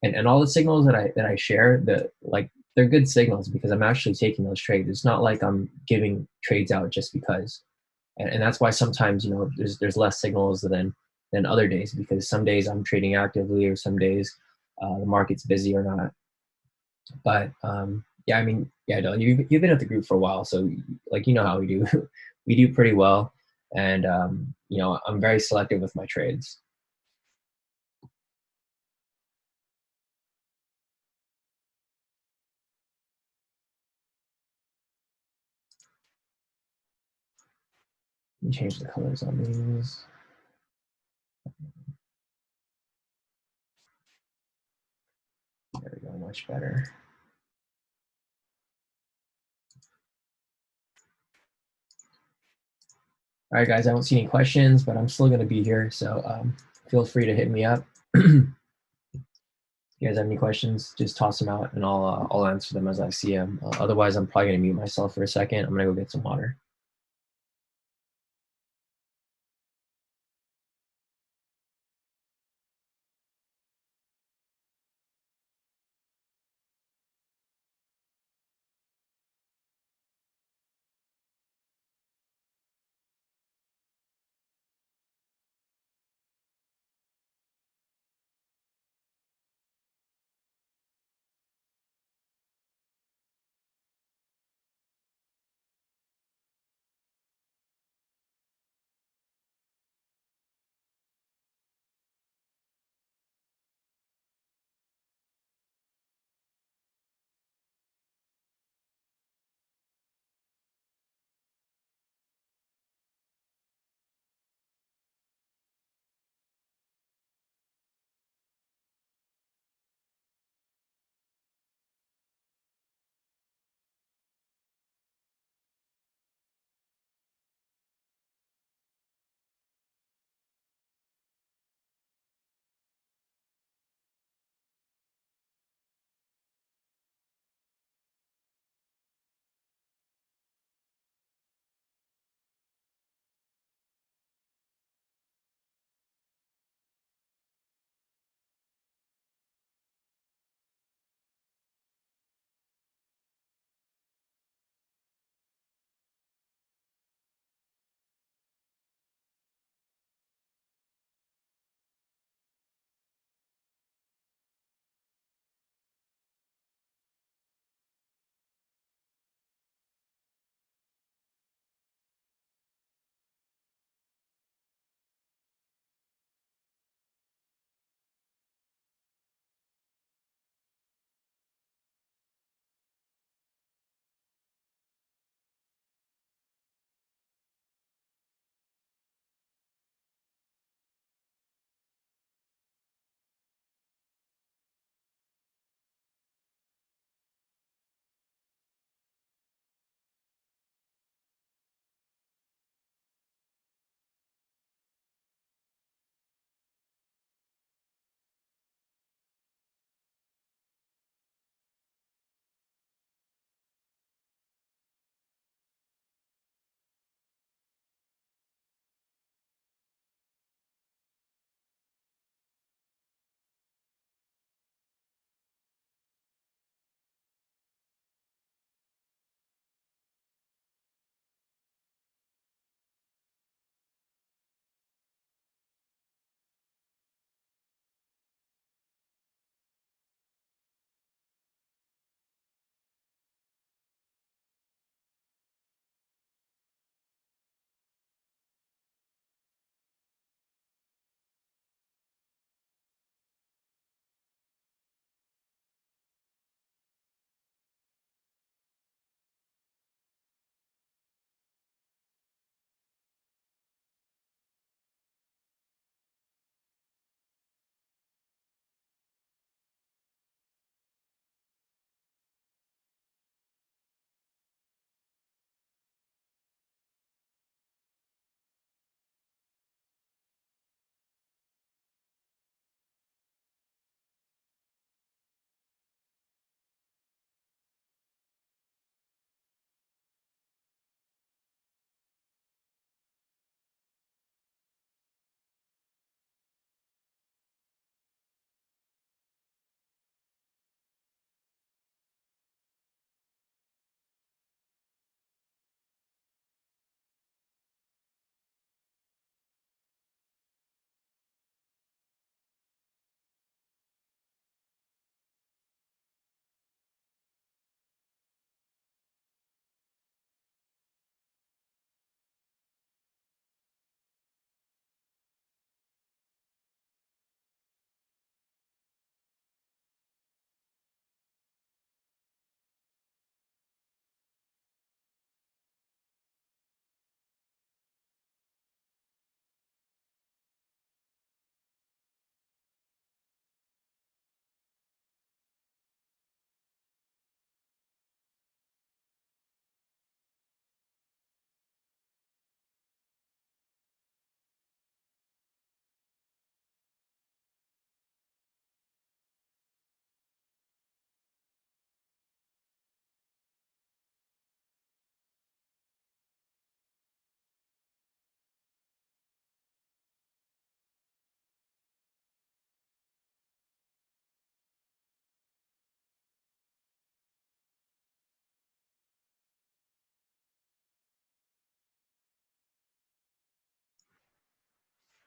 Speaker 1: And all the signals that I share, they're good signals because I'm actually taking those trades. It's not like I'm giving trades out just because. And that's why sometimes, you know, there's less signals than other days, because some days I'm trading actively or some days the market's busy or not. But yeah, I mean, yeah, no, you've been at the group for a while, so like, you know how we do. We do pretty well, and you know, I'm very selective with my trades. Let me change the colors on these. There we go, much better. All right, guys, I don't see any questions, but I'm still going to be here, so feel free to hit me up. If you guys have any questions, just toss them out, and I'll answer them as I see them. Otherwise, I'm probably going to mute myself for a second. I'm going to go get some water.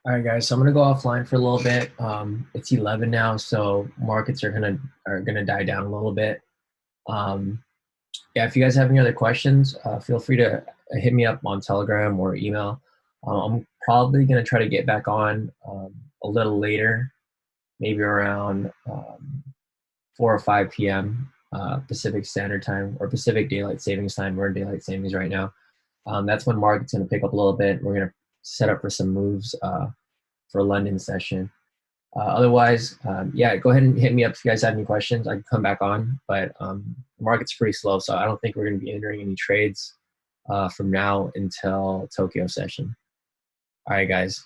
Speaker 1: All right, guys. So I'm gonna go offline for a little bit. It's 11 now, so markets are gonna die down a little bit. Yeah, if you guys have any other questions, feel free to hit me up on Telegram or email. I'm probably gonna try to get back on a little later, maybe around 4 or 5 p.m. Pacific Standard Time or Pacific Daylight Savings Time. We're in daylight savings right now. That's when market's gonna pick up a little bit. We're gonna set up for some moves for London session. Otherwise, yeah, go ahead and hit me up if you guys have any questions. I can come back on, but the market's pretty slow, so I don't think we're going to be entering any trades from now until Tokyo session. All right, guys.